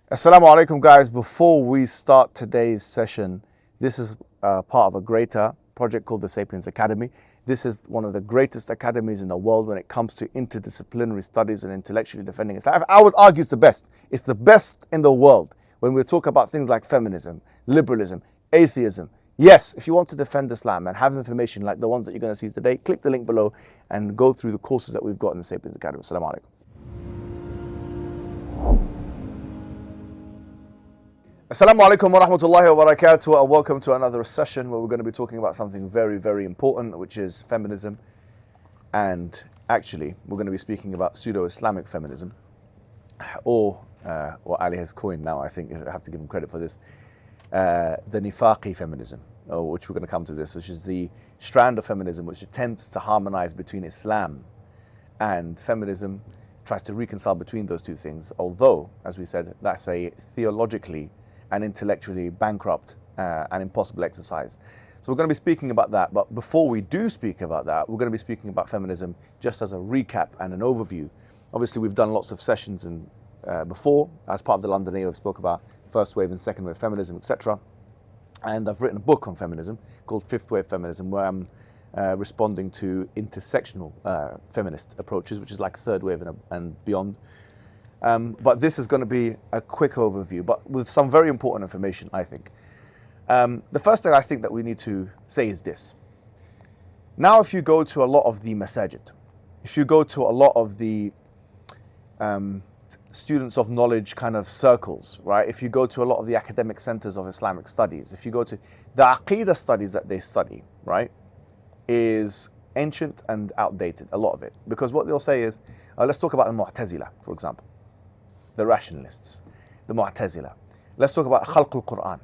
Assalamu alaikum, guys. Before we start today's session, this is part of a greater project called the Sapiens Academy. This is one of the greatest academies in the world when it comes to interdisciplinary studies and intellectually defending Islam. I would argue it's the best. It's the best in the world when we talk about things like feminism, liberalism, atheism. Yes, if you want to defend Islam and have information like the ones that you're going to see today, click the link below and go through the courses that we've got in the Sapiens Academy. Assalamu alaikum. Assalamu alaikum wa rahmatullahi wa barakatuh, and welcome to another session where we're going to be talking about something very, very important, which is feminism. And actually, we're going to be speaking about pseudo-Islamic feminism, or what Ali has coined now, I think I have to give him credit for this, the nifaqi feminism, which we're going to come to this, which is the strand of feminism which attempts to harmonize between Islam and feminism, tries to reconcile between those two things, although, as we said, that's a theologically and intellectually bankrupt and impossible exercise. So we're going to be speaking about that, but before we do speak about that, we're going to be speaking about feminism just as a recap and an overview. Obviously, we've done lots of sessions before, as part of the London AO, we spoke about first wave and second wave feminism, etc. And I've written a book on feminism called Fifth Wave Feminism, where I'm responding to intersectional feminist approaches, which is like third wave and beyond. But this is going to be a quick overview, but with some very important information, I think. The first thing I think that we need to say is this. Now, if you go to a lot of the masajid, if you go to a lot of the students of knowledge kind of circles, right? If you go to a lot of the academic centers of Islamic studies, if you go to the Aqidah studies that they study, right, is ancient and outdated, a lot of it. Because what they'll say is, let's talk about the Mu'tazila, for example. The rationalists, the Mu'tazila. Let's talk about Khalqul Quran.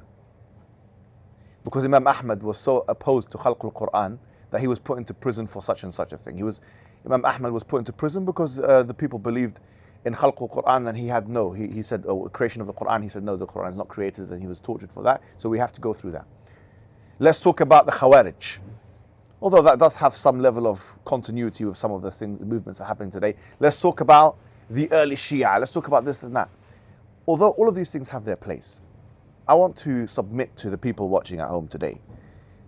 Because Imam Ahmad was so opposed to Khalqul Quran that he was put into prison for such and such a thing. Imam Ahmad was put into prison because the people believed in Khalqul Quran, and he said, creation of the Quran, he said, no, the Quran is not created, and he was tortured for that, so we have to go through that. Let's talk about the Khawarij. Although that does have some level of continuity with some of the movements that are happening today. Let's talk about the early Shia. Let's talk about this and that. Although all of these things have their place, I want to submit to the people watching at home today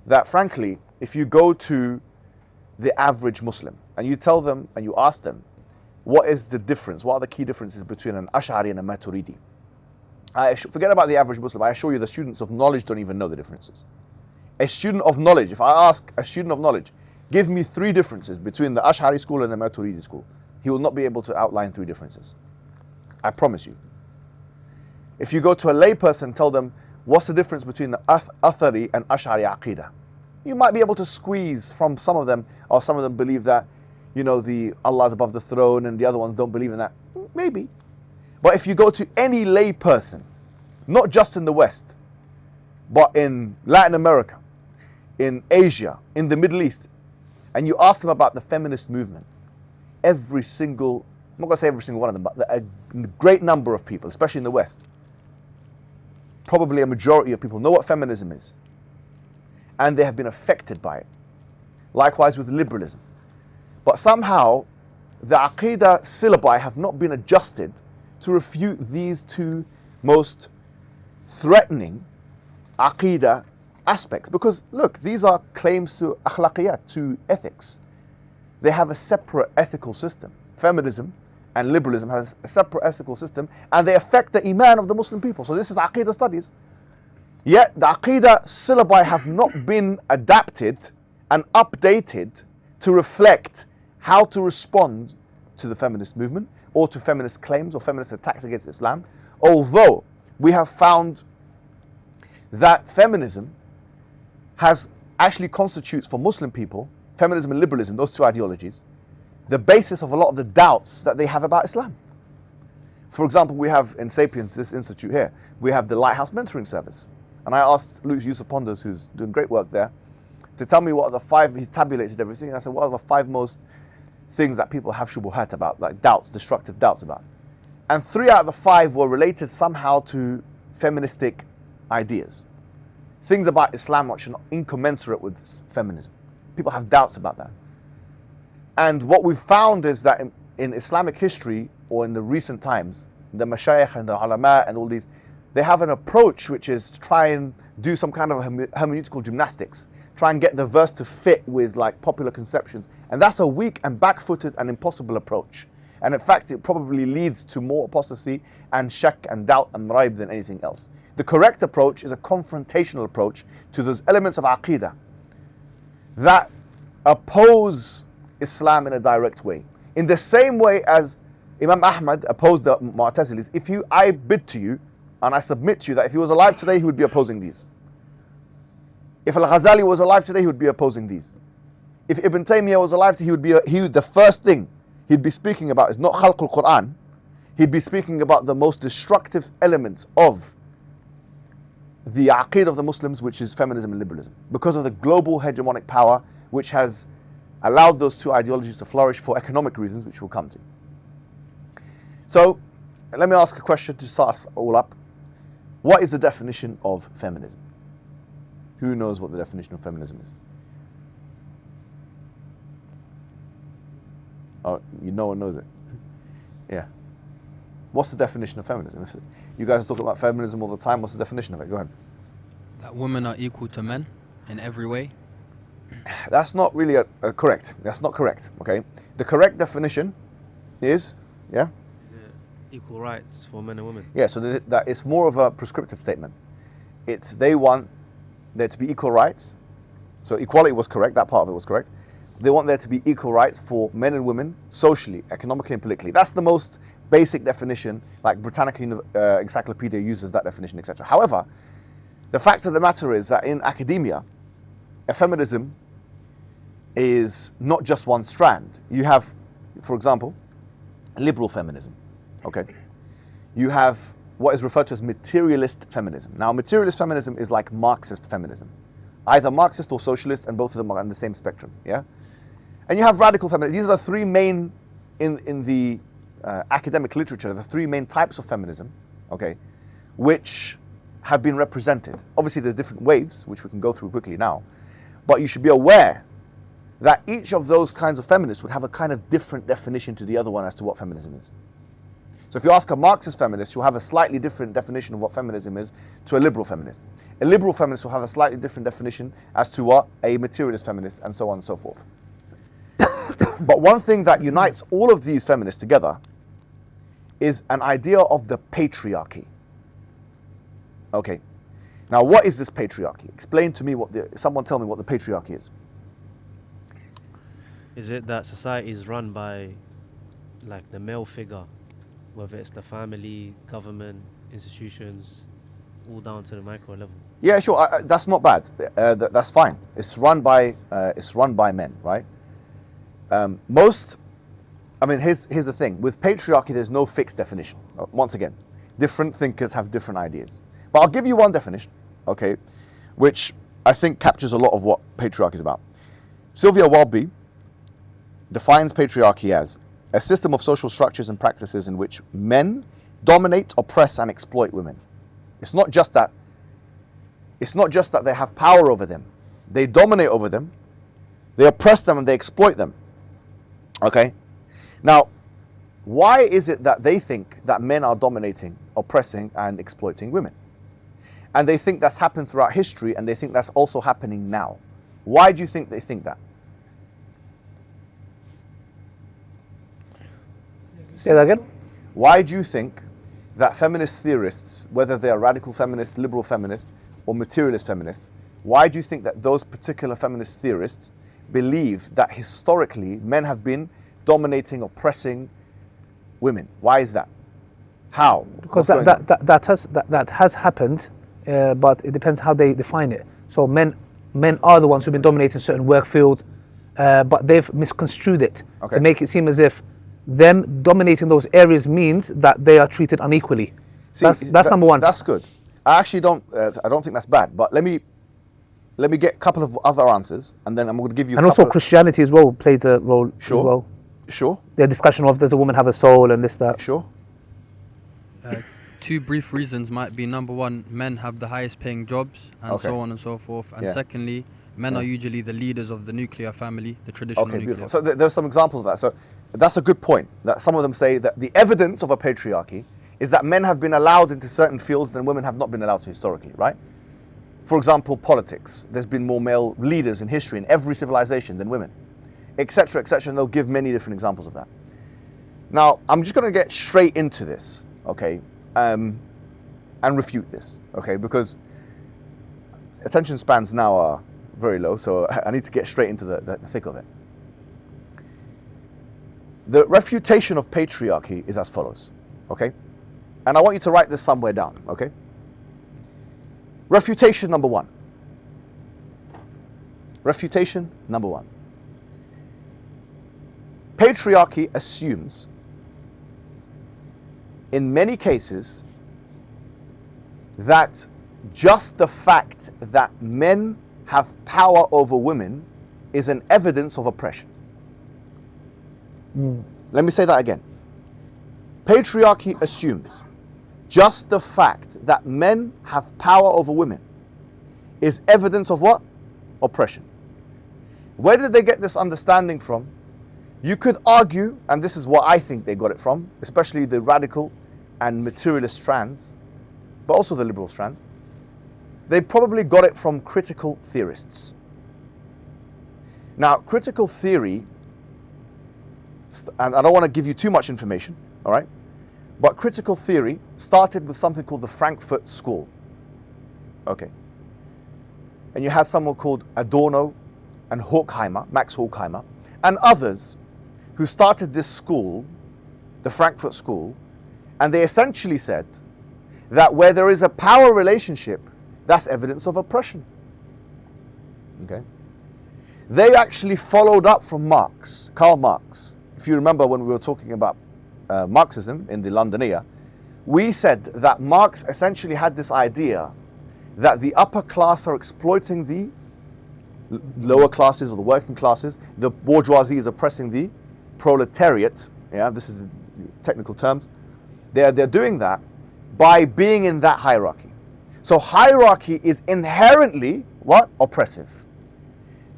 that, frankly, if you go to the average Muslim and you tell them and you ask them, what is the difference? What are the key differences between an Ash'ari and a Maturidi? Forget about the average Muslim. I assure you the students of knowledge don't even know the differences. A student of knowledge, if I ask a student of knowledge, give me three differences between the Ash'ari school and the Maturidi school, he will not be able to outline three differences. I promise you. If you go to a layperson, tell them, what's the difference between the Athari and Ash'ari Aqidah? You might be able to squeeze from some of them, or some of them believe that, the Allah is above the throne and the other ones don't believe in that. Maybe. But if you go to any layperson, not just in the West, but in Latin America, in Asia, in the Middle East, and you ask them about the feminist movement, I'm not going to say every single one of them, but a great number of people, especially in the West, probably a majority of people know what feminism is. And they have been affected by it. Likewise with liberalism. But somehow, the Aqidah syllabi have not been adjusted to refute these two most threatening Aqidah aspects. Because look, these are claims to akhlaqiyat, to ethics. They have a separate ethical system. Feminism and liberalism has a separate ethical system, and they affect the iman of the Muslim people. So this is Aqidah studies. Yet the Aqidah syllabi have not been adapted and updated to reflect how to respond to the feminist movement or to feminist claims or feminist attacks against Islam. Although we have found that feminism actually constitutes for Muslim people, feminism and liberalism, those two ideologies, the basis of a lot of the doubts that they have about Islam. For example, we have in Sapiens, this institute here, we have the Lighthouse Mentoring Service. And I asked Luke Yusuf Ponders, who's doing great work there, to tell me what are the five, he's tabulated everything, and I said, what are the five most things that people have shubuhat about, like doubts, destructive doubts about? And 3 out of the 5 were related somehow to feministic ideas. Things about Islam which are not incommensurate with feminism. People have doubts about that. And what we've found is that in Islamic history, or in the recent times, the mashayikh and the ulama and all these, they have an approach which is to try and do some kind of hermeneutical gymnastics, try and get the verse to fit with like popular conceptions. And that's a weak and back-footed and impossible approach. And in fact, it probably leads to more apostasy and shak and doubt and raib than anything else. The correct approach is a confrontational approach to those elements of aqeedah that oppose Islam in a direct way. In the same way as Imam Ahmad opposed the Mu'tazilis. I bid to you and I submit to you that if he was alive today, he would be opposing these. If Al-Ghazali was alive today, he would be opposing these. If Ibn Taymiyyah was alive today, the first thing he'd be speaking about is not Khalqul Quran. He'd be speaking about the most destructive elements of the aqeedah of the Muslims, which is feminism and liberalism, because of the global hegemonic power which has allowed those two ideologies to flourish for economic reasons, which we'll come to. So, let me ask a question to start us all up. What is the definition of feminism? Who knows what the definition of feminism is? Oh, no one knows it. Yeah. What's the definition of feminism? You guys talk about feminism all the time. What's the definition of it? Go ahead. That women are equal to men in every way. That's not really correct. That's not correct. Okay. The correct definition is, yeah? Equal rights for men and women. Yeah, so that it's more of a prescriptive statement. They want there to be equal rights. So equality was correct. That part of it was correct. They want there to be equal rights for men and women, socially, economically, and politically. That's the most basic definition, like Britannica Encyclopedia uses that definition, etc. However, the fact of the matter is that in academia, feminism is not just one strand. You have, for example, liberal feminism. Okay. You have what is referred to as materialist feminism. Now, materialist feminism is like Marxist feminism. Either Marxist or socialist, and both of them are on the same spectrum. Yeah. And you have radical feminism. These are the three main, in the academic literature, the three main types of feminism, okay, which have been represented. Obviously, there's different waves, which we can go through quickly now. But you should be aware that each of those kinds of feminists would have a kind of different definition to the other one as to what feminism is. So if you ask a Marxist feminist, she'll have a slightly different definition of what feminism is to a liberal feminist. A liberal feminist will have a slightly different definition as to what a materialist feminist, and so on and so forth. But one thing that unites all of these feminists together is an idea of the patriarchy. Okay. Now, what is this patriarchy? Explain to me someone tell me what the patriarchy is. Is it that society is run by like the male figure, whether it's the family, government, institutions, all down to the micro level? Yeah, sure. That's not bad. That's fine. It's run by men, right? Here's the thing. With patriarchy, there's no fixed definition. Once again, different thinkers have different ideas. But I'll give you one definition, okay, which I think captures a lot of what patriarchy is about. Sylvia Walby defines patriarchy as a system of social structures and practices in which men dominate, oppress, and exploit women. It's not just that they have power over them. They dominate over them, they oppress them, and they exploit them. Okay? Now, why is it that they think that men are dominating, oppressing, and exploiting women? And they think that's happened throughout history, and they think that's also happening now. Why do you think they think that? Say that again? Why do you think that feminist theorists, whether they are radical feminists, liberal feminists, or materialist feminists, why do you think that those particular feminist theorists believe that historically men have been dominating, oppressing women? Why is that? How? Because that has happened, but it depends how they define it. So men are the ones who've been dominating certain work fields, but they've misconstrued it to make it seem as if them dominating those areas means that they are treated unequally. See, that's number one. That's good. I actually don't think that's bad. But let me get a couple of other answers, and then I'm going to give you. And also Christianity as well plays a role. Sure. As well. Sure. The discussion of does a woman have a soul and this that. Sure. Two brief reasons might be: number one, men have the highest paying jobs, and so on and so forth. And secondly, men are usually the leaders of the nuclear family, the traditional nuclear. Beautiful. So there's some examples of that. So that's a good point. That some of them say that the evidence of a patriarchy is that men have been allowed into certain fields than women have not been allowed to historically, right? For example, politics. There's been more male leaders in history in every civilization than women, etc., etc. And they'll give many different examples of that. Now, I'm just going to get straight into this, okay, and refute this, okay, because attention spans now are very low, so I need to get straight into the thick of it. The refutation of patriarchy is as follows, okay? And I want you to write this somewhere down, okay? Refutation number one. Refutation number one. Patriarchy assumes, in many cases, that just the fact that men have power over women is an evidence of oppression. Let me say that again. Patriarchy assumes just the fact that men have power over women is evidence of what? Oppression. Where did they get this understanding from? You could argue, and this is what I think they got it from, especially the radical and materialist strands, but also the liberal strand. They probably got it from critical theorists. Now, critical theory, and I don't want to give you too much information, all right? But critical theory started with something called the Frankfurt School. Okay. And you had someone called Adorno and Horkheimer, Max Horkheimer, and others who started this school, the Frankfurt School, and they essentially said that where there is a power relationship, that's evidence of oppression. Okay. They actually followed up from Marx, Karl Marx. If you remember when we were talking about Marxism in the London, we said that Marx essentially had this idea that the upper class are exploiting the lower classes or the working classes, the bourgeoisie is oppressing the proletariat, yeah, this is the technical terms. They're doing that by being in that hierarchy. So hierarchy is inherently what? Oppressive.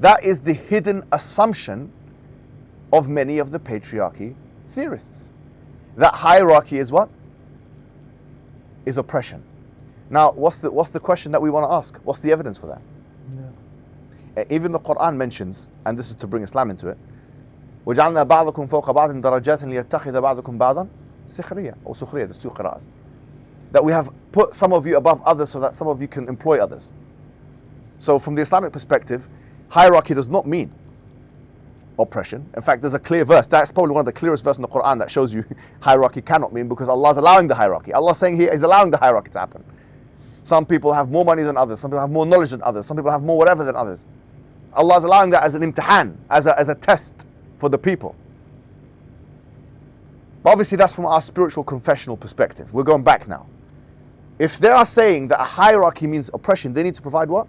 That is the hidden assumption of many of the patriarchy theorists. That hierarchy is what? Is oppression. Now, what's the question that we want to ask? What's the evidence for that? Yeah. Even the Quran mentions, and this is to bring Islam into it, وَجَعَلْنَا بَعْضَكُمْ فَوْقَ بَعْضٍ دَرَجَاتٍ لِيَتَّخِذَ بَعْضَكُمْ بَعْضًا سِخْرِيًّا or سُخْرِيًّا, there's two qira'ahs. That we have put some of you above others so that some of you can employ others. So from the Islamic perspective, hierarchy does not mean oppression. In fact, there's a clear verse. That's probably one of the clearest verses in the Quran that shows you hierarchy cannot mean, because Allah is allowing the hierarchy. Allah is saying here He's allowing the hierarchy to happen. Some people have more money than others. Some people have more knowledge than others. Some people have more whatever than others. Allah is allowing that as an imtihan, as a test for the people. But obviously that's from our spiritual confessional perspective. We're going back now. If they are saying that a hierarchy means oppression, they need to provide what?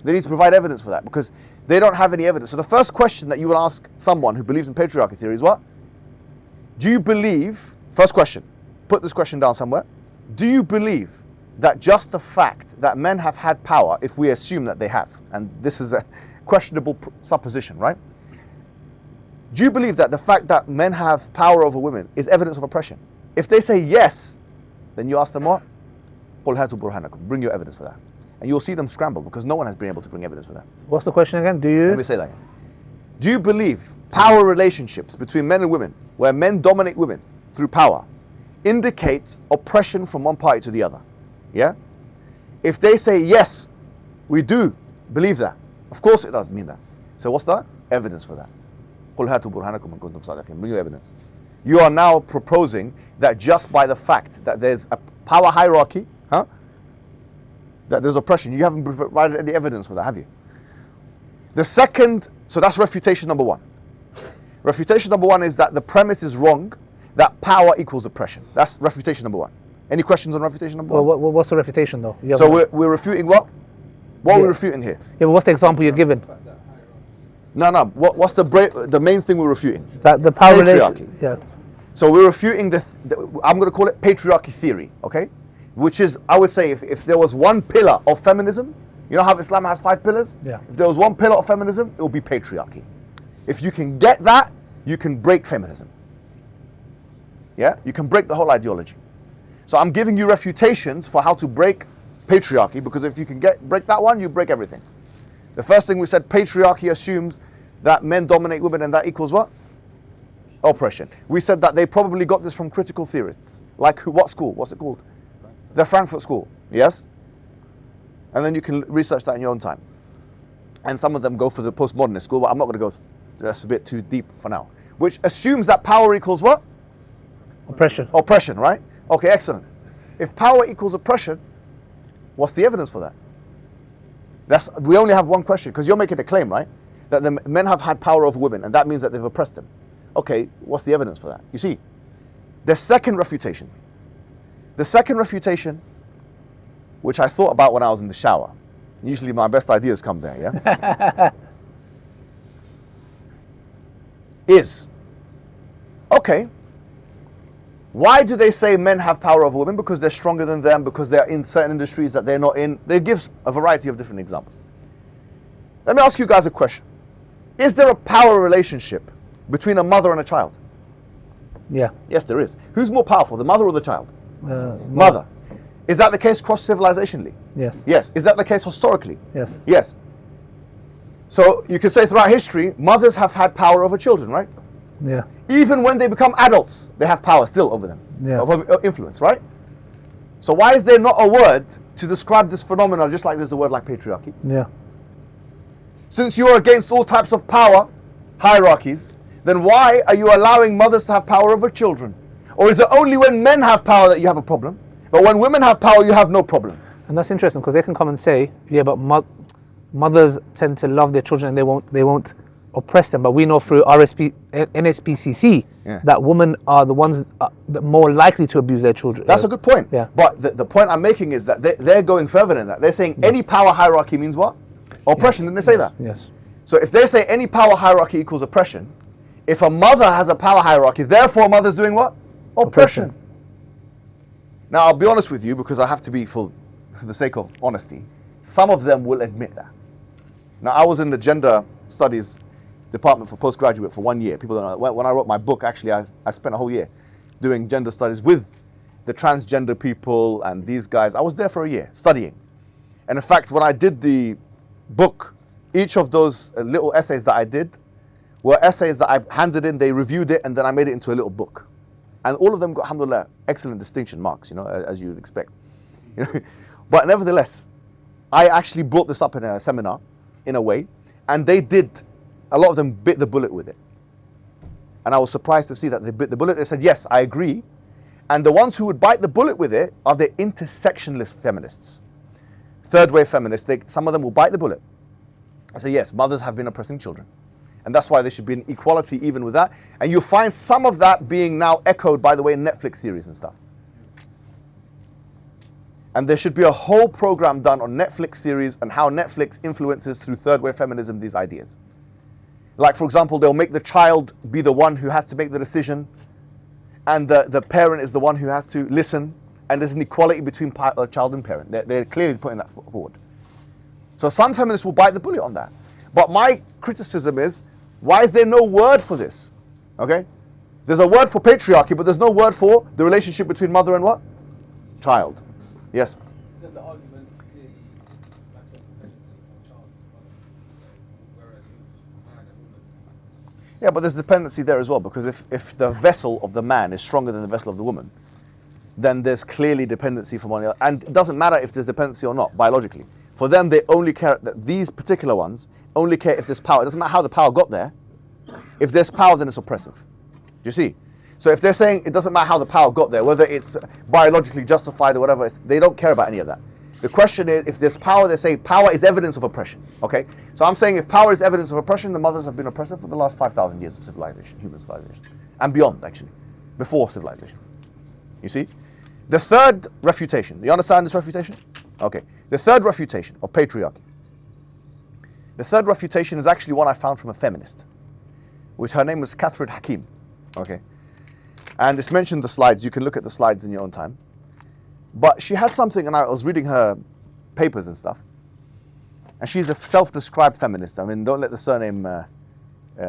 They need to provide evidence for that, because they don't have any evidence. So the first question that you would ask someone who believes in patriarchy theory is what? Do you believe, first question, put this question down somewhere. Do you believe that just the fact that men have had power, if we assume that they have, and this is a questionable supposition, right? Do you believe that the fact that men have power over women is evidence of oppression? If they say yes, then you ask them what? قُلْ هَاتُوا بُرْهَانَكُمْ. Bring your evidence for that. And you'll see them scramble, because no one has been able to bring evidence for that. What's the question again? Let me say that again. Do you believe power relationships between men and women, where men dominate women through power, indicates oppression from one party to the other? Yeah? If they say yes, we do believe that. Of course it does mean that. So what's that? Evidence for that. قُلْ هَاتُوا بُرْهَانَكُمْ إِن كُنتُمْ صَادِقِينَ. Bring your evidence. You are now proposing that just by the fact that there's a power hierarchy, that there's oppression, you haven't provided any evidence for that, have you? The second, so that's refutation number one. Refutation number one is that the premise is wrong, that power equals oppression. That's refutation number one. Any questions on refutation number one? Well, what's the refutation though? So we're refuting what? What are we refuting here? Yeah, but what's the example you're given? No. What's the main thing we're refuting? That the power patriarchy. Yeah. So we're refuting I'm going to call it patriarchy theory, okay? Which is, I would say, if there was one pillar of feminism, you know how Islam has 5 pillars? Yeah. If there was one pillar of feminism, it would be patriarchy. If you can get that, you can break feminism. Yeah? You can break the whole ideology. So I'm giving you refutations for how to break patriarchy, because if you can break that one, you break everything. The first thing we said, patriarchy assumes that men dominate women, and that equals what? Oppression. We said that they probably got this from critical theorists. Like who? What school? What's it called? The Frankfurt School. Yes? And then you can research that in your own time. And some of them go for the postmodernist school, but I'm not going to go, that's a bit too deep for now. Which assumes that power equals what? Oppression. Oppression, right? Okay, excellent. If power equals oppression, what's the evidence for that? We only have one question, because you're making a claim, right? That the men have had power over women, and that means that they've oppressed them. Okay, what's the evidence for that? You see, the second refutation, which I thought about when I was in the shower. Usually my best ideas come there, yeah? Is, okay, why do they say men have power over women? Because they're stronger than them, because they're in certain industries that they're not in. They give a variety of different examples. Let me ask you guys a question. Is there a power relationship between a mother and a child? Yeah. Yes, there is. Who's more powerful, the mother or the child? Mother. Is that the case cross-civilizationally? Yes. Yes. Is that the case historically? Yes. Yes. So you could say throughout history, mothers have had power over children, right? Yeah. Even when they become adults, they have power still over them, over influence, right? So why is there not a word to describe this phenomenon, just like there's a word like patriarchy? Yeah. Since you are against all types of power hierarchies, then why are you allowing mothers to have power over children? Or is it only when men have power that you have a problem? But when women have power, you have no problem. And that's interesting, because they can come and say, yeah, but mothers tend to love their children and they won't oppress them. But we know through NSPCC that women are the ones that more likely to abuse their children. That's a good point. Yeah. But the point I'm making is that they're going further than that. They're saying any power hierarchy means what? Oppression. Didn't they say that? Yes. So if they say any power hierarchy equals oppression, if a mother has a power hierarchy, therefore a mother's doing what? Oppression. Now, I'll be honest with you, because I have to be, for the sake of honesty, some of them will admit that. Now, I was in the gender studies department for postgraduate for 1 year. People don't know. When I wrote my book, actually, I spent a whole year doing gender studies with the transgender people and these guys. I was there for a year studying. And in fact, when I did the book, each of those little essays that I did were essays that I handed in, they reviewed it, and then I made it into a little book. And all of them got, alhamdulillah, excellent distinction marks, as you would expect. But nevertheless, I actually brought this up in a seminar, in a way, and a lot of them bit the bullet with it. And I was surprised to see that they bit the bullet. They said, yes, I agree. And the ones who would bite the bullet with it are the intersectionalist feminists. Third wave feminists, some of them will bite the bullet. I say, yes, mothers have been oppressing children. And that's why there should be an equality even with that. And you'll find some of that being now echoed, by the way, in Netflix series and stuff. And there should be a whole program done on Netflix series and how Netflix influences through third wave feminism these ideas. Like, for example, they'll make the child be the one who has to make the decision, and the parent is the one who has to listen, and there's an equality between child and parent. They're clearly putting that forward. So some feminists will bite the bullet on that. But my criticism is, why is there no word for this? Okay? There's a word for patriarchy, but there's no word for the relationship between mother and what? Child. Yes? Isn't the argument clearly lacks of dependency from child to mother, whereas with man and woman? Yeah, but there's dependency there as well, because if the vessel of the man is stronger than the vessel of the woman, then there's clearly dependency from one another. And it doesn't matter if there's dependency or not, biologically. For them, they only care, that these particular ones only care if there's power. It doesn't matter how the power got there. If there's power, then it's oppressive. Do you see? So if they're saying it doesn't matter how the power got there, whether it's biologically justified or whatever, they don't care about any of that. The question is, if there's power, they say power is evidence of oppression. Okay? So I'm saying if power is evidence of oppression, the mothers have been oppressive for the last 5,000 years of civilization, human civilization. And beyond, actually. Before civilization. You see? The third refutation. You understand this refutation? Okay. The third refutation of patriarchy. The third refutation is actually one I found from a feminist, which her name was Catherine Hakim. Okay. And it's mentioned in the slides. You can look at the slides in your own time. But she had something, and I was reading her papers and stuff. And she's a self-described feminist. I mean, don't let the surname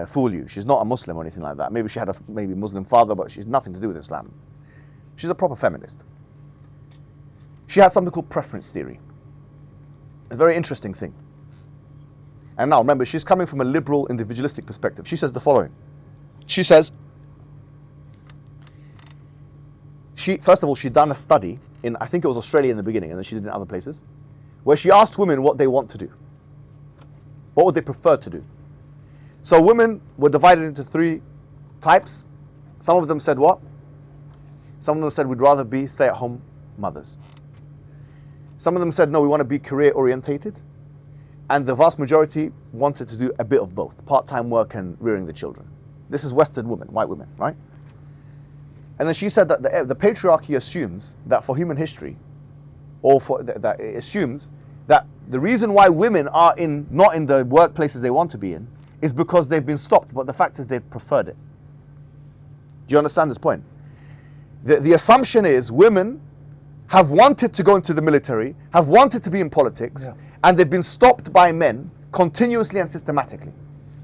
fool you. She's not a Muslim or anything like that. Maybe she had a Muslim father, but she's nothing to do with Islam. She's a proper feminist. she had something called preference theory. A very interesting thing. And now remember, she's coming from a liberal individualistic perspective. She says the following. She says, first of all, she'd done a study in, I think it was Australia in the beginning, and then she did it in other places, where she asked women what they want to do. What would they prefer to do? So women were divided into 3 types. Some of them said what? Some of them said we'd rather be stay-at-home mothers. Some of them said no, we want to be career-orientated. And the vast majority wanted to do a bit of both, part-time work and rearing the children. This is Western women, white women, right? And then she said that the patriarchy assumes that for human history, or that it assumes that the reason why women are not in the workplaces they want to be in is because they've been stopped, but the fact is they've preferred it. Do you understand this point? The assumption is women have wanted to go into the military, have wanted to be in politics, and they've been stopped by men continuously and systematically.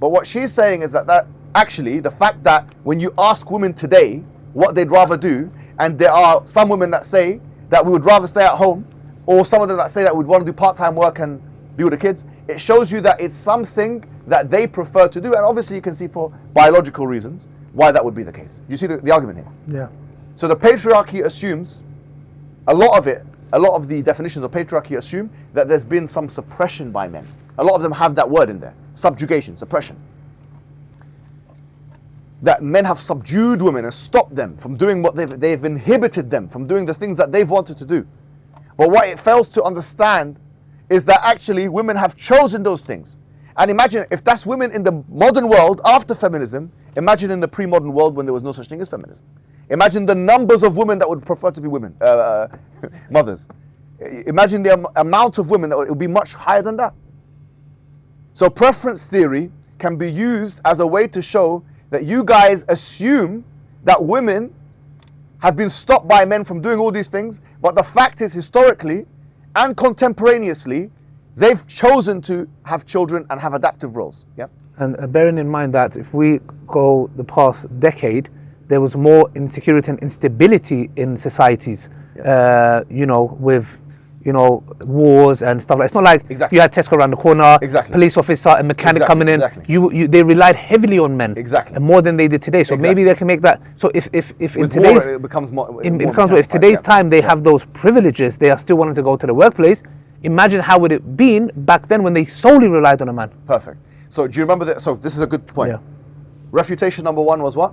But what she's saying is that actually the fact that when you ask women today what they'd rather do, and there are some women that say that we would rather stay at home, or some of them that say that we'd want to do part-time work and be with the kids, it shows you that it's something that they prefer to do, and obviously you can see for biological reasons why that would be the case. Do you see the argument here? Yeah. So the patriarchy assumes, a lot of the definitions of patriarchy assume that there's been some suppression by men. A lot of them have that word in there, subjugation, suppression. That men have subdued women and stopped them from doing what they've inhibited them from doing the things that they've wanted to do. But what it fails to understand is that actually women have chosen those things. And imagine if that's women in the modern world after feminism, imagine in the pre-modern world when there was no such thing as feminism. Imagine the numbers of women that would prefer to be women, mothers. Imagine the amount of women that would be much higher than that. So preference theory can be used as a way to show that you guys assume that women have been stopped by men from doing all these things, but the fact is historically and contemporaneously, they've chosen to have children and have adaptive roles. Yeah. And bearing in mind that if we go the past decade, there was more insecurity and instability in societies, Yes. With wars and stuff. It's not like Exactly. you had Tesco around the corner, Exactly. police officer, a mechanic Exactly, coming in. exactly. They relied heavily on men, Exactly. and more than they did today. So Exactly. maybe they can make that. So if in With today's war, it becomes more. if today's time they have those privileges, they are still wanting to go to the workplace. Imagine how would it been back then when they solely relied on a man. Perfect. So do you remember that? So this is a good point. Yeah. Refutation number 1 was what?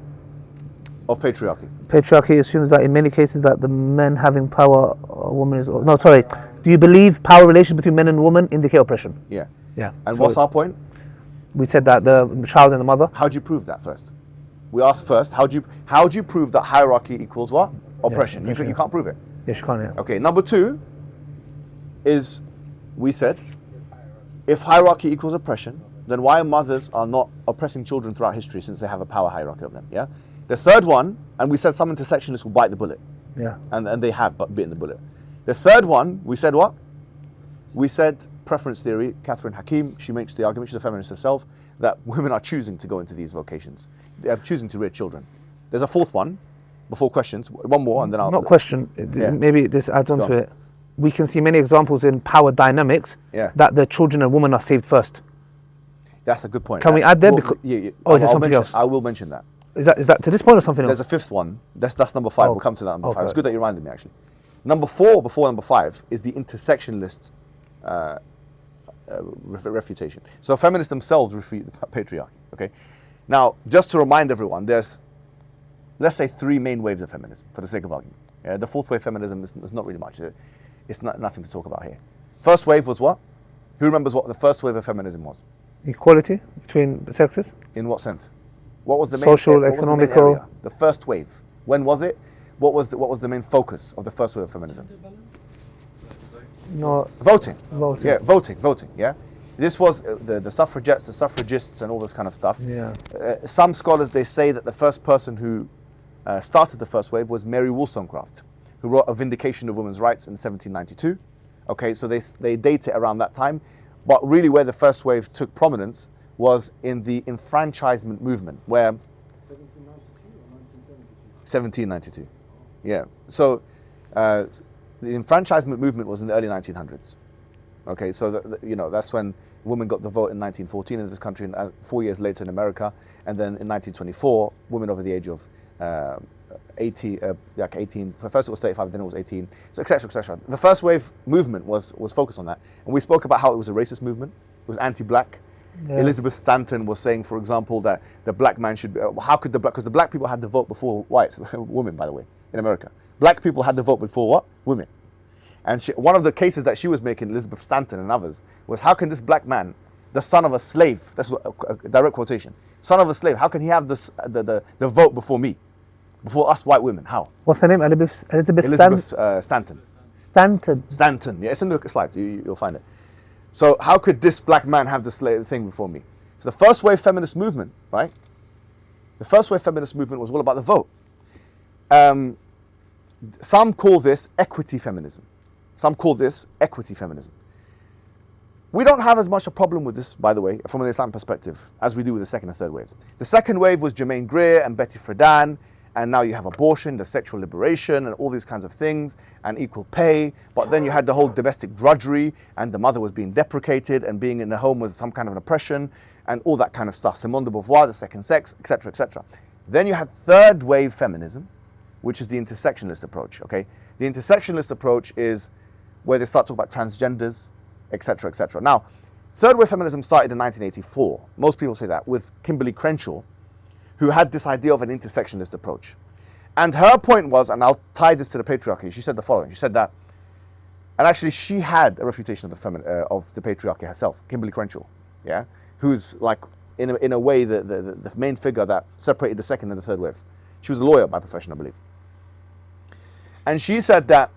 Of patriarchy. Patriarchy assumes that in many cases that the men having power, a woman is. No, sorry. Do you believe power relations between men and women indicate oppression? Yeah. Yeah. And So what's our point? we said that the child and the mother. How do you prove that first? We asked first, how do you prove that hierarchy equals what? Oppression. oppression. You can't prove it. Yes, you can't. Yeah. Okay, number 2 is, we said, if hierarchy equals oppression, then why mothers are not oppressing children throughout history since they have a power hierarchy of them, yeah? The third one, and we said some intersectionists will bite the bullet, Yeah. and they have bitten the bullet. The third one, we said what? We said preference theory. Catherine Hakim, she makes the argument, she's a feminist herself, that women are choosing to go into these vocations. They are choosing to rear children. There's a fourth one, before questions, one more, and then I'll... Not question. Yeah. Maybe this adds on Go to on. it. We can see many examples in power dynamics that the children and women are saved first. That's a good point. Can we add there? Well, Because, yeah. or is it something else? I will mention that. Is that to this point or something There's else? a fifth one. That's number 5. Oh. We'll come to that number 5. It's Okay. good that you reminded me, actually. Number 4, before number 5, is the intersectionalist refutation. So feminists themselves refute the patriarchy. Okay. Now, just to remind everyone, there's, let's say, 3 main waves of feminism, for the sake of argument. The fourth wave feminism is not really much. It's nothing to talk about here. First wave was what? Who remembers what the first wave of feminism was? Equality between the sexes? In what sense? What was the main Social, what was the main economical- area? The first wave. When was it? What was the main focus of the first wave of feminism? No, Voting. voting. Yeah, voting. Yeah, this was the suffragettes, the suffragists, and all this kind of stuff. Yeah. Some scholars, they say that the first person who started the first wave was Mary Wollstonecraft, who wrote A Vindication of Women's Rights in 1792. Okay, so they date it around that time, but really where the first wave took prominence was in the enfranchisement movement, where 1792 or 1972. 1792. Yeah. So the enfranchisement movement was in the early 1900s. Okay, so that's when women got the vote in 1914 in this country, and 4 years later in America, and then in 1924, women over the age of 18, first it was 35, then it was 18, so etc., etc. The first wave movement was focused on that, and we spoke about how it was a racist movement. It was anti-black. Yeah. Elizabeth Stanton was saying, for example, that the black man should be, because the black people had the vote before whites, women, by the way, in America. Black people had the vote before what? Women. And one of the cases that she was making, Elizabeth Stanton and others, was how can this black man, the son of a slave, that's a direct quotation, son of a slave, how can he have the vote before me, before us white women? How? What's her name? Elizabeth Stanton. Stanton. Yeah, it's in the slides. You'll find it. So how could this black man have the slave thing before me? So the first wave feminist movement, right? The first wave feminist movement was all about the vote. Some call this equity feminism. We don't have as much a problem with this, by the way, from an Islam perspective, as we do with the second and third waves. The second wave was Germaine Greer and Betty Friedan, and now you have abortion, the sexual liberation, and all these kinds of things, and equal pay. But then you had the whole domestic drudgery, and the mother was being deprecated, and being in the home was some kind of an oppression, and all that kind of stuff. Simone de Beauvoir, the second sex, etc., etc. Then you had third wave feminism, which is the intersectionalist approach. Okay, the intersectionalist approach is where they start talking about transgenders, etc., etc. Now, third wave feminism started in 1984. Most people say that, with Kimberly Crenshaw, who had this idea of an intersectionalist approach. And her point was, and I'll tie this to the patriarchy, she said the following. She said that, and actually she had a refutation of the patriarchy herself, Kimberly Crenshaw, yeah, who's like, in a way, the main figure that separated the second and the third wave. She was a lawyer by profession, I believe. And she said that,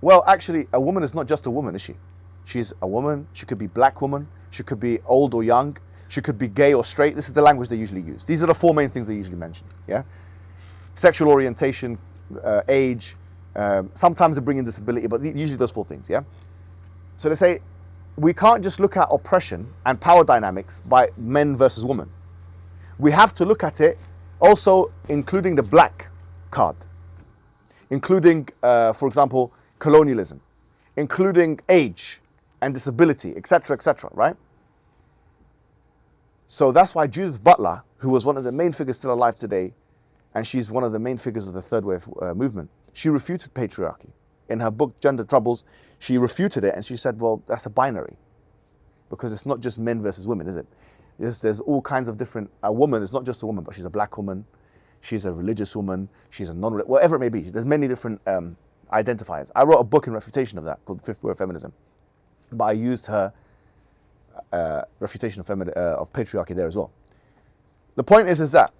well, actually, a woman is not just a woman, is she? She's a woman, she could be black woman, she could be old or young, she could be gay or straight. This is the language they usually use. These are the four main things they usually mention, yeah? Sexual orientation, age, sometimes they bring in disability, but usually those four things, yeah? So they say, we can't just look at oppression and power dynamics by men versus women. We have to look at it also including the black card, including, for example, colonialism, including age and disability, etc., right? So that's why Judith Butler, who was one of the main figures still alive today, and she's one of the main figures of the third wave movement, she refuted patriarchy. In her book, Gender Troubles, she refuted it, and she said, well, that's a binary, because it's not just men versus women, is it? There's all kinds of different, a woman is not just a woman, but she's a black woman, she's a religious woman, she's a non-religious, whatever it may be. There's many different identifiers. I wrote a book in refutation of that called The Fifth Wave Feminism, but I used her refutation of patriarchy there as well. The point is that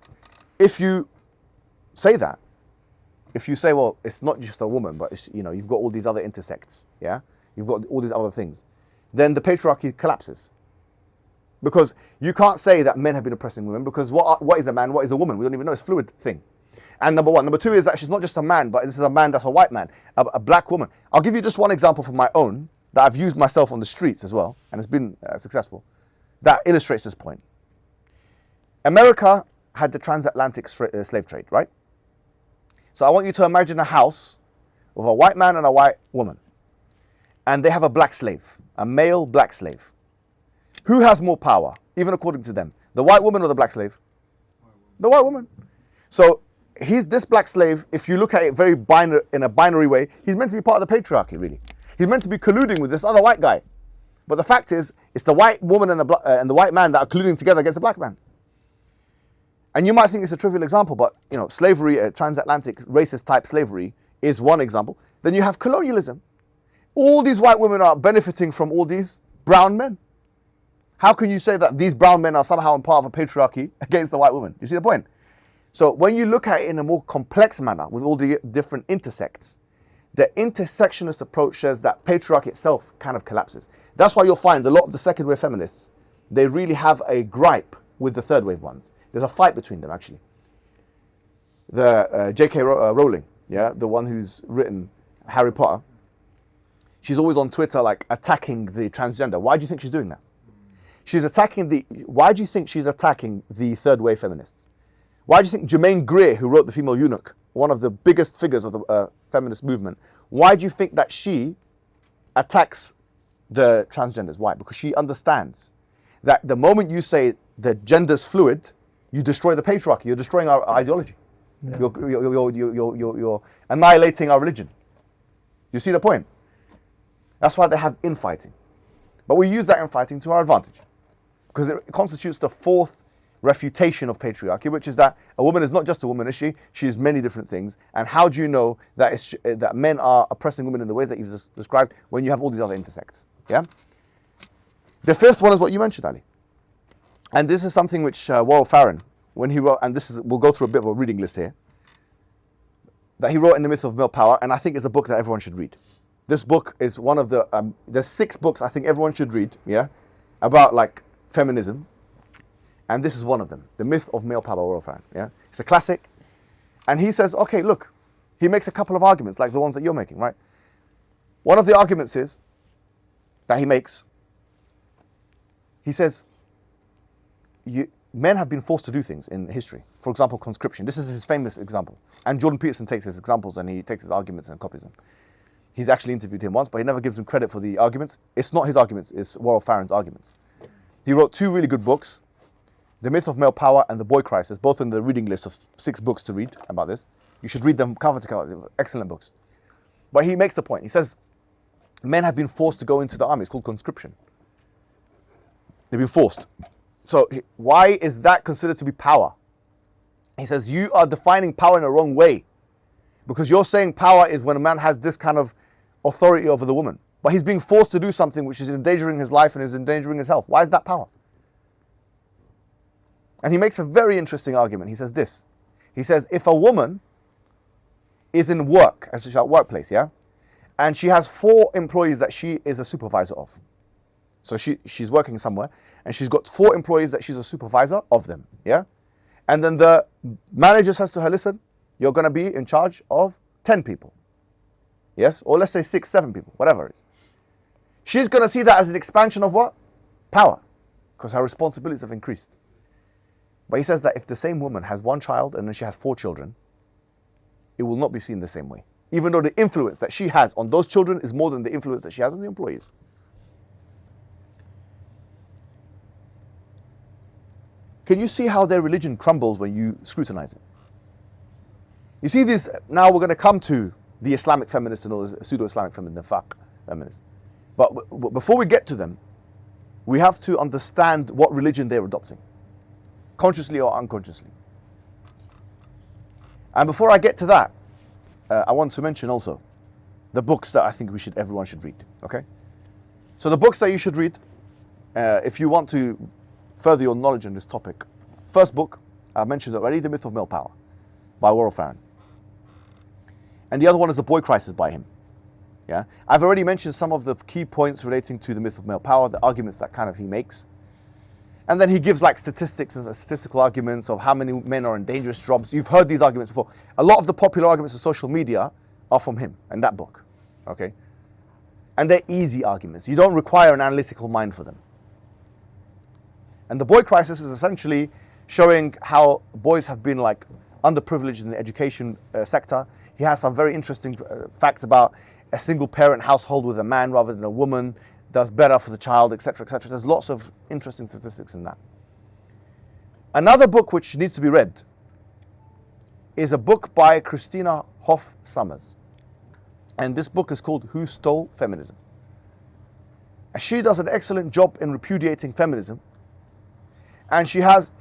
if you say that, if you say, well, it's not just a woman, but it's, you've got all these other intersects, yeah? You've got all these other things, then the patriarchy collapses. Because you can't say that men have been oppressing women, because what is a man, what is a woman? We don't even know, it's a fluid thing. And number one. Number two is that she's not just a man, but this is a man that's a white man, a black woman. I'll give you just one example from my own, that I've used myself on the streets as well, and it's been successful, that illustrates this point. America had the transatlantic slave trade, right? So I want you to imagine a house with a white man and a white woman, and they have a black slave, a male black slave. Who has more power, even according to them? The white woman or the black slave? The white woman. So this black slave, if you look at it very in a binary way, he's meant to be part of the patriarchy, really. He's meant to be colluding with this other white guy. But the fact is, it's the white woman and the white man that are colluding together against the black man. And you might think it's a trivial example, but slavery, transatlantic racist type slavery is one example. Then you have colonialism. All these white women are benefiting from all these brown men. How can you say that these brown men are somehow part of a patriarchy against the white woman? You see the point? So when you look at it in a more complex manner with all the different intersects, the intersectionist approach says that patriarchy itself kind of collapses. That's why you'll find a lot of the second wave feminists, they really have a gripe with the third wave ones. There's a fight between them, actually. The J.K. Rowling, yeah, the one who's written Harry Potter, she's always on Twitter like attacking the transgender. Why do you think she's doing that? Why do you think she's attacking the third wave feminists? Why do you think Germaine Greer, who wrote The Female Eunuch, one of the biggest figures of the feminist movement, why do you think that she attacks the transgenders? Why? Because she understands that the moment you say the gender's fluid, you destroy the patriarchy, you're destroying our ideology. Yeah. You're annihilating our religion. Do you see the point? That's why they have infighting. But we use that infighting to our advantage, because it constitutes the fourth refutation of patriarchy, which is that a woman is not just a woman, is she? She is many different things. And how do you know that that men are oppressing women in the ways that you've described when you have all these other intersects? Yeah. The fifth one is what you mentioned, Ali. And this is something which Warren Farron, when he wrote, and we'll go through a bit of a reading list here, that he wrote in The Myth of Male Power, and I think it's a book that everyone should read. This book is one of the, there's 6 books I think everyone should read, yeah, about like feminism. And this is one of them, The Myth of Male Power, Warren Farron, yeah. It's a classic. And he says, okay, look, he makes a couple of arguments like the ones that you're making, right? One of the arguments is, that he makes, he says, men have been forced to do things in history. For example, conscription. This is his famous example. And Jordan Peterson takes his examples and he takes his arguments and copies them. He's actually interviewed him once, but he never gives him credit for the arguments. It's not his arguments, it's Warren Farron's arguments. He wrote 2 really good books, The Myth of Male Power and The Boy Crisis, both in the reading list of 6 books to read about this. You should read them cover to cover, excellent books. But he makes the point. He says, men have been forced to go into the army. It's called conscription. They've been forced. So why is that considered to be power? He says, you are defining power in the wrong way. Because you're saying power is when a man has this kind of authority over the woman. But he's being forced to do something which is endangering his life and is endangering his health. Why is that power? And he makes a very interesting argument. He says this. He says, if a woman is in work, as a workplace, yeah? And she has 4 employees that she is a supervisor of. So she's working somewhere, and she's got 4 employees that she's a supervisor of them, yeah? And then the manager says to her, listen, you're going to be in charge of 10 people. Yes? Or let's say 6, 7 people, whatever it is. She's going to see that as an expansion of what? Power. Because her responsibilities have increased. But he says that if the same woman has 1 child and then she has 4 children, it will not be seen the same way. Even though the influence that she has on those children is more than the influence that she has on the employees. Can you see how their religion crumbles when you scrutinize it? You see this, now we're going to come to the Islamic feminists and all the pseudo-Islamic feminists, the feminists. But before we get to them, we have to understand what religion they're adopting, consciously or unconsciously. And before I get to that, I want to mention also the books that I think everyone should read, okay? So the books that you should read, if you want to further your knowledge on this topic. First book, I mentioned already, The Myth of Male Power by Warren Farron. And the other one is The Boy Crisis by him. Yeah, I've already mentioned some of the key points relating to the myth of male power, the arguments that kind of he makes. And then he gives like statistics and statistical arguments of how many men are in dangerous jobs. You've heard these arguments before. A lot of the popular arguments on social media are from him and that book. Okay? And they're easy arguments. You don't require an analytical mind for them. And The Boy Crisis is essentially showing how boys have been like underprivileged in the education sector. He has some very interesting facts about a single parent household with a man rather than a woman does better for the child, etc., etc. There's lots of interesting statistics in that. Another book which needs to be read is a book by Christina Hoff Sommers. And this book is called Who Stole Feminism? She does an excellent job in repudiating feminism. And she has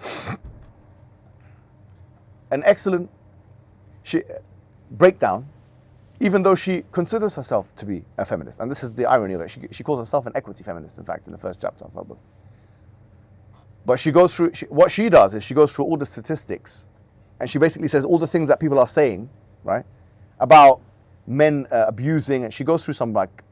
an excellent breakdown, even though she considers herself to be a feminist. And this is the irony of it. She calls herself an equity feminist, in fact, in the first chapter of her book. But she goes through, what she does is she goes through all the statistics, and she basically says all the things that people are saying, right, about men abusing, and she goes through some like,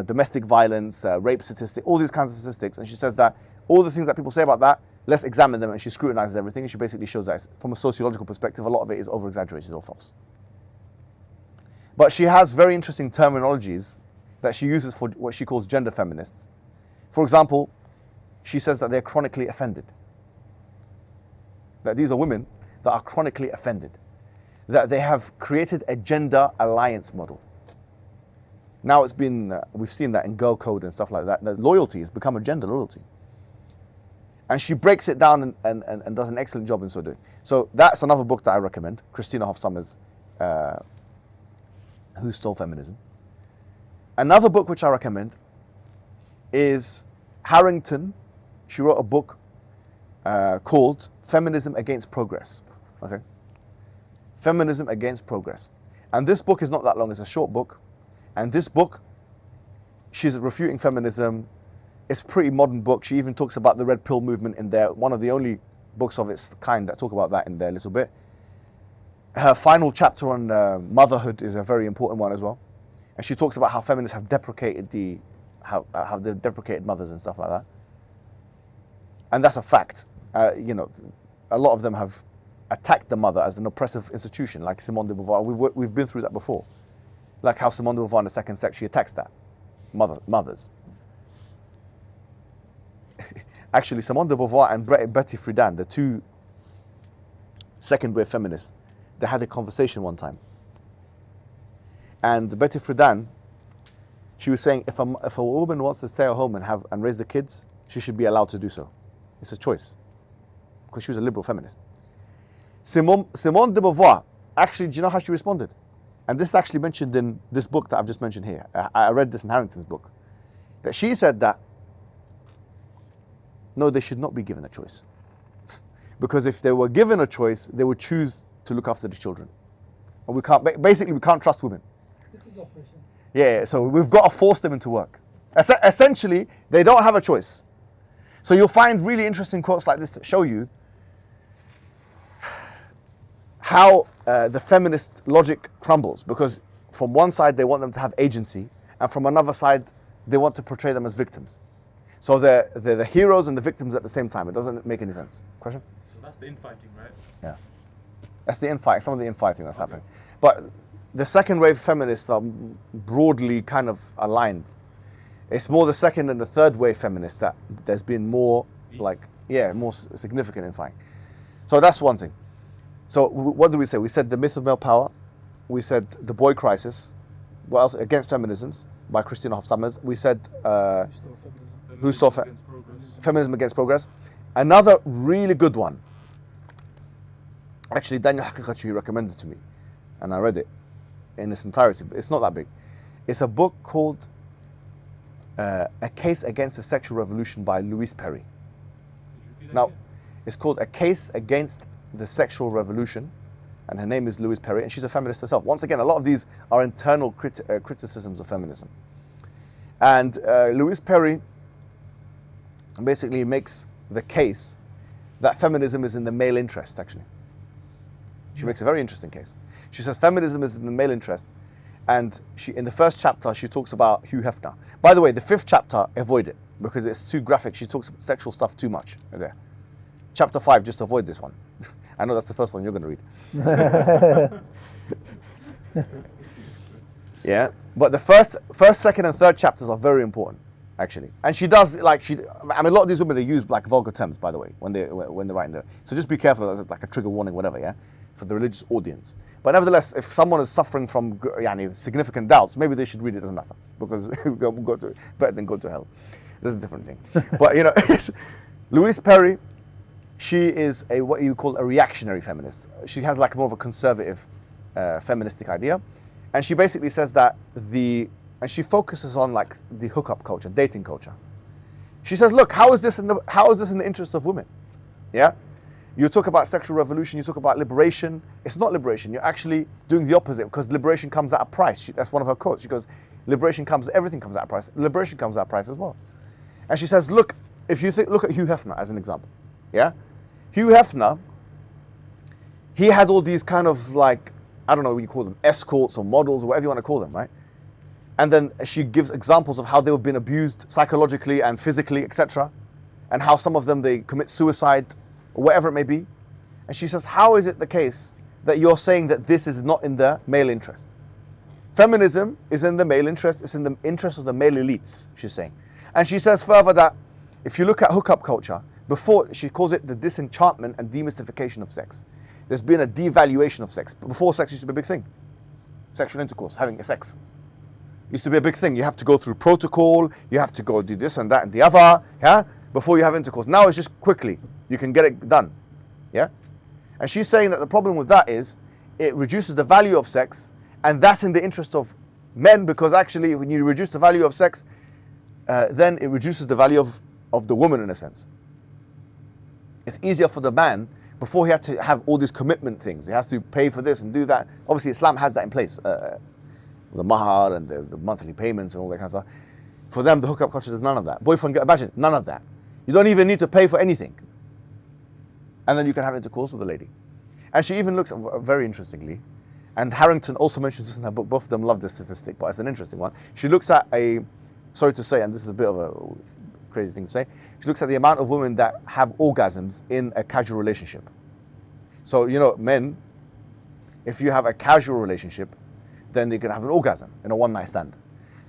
domestic violence, rape statistics, all these kinds of statistics, and she says that all the things that people say about that, let's examine them, and she scrutinizes everything, and she basically shows that from a sociological perspective, a lot of it is over-exaggerated or false. But she has very interesting terminologies that she uses for what she calls gender feminists. For example, she says that they're chronically offended. That these are women that are chronically offended. that they have created a gender alliance model. Now it's been, we've seen that in girl code and stuff like that. The loyalty has become a gender loyalty. And she breaks it down and does an excellent job in so doing. So that's another book that I recommend, Christina Hoff Sommers, Who Stole Feminism. Another book which I recommend is Harrington. She wrote a book called Feminism Against Progress. Okay, Feminism Against Progress. And this book is not that long, it's a short book. And this book, she's refuting feminism. It's a pretty modern book. She even talks about the Red Pill movement in there. One of the only books of its kind that talk about that in there a little bit. Her final chapter on motherhood is a very important one as well. And she talks about how feminists have deprecated how they've deprecated mothers and stuff like that. And that's a fact. You know, a lot of them have attacked the mother as an oppressive institution, like Simone de Beauvoir. We've been through that before. Like how Simone de Beauvoir in The Second Sex, she attacks that. Mothers. Actually, Simone de Beauvoir and Betty Friedan, the two second-wave feminists, they had a conversation one time. And Betty Friedan, she was saying, if a woman wants to stay at home and raise the kids, she should be allowed to do so. It's a choice. Because she was a liberal feminist. Simone de Beauvoir, actually, do you know how she responded? And this is actually mentioned in this book that I've just mentioned here. I read this in Harrington's book. That she said that, no, they should not be given a choice. Because if they were given a choice, they would choose to look after the children. And we can't trust women. This is operation. Yeah, so we've got to force them into work. Essentially, they don't have a choice. So you'll find really interesting quotes like this that show you how the feminist logic crumbles. Because from one side, they want them to have agency, and from another side, they want to portray them as victims. So they're the heroes and the victims at the same time. It doesn't make any sense. Question? So that's the infighting, right? Yeah. That's the infighting, some of the infighting that's happening. But the second wave feminists are broadly kind of aligned. It's more the second and the third wave feminists that there's been more, more significant infighting. So that's one thing. So what did we say? We said The Myth of Male Power. We said The Boy Crisis. What else? Against Feminisms by Christina Hoff Sommers. We said Who Stole Feminism Against Progress. Another really good one. Actually, Daniel Haqiqatchi recommended it to me, and I read it in its entirety. But it's not that big. It's a book called A Case Against the Sexual Revolution by Louise Perry. Now, it's called A Case Against the Sexual Revolution, and her name is Louise Perry, and she's a feminist herself. Once again, a lot of these are internal criticisms of feminism. And Louise Perry basically makes the case that feminism is in the male interest, actually. She makes a very interesting case. She says feminism is in the male interest, and in the first chapter, she talks about Hugh Hefner. By the way, the fifth chapter, avoid it, because it's too graphic. She talks sexual stuff too much there. Chapter 5, just avoid this one. I know that's the first one you're going to read. Yeah, but the first, second, and third chapters are very important, actually. And she does, a lot of these women, they use vulgar terms, by the way, when they're writing there. So just be careful, that's like a trigger warning, whatever, yeah, for the religious audience. But nevertheless, if someone is suffering from significant doubts, maybe they should read it, doesn't matter, because better than go to hell. That's a different thing. But, Louise Perry, she is what you call a reactionary feminist. She has more of a conservative feministic idea. And she basically says that and she focuses on the hookup culture, dating culture. She says, look, how is this in the interest of women? Yeah? You talk about sexual revolution, you talk about liberation. It's not liberation. You're actually doing the opposite, because liberation comes at a price. That's one of her quotes. She goes, everything comes at a price. Liberation comes at a price as well. And she says, look, look at Hugh Hefner as an example. Yeah? Hugh Hefner, he had all these kind of I don't know what you call them, escorts or models or whatever you want to call them, right? And then she gives examples of how they've been abused psychologically and physically, etc. And how some of them, they commit suicide or whatever it may be. And she says, how is it the case that you're saying that this is not in the male interest? Feminism is in the male interest, it's in the interest of the male elites, she's saying. And she says further that if you look at hookup culture, before, she calls it the disenchantment and demystification of sex. there's been a devaluation of sex. Before, sex used to be a big thing. Sexual intercourse, having sex, used to be a big thing. You have to go through protocol, you have to go do this and that and the other, yeah, before you have intercourse. Now it's just quickly, you can get it done, yeah? And she's saying that the problem with that is it reduces the value of sex, and that's in the interest of men, because actually when you reduce the value of sex, then it reduces the value of the woman in a sense. It's easier for the man. Before he had to have all these commitment things, he has to pay for this and do that. Obviously, Islam has that in place, the mahar and the monthly payments and all that kind of stuff. For them, the hookup culture, there's none of that. Boyfriend, imagine, none of that. You don't even need to pay for anything. And then you can have intercourse with a lady. And she even looks, very interestingly, and Harrington also mentions this in her book, both of them love this statistic, but it's an interesting one. She looks at sorry to say, and this is a bit of a crazy thing to say, she looks at the amount of women that have orgasms in a casual relationship. So, you know, men, if you have a casual relationship, then they can have an orgasm in a one-night stand.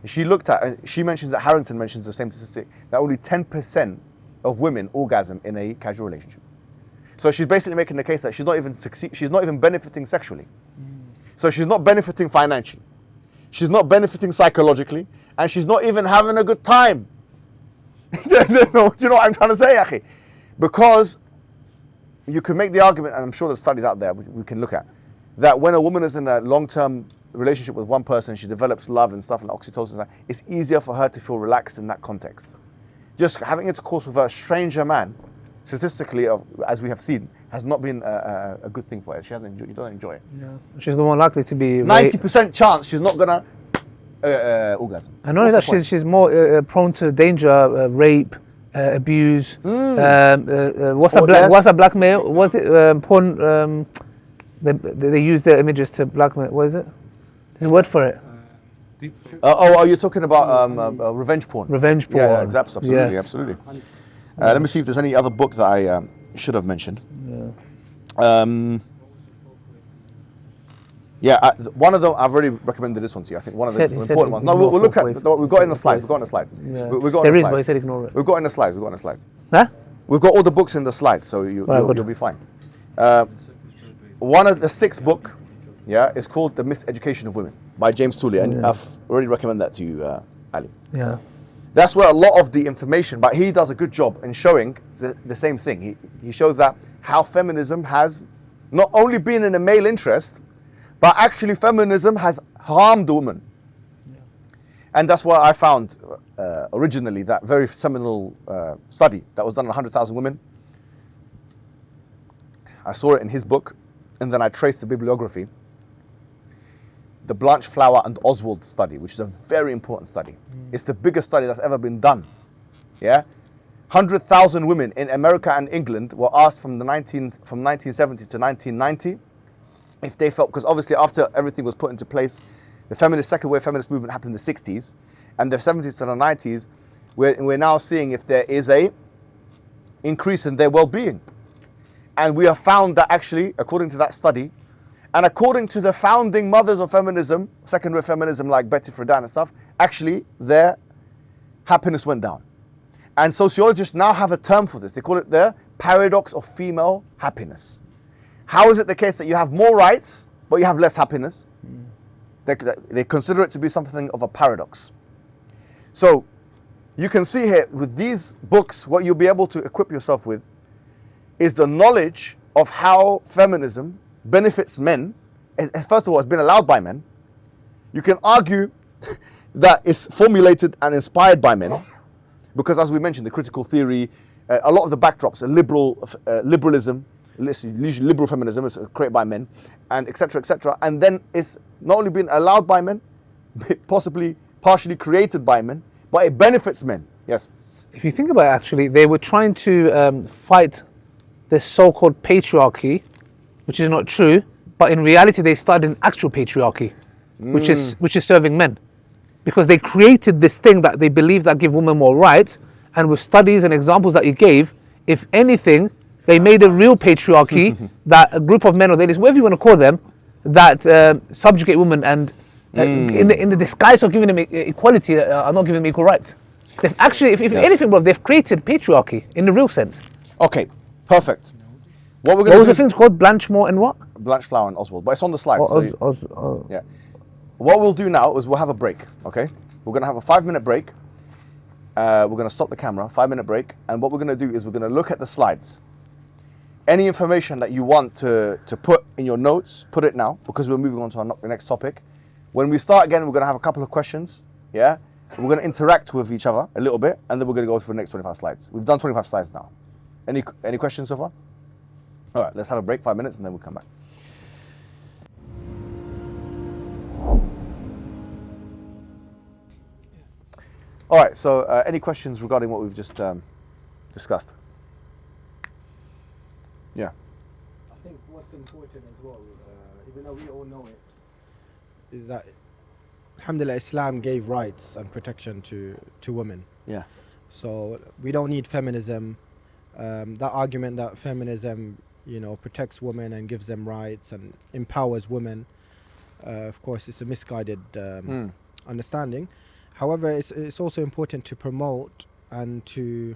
She mentions that Harrington mentions the same statistic, that only 10% of women orgasm in a casual relationship. So she's basically making the case that she's not even benefiting sexually. So she's not benefiting financially. She's not benefiting psychologically, and she's not even having a good time. Do you know what I'm trying to say, Akhi? Because you can make the argument, and I'm sure there's studies out there we can look at, that when a woman is in a long-term relationship with one person, she develops love and stuff, and oxytocin, it's easier for her to feel relaxed in that context. Just having intercourse with a stranger man, statistically, as we have seen, has not been a good thing for her. She hasn't you don't enjoy it. Yeah. She's the more likely to be 90% chance she's not gonna orgasm. And not only that, she's more prone to danger, rape, abuse. What's that blackmail? Was it porn? They use their images to blackmail. What is it? There's a word for it. You're talking about revenge porn. Revenge porn. Yeah, absolutely, yes. absolutely. Let me see if there's any other book that I should have mentioned. One of them, I've already recommended this one to you. I think one of the important ones. No, we'll look at we've got it in the slides. We've got it in the slides. Yeah. We've got there in is, the but you slides. said ignore it. We've got it in the slides. Huh? We've got all the books in the slides, so you'll be fine. One of the sixth book, is called The Miseducation of Women by James Tooley, and I've already recommended that to you, Ali. Yeah. That's where a lot of the information, but he does a good job in showing the same thing. He shows that how feminism has not only been in a male interest, but actually feminism has harmed the woman. Yeah. And that's why I found originally that very seminal study that was done on 100,000 women. I saw it in his book, and then I traced the bibliography. The Blanche Flower and Oswald study, which is a very important study. It's the biggest study that's ever been done. 100,000 women in America and England were asked from 1970 to 1990 if they felt, because obviously after everything was put into place, the second wave feminist movement happened in the 60s, and the 70s to the 90s, we're now seeing if there is a increase in their well-being. And we have found that actually, according to that study, and according to the founding mothers of feminism, second wave feminism like Betty Friedan and stuff, actually their happiness went down. And sociologists now have a term for this. They call it the paradox of female happiness. How is it the case that you have more rights, but you have less happiness? They consider it to be something of a paradox. So you can see here with these books, what you'll be able to equip yourself with is the knowledge of how feminism benefits men. First of all, it's been allowed by men. You can argue that it's formulated and inspired by men, because as we mentioned, the critical theory, a lot of the backdrops, liberalism, liberal feminism is created by men, and etc., and then it's not only been allowed by men, possibly partially created by men, but it benefits men. Yes. If you think about it, actually, they were trying to fight this so-called patriarchy, which is not true, but in reality they started an actual patriarchy, which is serving men, because they created this thing that they believe that give women more rights, and with studies and examples that you gave, if anything, they made a real patriarchy that a group of men or ladies, whatever you want to call them, that subjugate women and in the disguise of giving them equality, are not giving them equal rights. They've actually, if anything, bro, they've created patriarchy in the real sense. Okay, perfect. What we're What going was to the do? things called? Blanchmore and what? Blanchflower and Oswald, but it's on the slides. Oh, so yeah. What we'll do now is we'll have a break. Okay. We're going to have a 5-minute break. We're going to stop the camera. 5-minute break. And what we're going to do is we're going to look at the slides. Any information that you want to put in your notes, put it now, because we're moving on to the next topic. When we start again, we're going to have a couple of questions. Yeah. We're going to interact with each other a little bit, and then we're going to go through the next 25 slides. We've done 25 slides now. Any questions so far? All right, let's have a break, 5 minutes, and then we'll come back. All right, so any questions regarding what we've just discussed? Yeah. I think what's important as well, even though we all know it, is that alhamdulillah, Islam gave rights and protection to women. Yeah. So we don't need feminism. That argument that feminism, protects women and gives them rights and empowers women, of course, it's a misguided understanding. However, it's also important to promote and to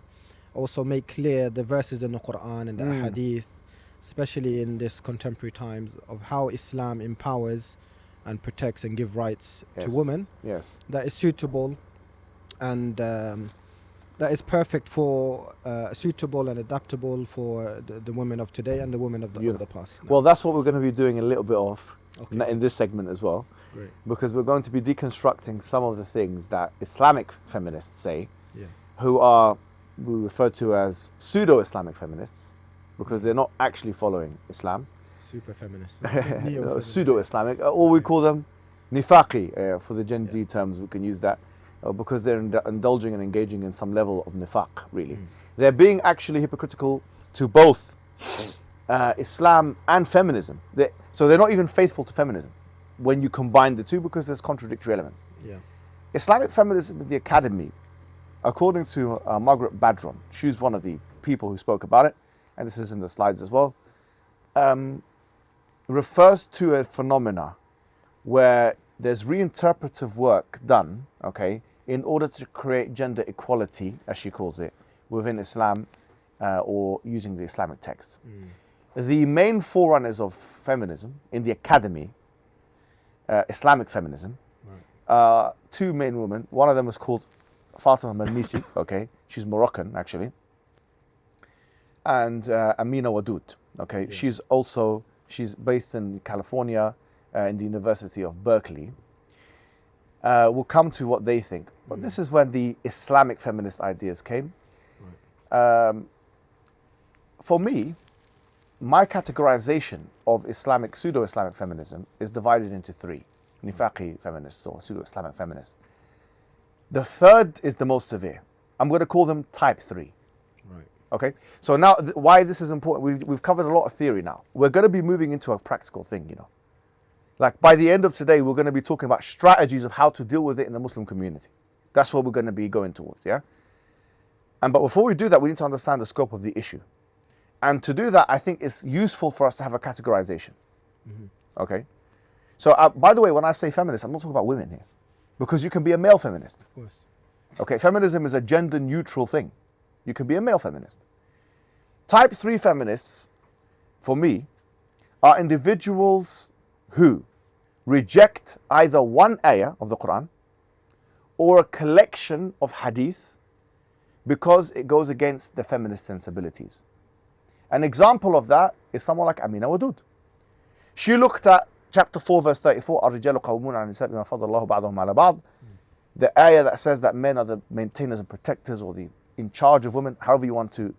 also make clear the verses in the Quran and the Hadith, especially in this contemporary times, of how Islam empowers and protects and give rights to women. Yes. That is suitable and that is perfect for suitable and adaptable for the women of today and the women of the past. Well, that's what we're going to be doing a little bit of Okay. in this segment as well. Great. Because we're going to be deconstructing some of the things that Islamic feminists say, Yeah. who are we refer to as pseudo-Islamic feminists, because they're not actually following Islam. Super feminist. Pseudo-Islamic, or we call them nifaqi, for the Gen Z terms, we can use that, because they're indulging and engaging in some level of nifaq, really. They're being actually hypocritical to both Islam and feminism. So they're not even faithful to feminism when you combine the two, because there's contradictory elements. Yeah. Islamic feminism at the academy, according to Margaret Badron, she's one of the people who spoke about it, and this is in the slides as well, refers to a phenomena where there's reinterpretive work done, okay, in order to create gender equality, as she calls it, within Islam or using the Islamic texts. The main forerunners of feminism in the academy, Islamic feminism, two main women. One of them was called Fatima Mernissi, okay, she's Moroccan actually, and Amina Wadud, okay, she's based in California, in the University of Berkeley. We'll come to what they think, but this is when the Islamic feminist ideas came. For me, my categorization of Islamic, pseudo-Islamic feminism is divided into three: nifaqi feminists or pseudo-Islamic feminists. The third is the most severe. I'm going to call them type 3. Right. Okay, so now why this is important, we've covered a lot of theory now. We're going to be moving into a practical thing, Like by the end of today, we're going to be talking about strategies of how to deal with it in the Muslim community. That's what we're going to be going towards, yeah? But before we do that, we need to understand the scope of the issue. And to do that, I think it's useful for us to have a categorization. Okay? So, by the way, when I say feminist, I'm not talking about women here. Because you can be a male feminist. Of course. Okay, feminism is a gender neutral thing. You can be a male feminist. Type 3 feminists, for me, are individuals who reject either one ayah of the Quran or a collection of hadith because it goes against the feminist sensibilities. An example of that is someone like Amina Wadud. She looked at chapter 4 verse 34, الرجال قوامون على النساء بما فضل الله بعضهم على بعض, the ayah that says that men are the maintainers and protectors, or the in charge of women, however you want to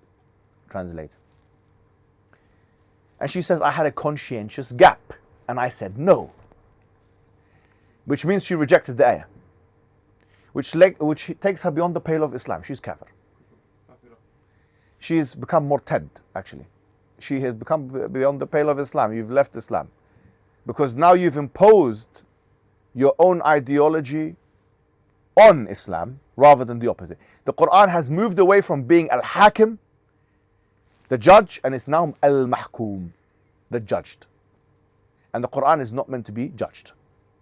translate. And she says, I had a conscientious gap, and I said no. Which means she rejected the ayah, which takes her beyond the pale of Islam. She's kafir. She's become murtad, actually. She has become beyond the pale of Islam. You've left Islam. Because now you've imposed your own ideology on Islam rather than the opposite. The Quran has moved away from being al-hakim, the judge, and it's now al-mahkum, the judged. And the Quran is not meant to be judged.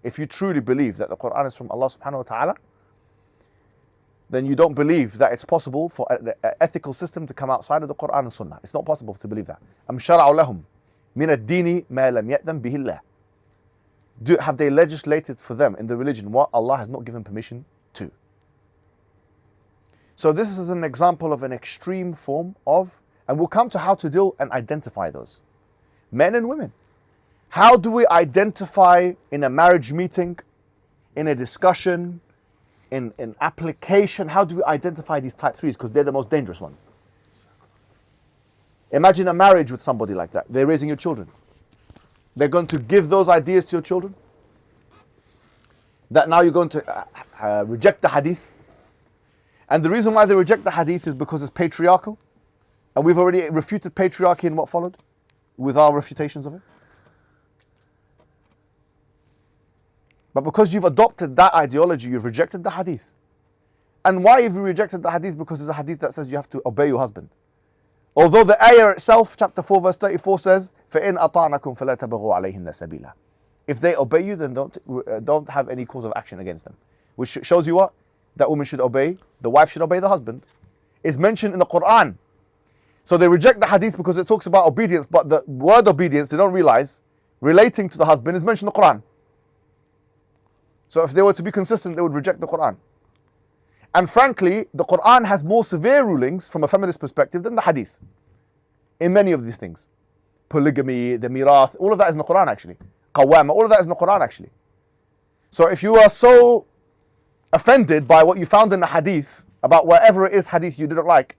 If you truly believe that the Quran is from Allah subhanahu wa ta'ala, then you don't believe that it's possible for an ethical system to come outside of the Quran and Sunnah. It's not possible to believe that. أَمْ شَرَعُوا لَهُمْ مِنَ الدِّينِ مَا لَمْ يَأْذَنْ بِهِ اللَّهِ. Have they legislated for them in the religion what Allah has not given permission to? So this is an example of an extreme form of, and we'll come to how to deal and identify those. Men and women. How do we identify in a marriage meeting, in a discussion, in application, how do we identify these type 3s? Because they're the most dangerous ones. Imagine a marriage with somebody like that. They're raising your children. They're going to give those ideas to your children. That now you're going to reject the hadith. And the reason why they reject the hadith is because it's patriarchal. And we've already refuted patriarchy in what followed with our refutations of it. But because you've adopted that ideology, you've rejected the hadith. And why have you rejected the hadith? Because there's a hadith that says you have to obey your husband. Although the ayah itself, chapter 4, verse 34 says, فَإِنْ أَطَعْنَكُمْ فَلَا تَبَغُوا عَلَيْهِنَّ سَبِيلًا. If they obey you, then don't have any cause of action against them. Which shows you what? That woman should obey, the wife should obey the husband. It's mentioned in the Quran. So they reject the hadith because it talks about obedience, but the word obedience, they don't realize, relating to the husband is mentioned in the Quran. So if they were to be consistent, they would reject the Quran. And frankly, the Quran has more severe rulings from a feminist perspective than the hadith in many of these things. Polygamy, the mirath, all of that is in the Quran actually. Qawwama, all of that is in the Quran actually. So if you are so offended by what you found in the hadith, about whatever it is hadith you didn't like,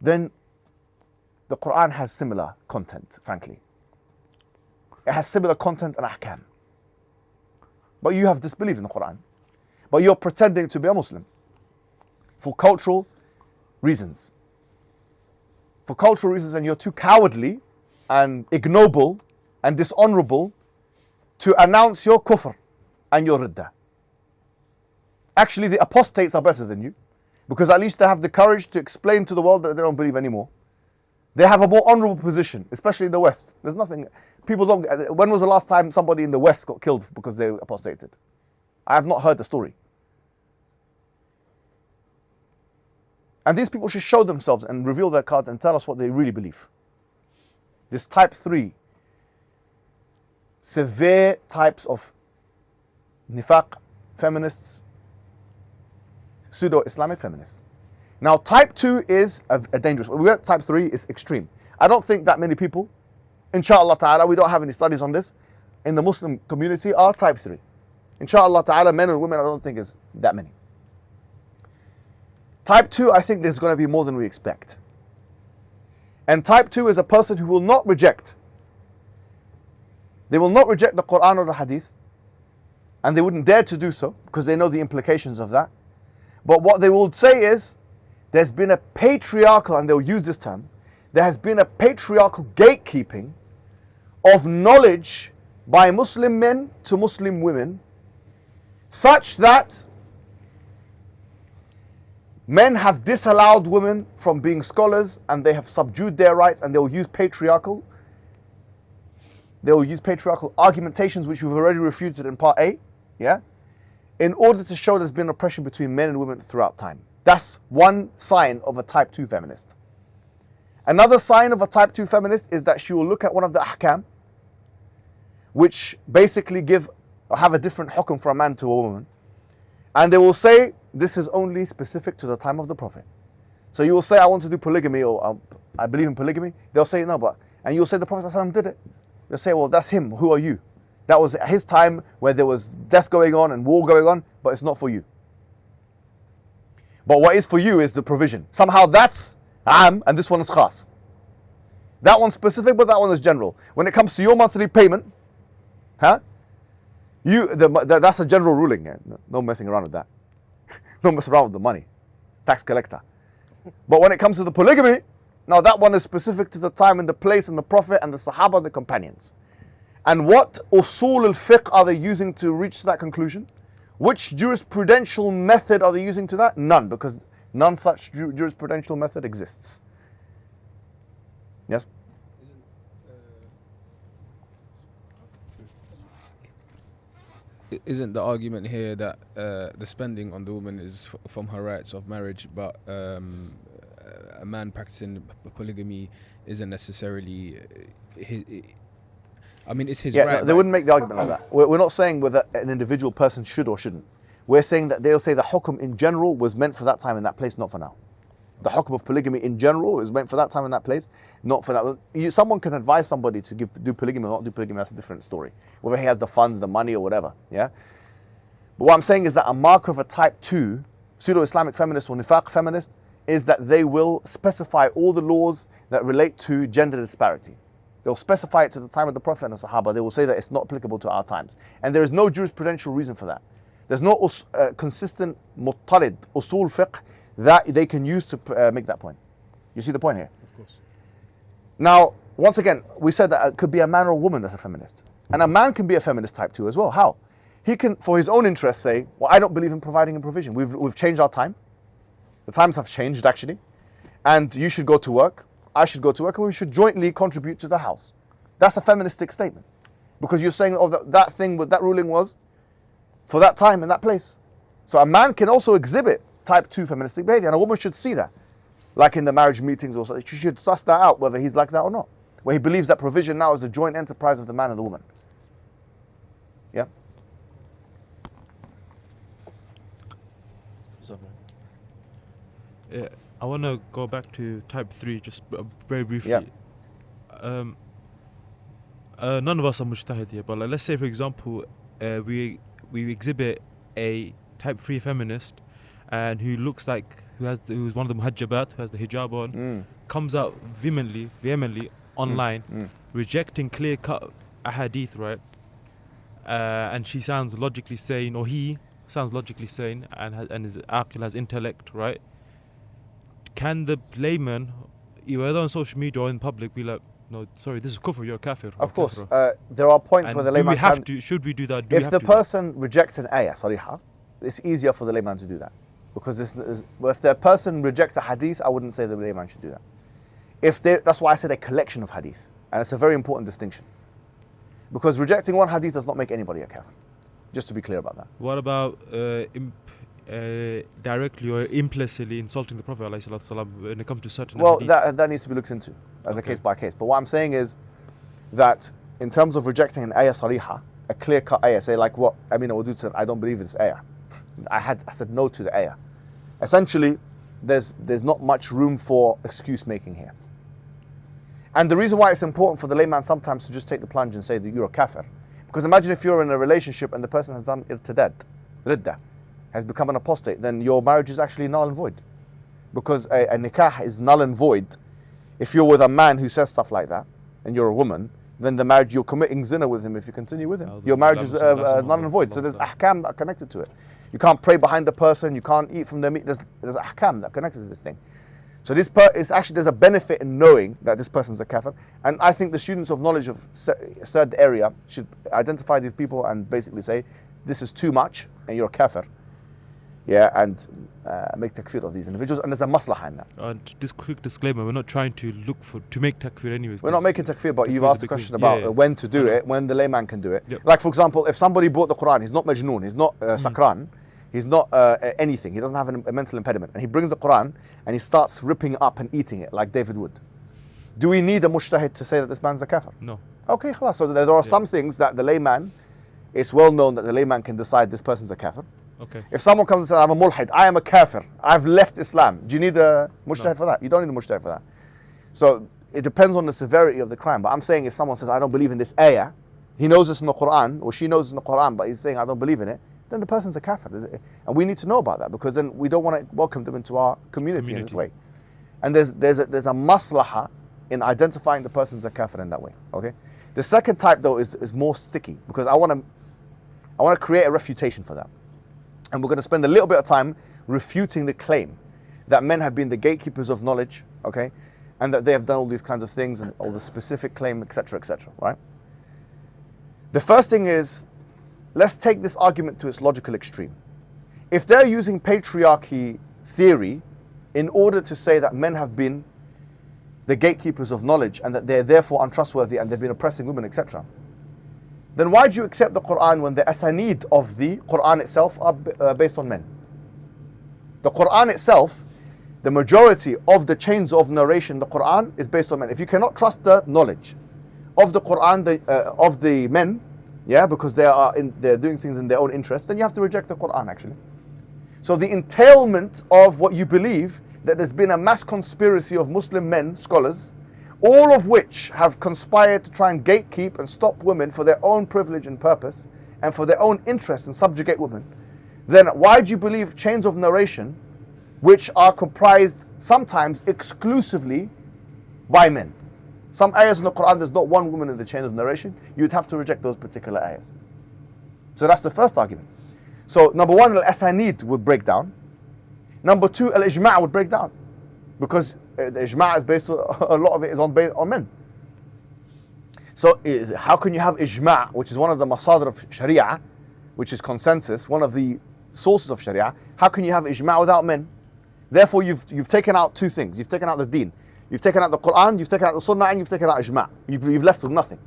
then the Quran has similar content, frankly. It has similar content and ahkam. But you have disbelieved in the Quran. But you're pretending to be a Muslim for cultural reasons. For cultural reasons, and you're too cowardly and ignoble and dishonorable to announce your kufr and your riddah. Actually, the apostates are better than you, because at least they have the courage to explain to the world that they don't believe anymore. They have a more honorable position, especially in the West. There's nothing, people don't, when was the last time somebody in the West got killed because they apostated? I have not heard the story. And these people should show themselves and reveal their cards and tell us what they really believe. This type 3, severe types of nifaq, feminists, pseudo-Islamic feminists. Now type 2 is a dangerous one. We went type 3 is extreme. I don't think that many people, inshallah ta'ala, we don't have any studies on this, in the Muslim community are type 3. Inshallah ta'ala, men and women I don't think is that many. Type 2, I think there's going to be more than we expect. And type 2 is a person who will not reject. They will not reject the Quran or the Hadith. And they wouldn't dare to do so because they know the implications of that. But what they will say is, there's been a patriarchal, and they'll use this term, there has been a patriarchal gatekeeping of knowledge by Muslim men to Muslim women, such that men have disallowed women from being scholars, and they have subdued their rights, and they will use patriarchal argumentations, which we've already refuted in part A, yeah, in order to show there's been oppression between men and women throughout time. That's one sign of a type 2 feminist. Another sign of a type 2 feminist is that she will look at one of the ahkam, which basically have a different hukum for a man to a woman, and they will say, this is only specific to the time of the Prophet. So you will say, I want to do polygamy, or I believe in polygamy. They'll say, no, but, and you'll say, the Prophet ﷺ did it. They'll say, well, that's him. Who are you? That was at his time where there was death going on and war going on, but it's not for you. But what is for you is the provision. Somehow that's am, and this one is khas. That one's specific, but that one is general. When it comes to your monthly payment, that's a general ruling. Yeah? No messing around with that. Don't mess around with the money. Tax collector. But when it comes to the polygamy, now that one is specific to the time and the place and the Prophet and the Sahaba and the companions. And what usul al-fiqh are they using to reach that conclusion? Which jurisprudential method are they using to that? None, because none such jurisprudential method exists. Yes? isn't the argument here that the spending on the woman is from her rights of marriage, but a man practicing polygamy isn't necessarily it's his right. They wouldn't make the argument like that. We're not saying whether an individual person should or shouldn't. We're saying that they'll say the hukm in general was meant for that time and that place, not for now. The hukm of polygamy in general is meant for that time and that place, not for that. Someone can advise somebody to do polygamy or not do polygamy. That's a different story. Whether he has the funds, the money, or whatever. Yeah. But what I'm saying is that a marker of a type 2 pseudo-Islamic feminist or nifaq feminist is that they will specify all the laws that relate to gender disparity. They'll specify it to the time of the Prophet and the Sahaba. They will say that it's not applicable to our times. And there is no jurisprudential reason for that. There's no consistent muttarid, usul fiqh that they can use to make that point. You see the point here? Of course. Now, once again, we said that it could be a man or a woman that's a feminist. And a man can be a feminist type 2 as well. How? He can, for his own interest, say, well, I don't believe in providing a provision. We've changed our time. The times have changed, actually. And you should go to work. I should go to work, and we should jointly contribute to the house. That's a feministic statement. Because you're saying, oh, that ruling was for that time and that place. So a man can also exhibit type 2 feministic behavior, and a woman should see that. Like in the marriage meetings or so, she should suss that out, whether he's like that or not. Where he believes that provision now is a joint enterprise of the man and the woman. Yeah? Yeah, I want to go back to type 3 just very briefly. Yeah. None of us are mujtahid here, but let's say, for example, we exhibit a type 3 feminist and who's one of the muhajjabat, who has the hijab on, comes out vehemently online, rejecting clear-cut ahadith, right? And she sounds logically sane, or he sounds logically sane, and his aql has intellect, right? Can the layman, either on social media or in public, be like, no, sorry, this is kufr, you're a kafir? Of course. There are points where the layman should we do that? If the person rejects an ayah, sariha, it's easier for the layman to do that. Because if the person rejects a hadith, I wouldn't say the layman should do that. That's why I said a collection of hadith. And it's a very important distinction. Because rejecting one hadith does not make anybody a kafir. Just to be clear about that. What about directly or implicitly insulting the Prophet ﷺ when it comes to certain hadith? That needs to be looked into as a case by case. But what I'm saying is that in terms of rejecting an ayah sariha, a clear-cut ayah, say like what Amina Wadud said, I don't believe in this ayah. I said no to the ayah. Essentially, there's not much room for excuse making here. And the reason why it's important for the layman sometimes to just take the plunge and say that you're a kafir. Because imagine if you're in a relationship and the person has done irtidad, ridda, has become an apostate, then your marriage is actually null and void. Because a nikah is null and void. If you're with a man who says stuff like that, and you're a woman, then the marriage, you're committing zina with him if you continue with him. Your marriage is null and void. So there's ahkam that are connected to it. You can't pray behind the person, you can't eat from their meat. There's ahkam that are connected to this thing. So there's a benefit in knowing that this person's a kafir. And I think the students of knowledge of a certain area should identify these people and basically say, this is too much and you're a kafir. Yeah, and make takfir of these individuals. And there's a maslahah in that. Just quick disclaimer, we're not trying to make takfir anyways. We're not making takfir, but you've asked a question about when to do it, when the layman can do it. Yep. Like for example, if somebody brought the Quran, he's not majnoon, he's not sakran, he's not anything, he doesn't have a mental impediment, and he brings the Quran and he starts ripping up and eating it like David would. Do we need a mujtahid to say that this man's a kafir? No. Okay, khalas. So there are some things that the layman, it's well known that the layman can decide this person's a kafir. Okay. If someone comes and says, I'm a mulhid, I am a kafir, I've left Islam, do you need a mujtahid for that? You don't need a mujtahid for that. So it depends on the severity of the crime. But I'm saying if someone says, I don't believe in this ayah, he knows it's in the Quran, or she knows it's in the Quran, but he's saying, I don't believe in it, then the person's a kafir. And we need to know about that, because then we don't want to welcome them into our community in this way. And there's a maslahah in identifying the person as a kafir in that way. Okay. The second type though is more sticky, because I want to create a refutation for that. And we're going to spend a little bit of time refuting the claim that men have been the gatekeepers of knowledge, okay, and that they have done all these kinds of things and all the specific claim, etc., right? The first thing is, let's take this argument to its logical extreme. If they're using patriarchy theory in order to say that men have been the gatekeepers of knowledge and that they're therefore untrustworthy and they've been oppressing women, etc., then why do you accept the Quran when the asanid of the Quran itself are based on men? The Quran itself, the majority of the chains of narration, the Quran is based on men. If you cannot trust the knowledge of the Quran, of the men, yeah, because they're doing things in their own interest, then you have to reject the Quran actually. So the entailment of what you believe, that there's been a mass conspiracy of Muslim men, scholars, all of which have conspired to try and gatekeep and stop women for their own privilege and purpose and for their own interest and subjugate women, then why do you believe chains of narration which are comprised sometimes exclusively by men? Some ayahs in the Quran, there's not one woman in the chain of narration. You'd have to reject those particular ayahs. So that's the first argument. So number one, al-asanid would break down. Number two, al-ijma' would break down. Because the ijma' is based, a lot of it is on men. So how can you have ijma', which is one of the masadr of sharia, which is consensus, one of the sources of sharia, how can you have ijma' without men? Therefore you've taken out two things. You've taken out the deen. You've taken out the Quran, you've taken out the sunnah, and you've taken out ijma'. You've left with nothing.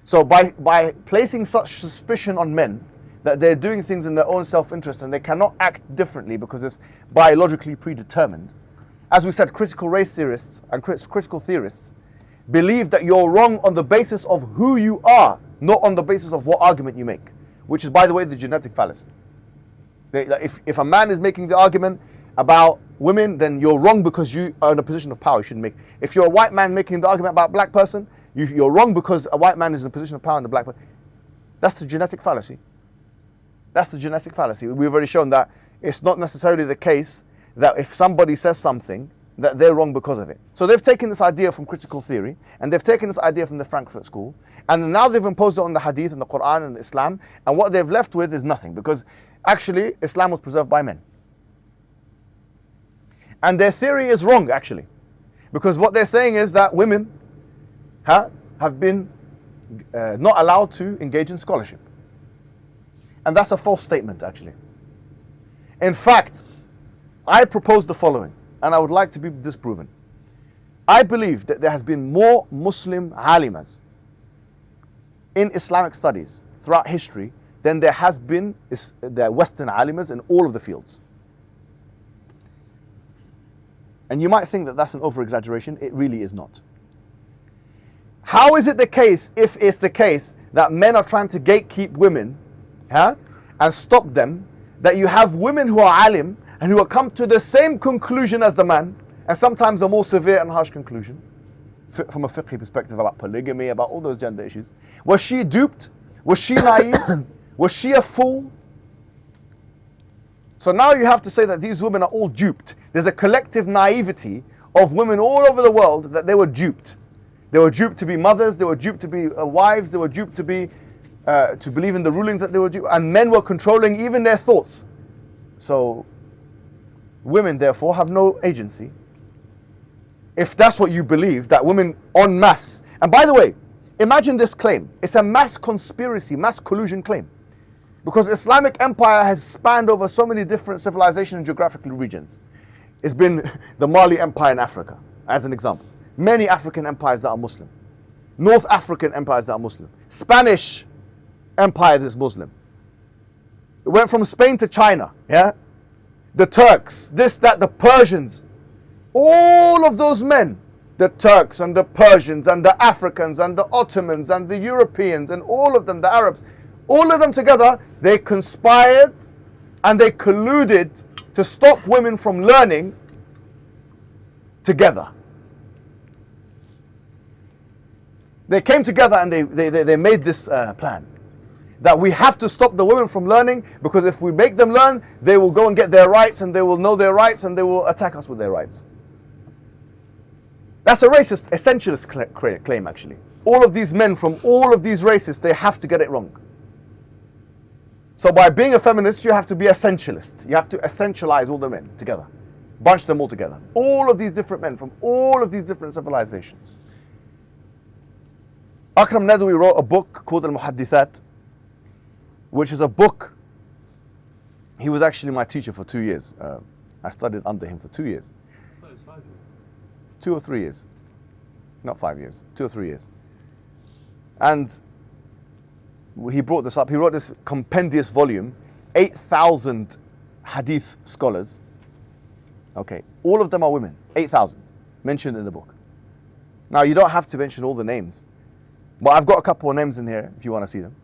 So by placing such suspicion on men, that they're doing things in their own self-interest and they cannot act differently because it's biologically predetermined. As we said, critical race theorists and critical theorists believe that you're wrong on the basis of who you are, not on the basis of what argument you make, which is, by the way, the genetic fallacy. If a man is making the argument about women, then you're wrong because you are in a position of power. You shouldn't make. If you're a white man making the argument about a black person, you're wrong because a white man is in a position of power and the black person. That's the genetic fallacy. That's the genetic fallacy. We've already shown that it's not necessarily the case that if somebody says something, that they're wrong because of it. So they've taken this idea from critical theory, and they've taken this idea from the Frankfurt School, and now they've imposed it on the Hadith and the Quran and Islam, and what they've left with is nothing, because actually Islam was preserved by men. And their theory is wrong, actually, because what they're saying is that women have been not allowed to engage in scholarship. And that's a false statement, actually. In fact, I propose the following, and I would like to be disproven. I believe that there has been more Muslim alimas in Islamic studies throughout history than there has been the Western alimas in all of the fields. And you might think that that's an over-exaggeration. It really is not. How is it the case, if it's the case, that men are trying to gatekeep women and stop them, that you have women who are alim and who have come to the same conclusion as the man, and sometimes a more severe and harsh conclusion from a fiqh perspective about polygamy, about all those gender issues? Was she duped? Was she naive? Was she a fool? So now you have to say that these women are all duped. There's a collective naivety of women all over the world that they were duped. They were duped to be mothers, they were duped to be wives, they were duped to be to believe in the rulings that they were duped, and men were controlling even their thoughts. So women therefore have no agency. If that's what you believe, that women en masse, and by the way, imagine this claim. It's a mass conspiracy, mass collusion claim. Because Islamic empire has spanned over so many different civilizations and geographical regions. It's been the Mali Empire in Africa, as an example. Many African empires that are Muslim. North African empires that are Muslim. Spanish empire that's Muslim. It went from Spain to China, yeah? The Turks, this, that, the Persians. All of those men, the Turks and the Persians and the Africans and the Ottomans and the Europeans and all of them, the Arabs, all of them together, they conspired and they colluded to stop women from learning together. They came together and they made this plan. That we have to stop the women from learning, because if we make them learn, they will go and get their rights and they will know their rights and they will attack us with their rights. That's a racist, essentialist claim, actually. All of these men from all of these races, they have to get it wrong. So by being a feminist, you have to be essentialist. You have to essentialize all the men together. Bunch them all together. All of these different men from all of these different civilizations. Akram Nadawi wrote a book called Al-Muhaddithat, which is a book. He was actually my teacher for 2 years. I studied under him for 2 years. 2 or 3 years. Not 5 years, 2 or 3 years. And he brought this up. He wrote this compendious volume, 8,000 hadith scholars. Okay, all of them are women, 8,000 mentioned in the book. Now, you don't have to mention all the names, but I've got a couple of names in here if you want to see them.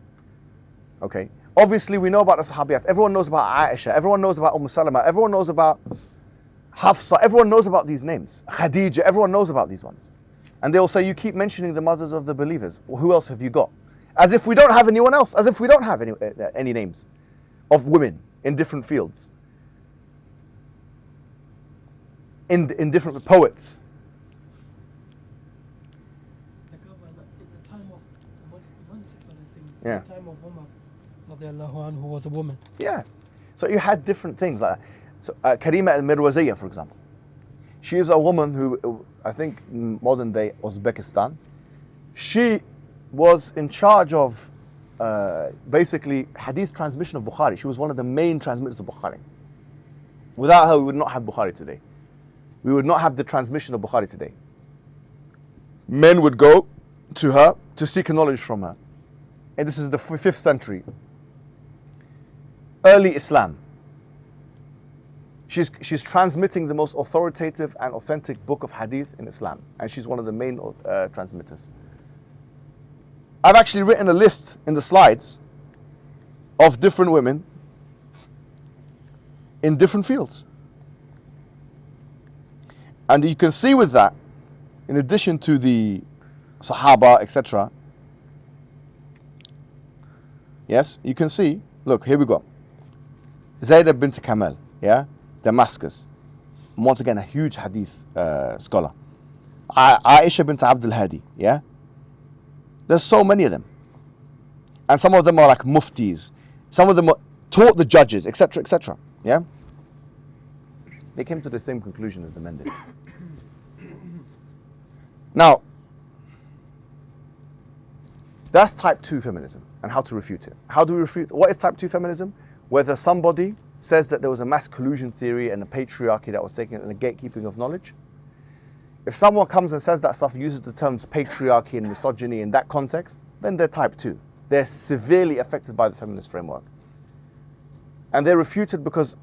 Okay, obviously we know about the Sahabiyat. Everyone knows about Aisha. Everyone knows about Salama. Everyone knows about Hafsa. Everyone knows about these names. Khadija. Everyone knows about these ones. And they will say, you keep mentioning the mothers of the believers. Well, who else have you got? As if we don't have anyone else. As if we don't have any names of women in different fields. In different poets. In the time of the Yeah. the time of Umar, radiallahu anhu, who was a woman. Yeah. So you had different things like that. So Karima al-Mirwaziyya, for example. She is a woman who, I think, in modern day Uzbekistan, she was in charge of basically hadith transmission of Bukhari. She was one of the main transmitters of Bukhari. Without her, we would not have Bukhari today. We would not have the transmission of Bukhari today. Men would go to her to seek knowledge from her. And this is the 5th century. Early Islam. She's transmitting the most authoritative and authentic book of hadith in Islam. And she's one of the main transmitters. I've actually written a list in the slides of different women in different fields. And you can see with that, in addition to the Sahaba, etc. Yes, you can see, look, here we go. Zayda bint Kamal, yeah, Damascus. Once again, a huge hadith scholar. Aisha bint Abdul Hadi, yeah. There's so many of them. And some of them are like muftis. Some of them taught the judges, etc., etc. Yeah? They came to the same conclusion as the men did. Now, that's type 2 feminism and how to refute it. How do we refute? What is type 2 feminism? Whether somebody says that there was a mass collusion theory and a patriarchy that was taken and the gatekeeping of knowledge. If someone comes and says that stuff, uses the terms patriarchy and misogyny in that context, then they're type 2. They're severely affected by the feminist framework. And they're refuted because,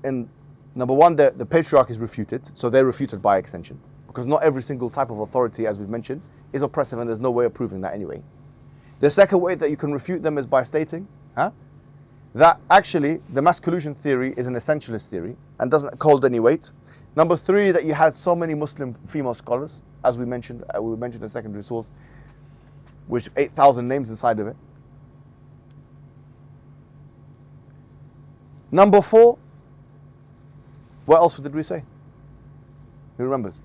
number one, the patriarchy is refuted, so they're refuted by extension. Because not every single type of authority, as we've mentioned, is oppressive, and there's no way of proving that anyway. The second way that you can refute them is by stating that actually the mass collusion theory is an essentialist theory and doesn't hold any weight. Number three, that you had so many Muslim female scholars, as we mentioned a secondary source, which 8,000 names inside of it. Number four, what else did we say? Who remembers?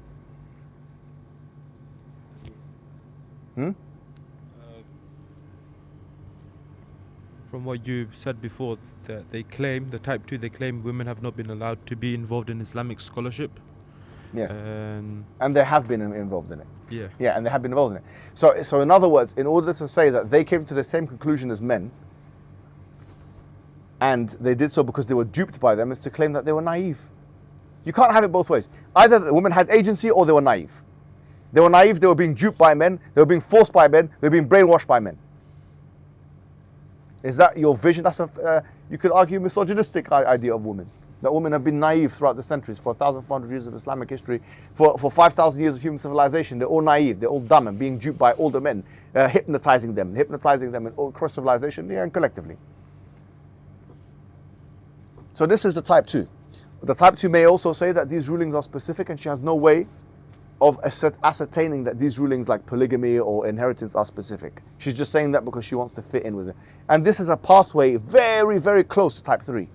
From what you said before, that they claim, the type 2, they claim women have not been allowed to be involved in Islamic scholarship. Yes. And they have been involved in it. Yeah. Yeah, and they have been involved in it. So in other words, in order to say that they came to the same conclusion as men, and they did so because they were duped by them, is to claim that they were naive. You can't have it both ways. Either the women had agency or they were naive. They were naive, they were being duped by men, they were being forced by men, they were being brainwashed by men. Is that your vision? That's you could argue, misogynistic idea of women. That women have been naive throughout the centuries, for 1,400 years of Islamic history, for 5,000 years of human civilization. They're all naive, they're all dumb and being duped by older men, hypnotizing them in all across civilization, and collectively. So this is the type 2. The type 2 may also say that these rulings are specific and she has no way of ascertaining that these rulings like polygamy or inheritance are specific. She's just saying that because she wants to fit in with it. And this is a pathway very, very close to type 3.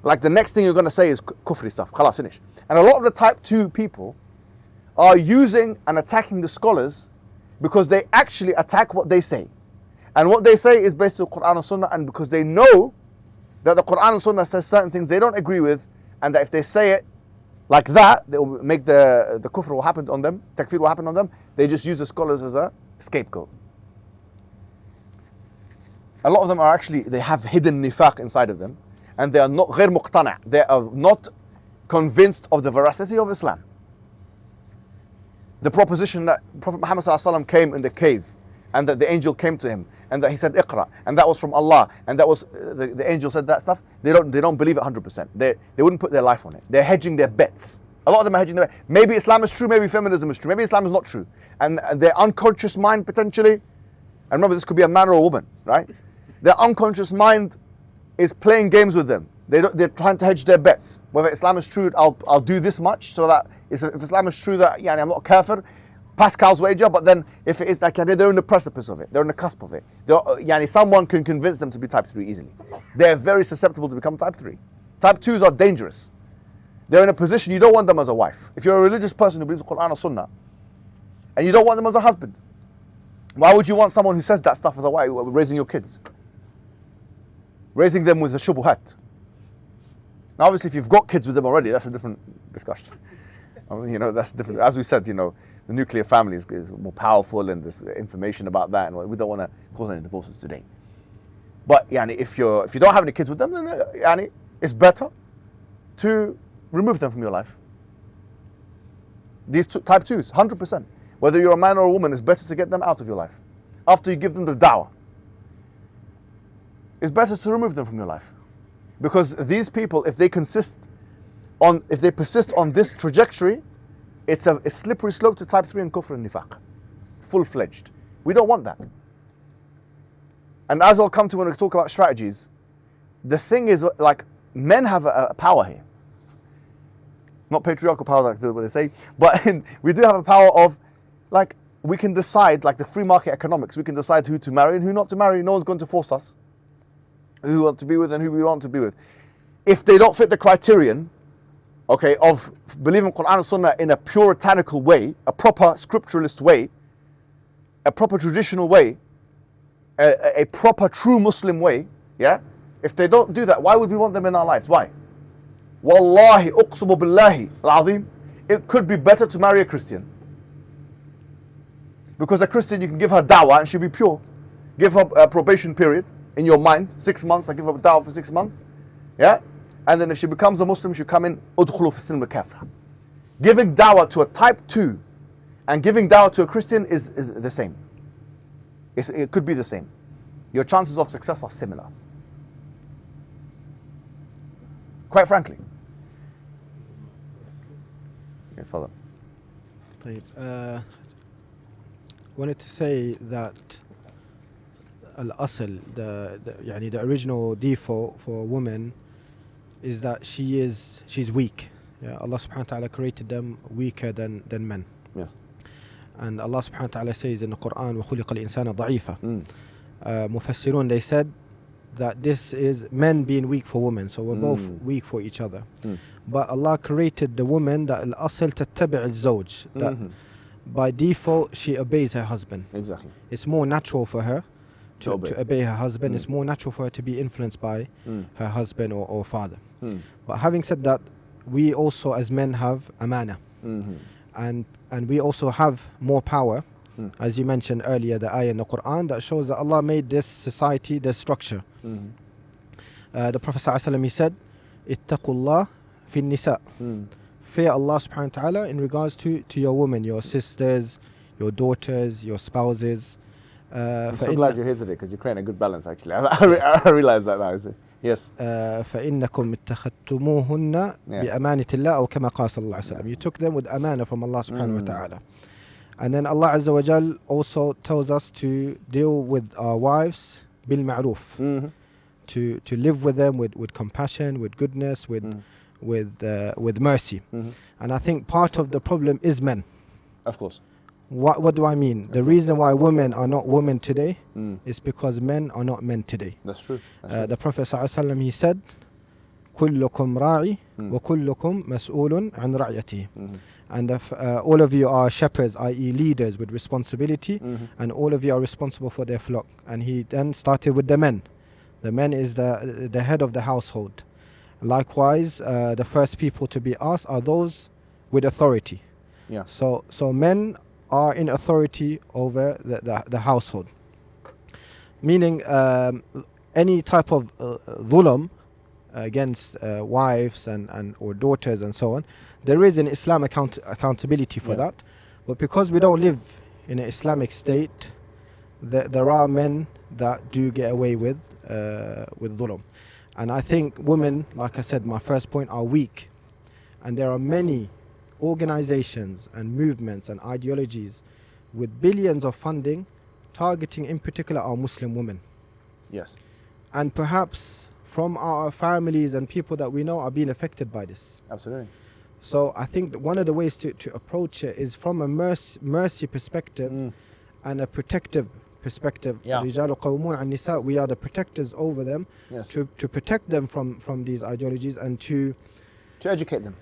Like the next thing you're going to say is kufri stuff. Khalas, finish. And a lot of the type 2 people are using and attacking the scholars because they actually attack what they say. And what they say is based on Quran and Sunnah, and because they know that the Quran and Sunnah says certain things they don't agree with, and that if they say it like that, they will make the kufr will happen on them, takfir will happen on them. They just use the scholars as a scapegoat. A lot of them are actually, they have hidden nifaq inside of them, and they are not غير مقتنع. They are not convinced of the veracity of Islam. The proposition that Prophet Muhammad ﷺ came in the cave and that the angel came to him, and that he said Iqra, and that was from Allah, and that was the angel said that stuff, they don't believe it 100%. They wouldn't put their life on it. They're hedging their bets. A lot of them are hedging their bets. Maybe Islam is true, maybe feminism is true, maybe Islam is not true. And their unconscious mind potentially, and remember this could be a man or a woman, right? Their unconscious mind is playing games with them. They're trying to hedge their bets. Whether Islam is true, I'll do this much, so that if Islam is true, that I'm not kafir, Pascal's wager. But then if it is like they're on the precipice of it, they're on the cusp of it. Someone can convince them to be type 3 easily. They're very susceptible to become type 3. Type 2s are dangerous. They're in a position you don't want them as a wife. If you're a religious person who believes in Quran or Sunnah, and you don't want them as a husband, why would you want someone who says that stuff as a wife, raising your kids? Raising them with a shubuhat. Now, obviously, if you've got kids with them already, that's a different discussion. That's different. As we said, the nuclear family is more powerful, and there's information about that, and we don't want to cause any divorces today. But if you don't have any kids with them, then it's better to remove them from your life. These type 2s, 100%. Whether you're a man or a woman, it's better to get them out of your life. After you give them the dawah, it's better to remove them from your life. Because these people, if they persist on this trajectory, it's a slippery slope to type 3 and kufr and nifaq. Full-fledged. We don't want that. And as I'll come to when I talk about strategies, the thing is, men have a power here. Not patriarchal power, like what they say, but we do have a power of, we can decide, like the free market economics, we can decide who to marry and who not to marry. No one's going to force us who we want to be with and who we want to be with. If they don't fit the criterion, of believing Quran and Sunnah in a puritanical way, a proper scripturalist way, a proper traditional way, a proper true Muslim way, if they don't do that, why would we want them in our lives? Why? Wallahi, uqsumu billahi al-azim, it could be better to marry a Christian. Because a Christian, you can give her dawah and she'll be pure. Give her a probation period in your mind, 6 months, I give her dawah for 6 months. And then if she becomes a Muslim, she'll come in, udkhulu fi silm al-kafra. Giving dawah to a type 2 and giving dawah to a Christian is the same. It could be the same. Your chances of success are similar. Quite frankly. Yes, hold on. Wanted to say that al-asl, the original default for a woman is that she's weak. Allah subhanahu wa ta'ala created them weaker than men. Yes. And Allah subhanahu wa ta'ala says in the Quran, وَخُلِقَ الْإِنسَانَ ضَعِيفًا. Mufassirun, they said that this is men being weak for women, so we're both weak for each other. But Allah created the woman that al-asl tattabi' al-zawj, that by default she obeys her husband. Exactly. It's more natural for her to obey her husband. It's more natural for her to be influenced by her husband or father. But having said that, we also as men have amana, and we also have more power. As you mentioned earlier, the ayah in the Quran that shows that Allah made this society, this structure. The Prophet ﷺ, he said, ittaqullah fi nisa. Fear Allah subhanahu wa ta'ala in regards to your women, your sisters, your daughters, your spouses. I'm so glad you're here today, because you're creating a good balance, actually. I realize that now. Yes. فَإِنَّكُمْ اتَّخَذْتُمُوهُنَّ بِأَمَانَةِ اللَّهِ أو كما قال صلى الله عليه وسلم. You took them with amana from Allah subhanahu wa ta'ala. And then Allah Azza wa Jal also tells us to deal with our wives bil ma'ruf, to live with them with compassion, with goodness, with mercy. And I think part of the problem is men. Of course. What do I mean? The reason why women are not women today is because men are not men today. That's true. The Prophet ﷺ, he said, كلكم راعي وكلكم مسؤول عن رعيته. And all of you are shepherds, i.e. leaders with responsibility, and all of you are responsible for their flock. And he then started with the men. The men is the head of the household. Likewise, the first people to be asked are those with authority. Yeah. So men are in authority over the household. Meaning any type of dhulam against wives and or daughters and so on, there is an Islam accountability for that. But because we don't live in an Islamic state, there are men that do get away with dhulm. And I think women, like I said, my first point, are weak. And there are many organizations and movements and ideologies with billions of funding targeting in particular our Muslim women. Yes. And perhaps from our families and people that we know are being affected by this. Absolutely. So I think that one of the ways to approach it is from a mercy perspective and a protective perspective. Yeah. رِجَالُ قَوْمُونَ عَنْ نِسَاء. We are the protectors over them, Yes. to protect them from these ideologies and to educate them.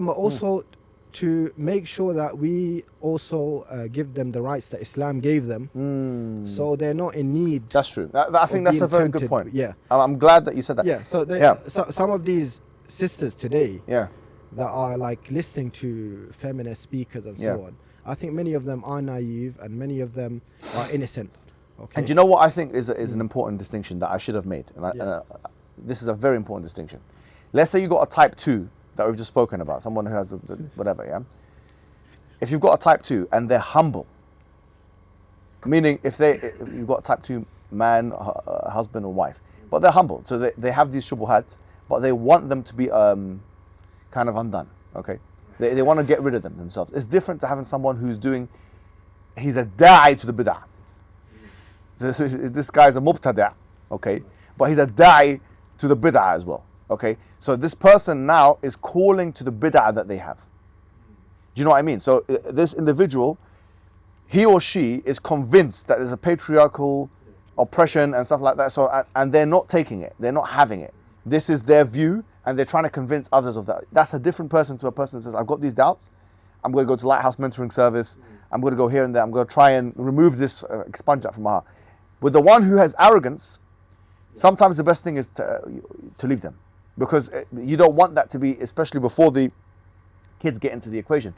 But also to make sure that we also give them the rights that Islam gave them, so they're not in need. That's true. I think that's a very good point. Yeah, I'm glad that you said that. yeah. So, some of these sisters today, that are like listening to feminist speakers and so on, I think many of them are naive and many of them are innocent. Okay. And do you know what I think is an important distinction that I should have made? And this is a very important distinction. Let's say you got a type 2 that we've just spoken about, someone who has whatever, yeah? If you've got a type 2 and they're humble, meaning if you've got a type 2 man, husband or wife, but they're humble, so they have these shubuhat, but they want them to be kind of undone, okay? They want to get rid of them themselves. It's different to having someone he's a da'i to the bid'ah. So this guy's a mubtada', okay? But he's a da'i to the bid'ah as well, okay? So this person now is calling to the bid'ah that they have. Do you know what I mean? So this individual, he or she is convinced that there's a patriarchal oppression and stuff like that. So and they're not taking it. They're not having it. This is their view, and they're trying to convince others of that. That's a different person to a person that says, I've got these doubts. I'm going to go to Lighthouse Mentoring Service. I'm going to go here and there. I'm going to try and remove this, expunge that from my heart. With the one who has arrogance, sometimes the best thing is to leave them. Because you don't want that to be, especially before the kids get into the equation,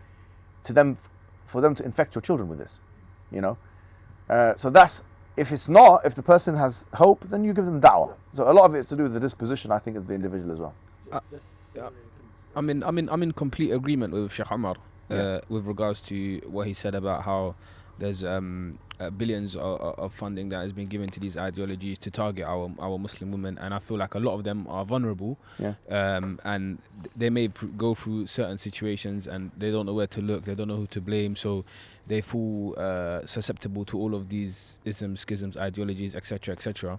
for them to infect your children with this, you know. So that's, if the person has hope, then you give them da'wah. So a lot of it is to do with the disposition, I think, of the individual as well. I'm in complete agreement with Sheikh Omar with regards to what he said about how there's billions of funding that has been given to these ideologies to target our Muslim women, and I feel like a lot of them are vulnerable, and they may go through certain situations and they don't know where to look, they don't know who to blame, so they fall susceptible to all of these isms, schisms, ideologies, etc.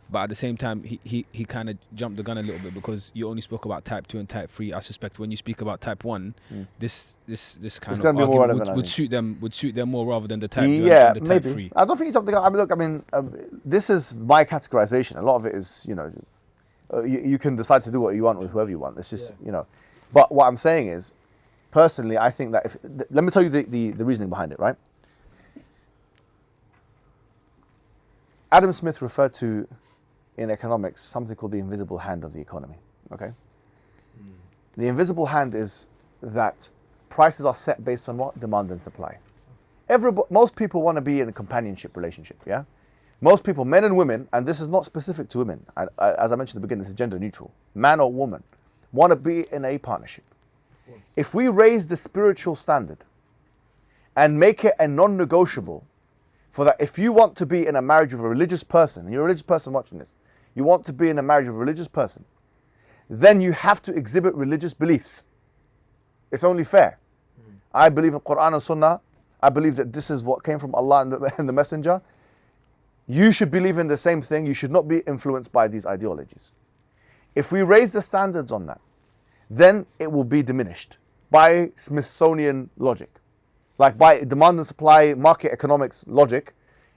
But at the same time, he kind of jumped the gun a little bit, because you only spoke about type 2 and type 3. I suspect when you speak about type 1, this kind of argument would suit them more rather than the type 2 and the type 3. I don't think you jumped the gun. This is my categorization. A lot of it is, you can decide to do what you want with whoever you want. It's just, But what I'm saying is, personally, I think that let me tell you the reasoning behind it, right? Adam Smith referred to, in economics, something called the invisible hand of the economy, okay? The invisible hand is that prices are set based on what? Demand and supply. Most people want to be in a companionship relationship, yeah? Most people, men and women, and this is not specific to women, as I mentioned at the beginning, this is gender neutral, man or woman, want to be in a partnership. If we raise the spiritual standard and make it a non-negotiable, for that, if you want to be in a marriage with a religious person, you're a religious person watching this, you want to be in a marriage with a religious person, then you have to exhibit religious beliefs. It's only fair. I believe in Quran and Sunnah. I believe that this is what came from Allah and the Messenger. You should believe in the same thing. You should not be influenced by these ideologies. If we raise the standards on that, then it will be diminished by Smithsonian logic. Like by demand and supply, market economics logic,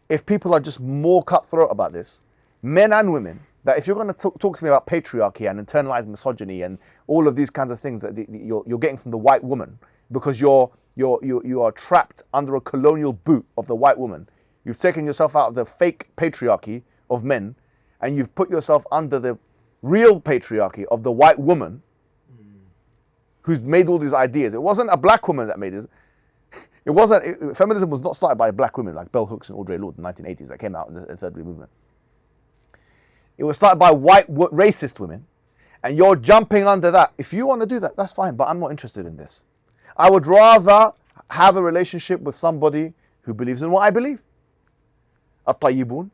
if people are just more cutthroat about this, men and women, that if you're going to talk to me about patriarchy and internalized misogyny and all of these kinds of things that you're getting from the white woman, because you are trapped under a colonial boot of the white woman, you've taken yourself out of the fake patriarchy of men, and you've put yourself under the real patriarchy of the white woman, who's made all these ideas. It wasn't a black woman that made this. Feminism was not started by black women like Bell Hooks and Audre Lorde in the 1980s that came out in the Third Wave Movement. It was started by white racist women, and you're jumping under that. If you want to do that, that's fine, but I'm not interested in this. I would rather have a relationship with somebody who believes in what I believe. الطيبون.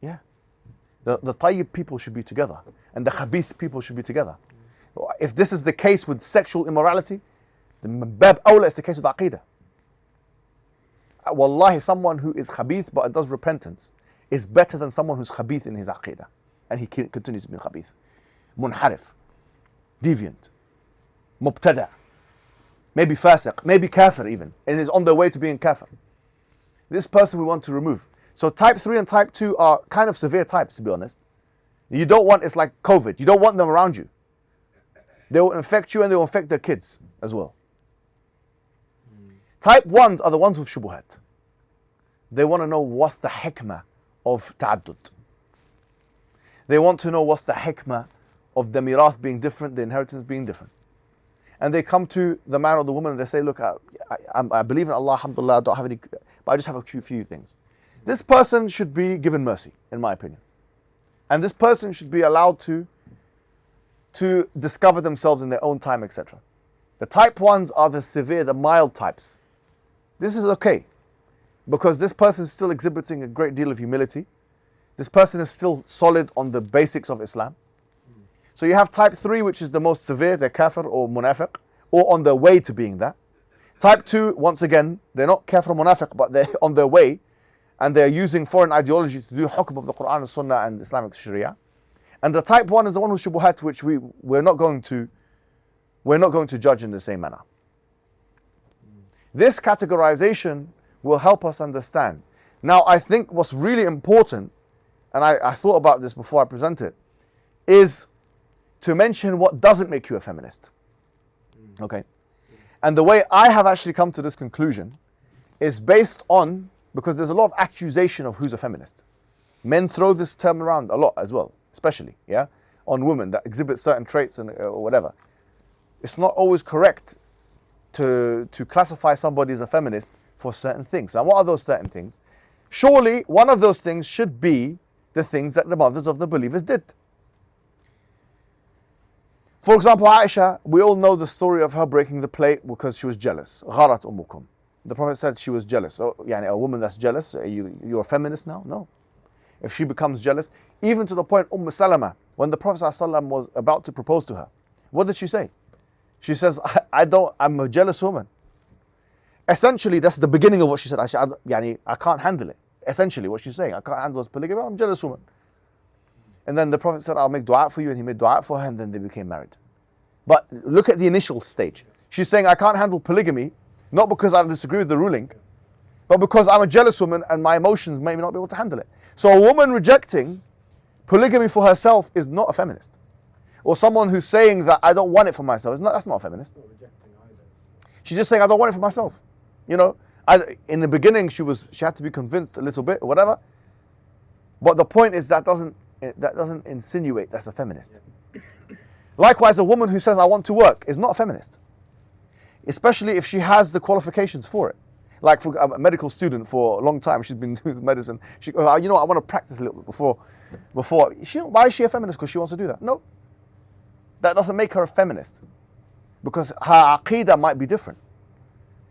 Yeah. The tayyib people should be together, and the khabith people should be together. If this is the case with sexual immorality, then bab awla is the case with aqidah. Wallahi, someone who is khabith but does repentance is better than someone who's khabith in his aqidah, and he continues to be khabith. Munharif, deviant, mubtada', maybe fasiq, maybe kafir even, and is on their way to being kafir. This person we want to remove. So type 3 and type 2 are kind of severe types, to be honest. You don't want, it's like COVID, you don't want them around you. They will infect you and they will infect their kids as well. Type 1s are the ones with shubuhat. They want to know what's the hikmah of ta'addud. They want to know what's the hikmah of the mirath being different, the inheritance being different. And they come to the man or the woman and they say, look, I believe in Allah, alhamdulillah, I don't have any, but I just have a few things. This person should be given mercy, in my opinion. And this person should be allowed to discover themselves in their own time, etc. The type 1s are the severe, the mild types. This is okay, because this person is still exhibiting a great deal of humility. This person is still solid on the basics of Islam. So you have type 3, which is the most severe, they're kafir or munafiq, or on their way to being that. Type 2, once again, they're not kafir or munafiq, but they're on their way, and they're using foreign ideology to do hukm of the Quran and Sunnah and Islamic Sharia. And the type 1 is the one with shubuhat, which we're not going to judge in the same manner. This categorization will help us understand. Now, I think what's really important, and I thought about this before I present it, is to mention what doesn't make you a feminist. Okay? And the way I have actually come to this conclusion is based on, because there's a lot of accusation of who's a feminist. Men throw this term around a lot as well, especially, yeah, on women that exhibit certain traits and or whatever. It's not always correct to classify somebody as a feminist for certain things. And what are those certain things? Surely one of those things should be the things that the mothers of the believers did. For example, Aisha, we all know the story of her breaking the plate because she was jealous. غَارَتْ أُمُّكُمْ. The Prophet said she was jealous. So, a woman that's jealous, you're a feminist now? No. If she becomes jealous, even to the point, Salama, when the Prophet ﷺ was about to propose to her, what did she say? She says, I'm a jealous woman. Essentially, that's the beginning of what she said. I can't handle it. Essentially, what she's saying, I can't handle this polygamy, I'm a jealous woman. And then the Prophet said, I'll make dua for you, and he made dua for her, and then they became married. But look at the initial stage. She's saying, I can't handle polygamy, not because I disagree with the ruling, but because I'm a jealous woman and my emotions may not be able to handle it. So a woman rejecting polygamy for herself is not a feminist. Or someone who's saying that I don't want it for myself, that's not a feminist. She's just saying I don't want it for myself. In the beginning she had to be convinced a little bit or whatever. But the point is that doesn't insinuate that's a feminist. Likewise, a woman who says I want to work is not a feminist. Especially if she has the qualifications for it. Like for a medical student for a long time, she's been doing medicine. She goes, I want to practice a little bit before. Why is she a feminist? Because she wants to do that? No. That doesn't make her a feminist. Because her aqidah might be different.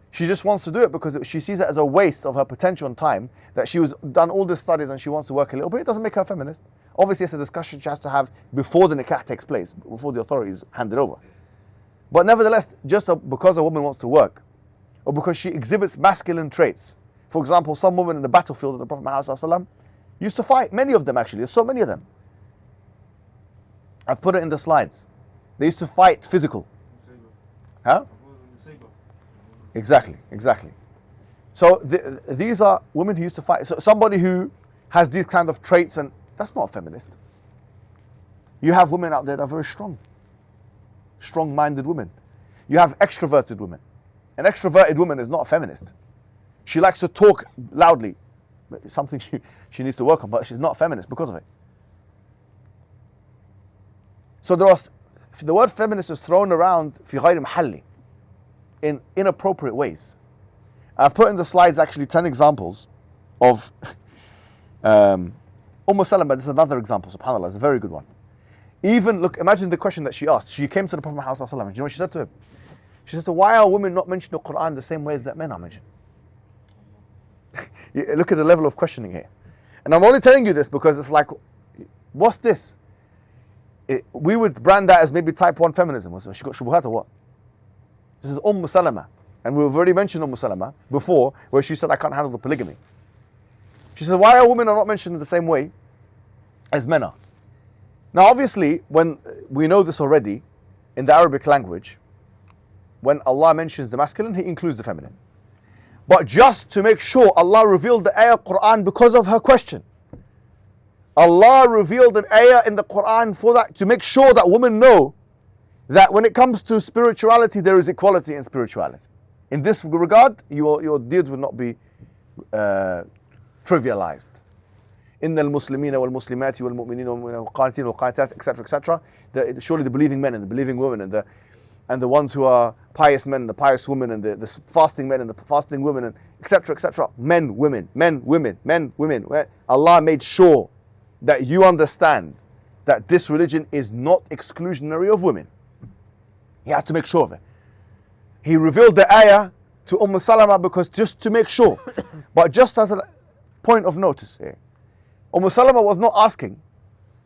She just wants to do it because she sees it as a waste of her potential and time, that she was done all these studies and she wants to work a little bit. It doesn't make her a feminist. Obviously, it's a discussion she has to have before the nikah takes place, before the authorities hand it over. But nevertheless, just because a woman wants to work, or because she exhibits masculine traits. For example, some women in the battlefield of the Prophet Muhammad used to fight. Many of them actually, there's so many of them. I've put it in the slides. They used to fight physical. Huh? Exactly. So these are women who used to fight. So somebody who has these kind of traits, and that's not a feminist. You have women out there that are very strong-minded women. You have extroverted women. An extroverted woman is not a feminist. She likes to talk loudly. It's something she needs to work on, but she's not a feminist because of it. So the word feminist is thrown around في غير محله, in inappropriate ways. I've put in the slides actually 10 examples of Salama. This is another example, subhanAllah, it's a very good one. Even, look, imagine the question that she asked. She came to the Prophet Muhammad. Do you know what she said to him? She said, why are women not mentioned in the Quran the same way as that men are mentioned? Look at the level of questioning here. And I'm only telling you this because it's like, what's this? We would brand that as maybe type 1 feminism. She got shubuhat or what? This is Salama. And we've already mentioned Salama before, where she said, I can't handle the polygamy. She said, why are women not mentioned in the same way as men are? Now, obviously, when we know this already, in the Arabic language, when Allah mentions the masculine, He includes the feminine. But just to make sure, Allah revealed the ayah Quran because of her question. Allah revealed an ayah in the Quran for that, to make sure that women know that when it comes to spirituality, there is equality in spirituality. In this regard, your deeds will not be trivialized. إن المسلمين والمسلمات والمؤمنين والقانتين والقانتات, etc. Surely the believing men and the believing women and the ones who are pious men and the pious women and the fasting men and the fasting women, and etc. Men, women. Allah made sure that you understand that this religion is not exclusionary of women. He had to make sure of it. He revealed the ayah to Salama because just to make sure. But just as a point of notice here, Salama was not asking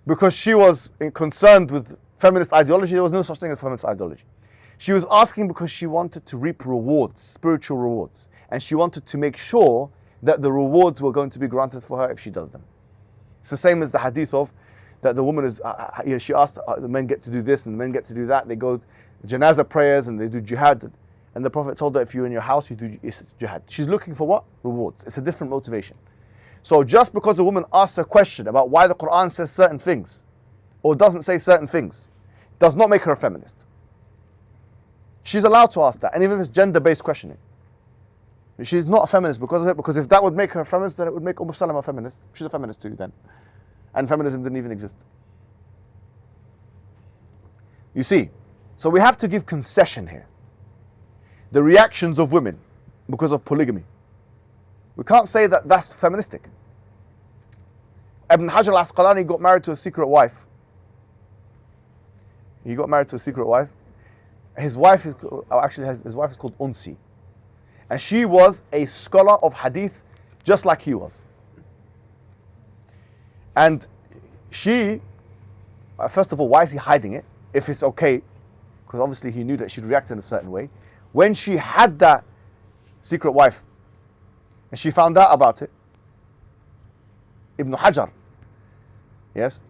because she was concerned with feminist ideology. There was no such thing as feminist ideology. She was asking because she wanted to reap rewards, spiritual rewards. And she wanted to make sure that the rewards were going to be granted for her if she does them. It's the same as the hadith of that the woman is, she asked, the men get to do this and the men get to do that. They go janazah prayers and they do jihad. And the Prophet told her, if you're in your house, you do jihad. She's looking for what? Rewards. It's a different motivation. So just because a woman asks a question about why the Quran says certain things or doesn't say certain things, does not make her a feminist. She's allowed to ask that, and even if it's gender-based questioning. She's not a feminist because of it, because if that would make her a feminist, then it would make Salama a feminist. She's a feminist too then. And feminism didn't even exist. You see, so we have to give concession here. The reactions of women because of polygamy. We can't say that that's feministic. Ibn Hajar al-Asqalani got married to a secret wife. He got married to a secret wife. His wife is called Unsi. And she was a scholar of hadith just like he was. And she, first of all, why is he hiding it? If it's okay, because obviously he knew that she'd react in a certain way. When she had that secret wife, and she found out about it, Ibn Hajar, yes,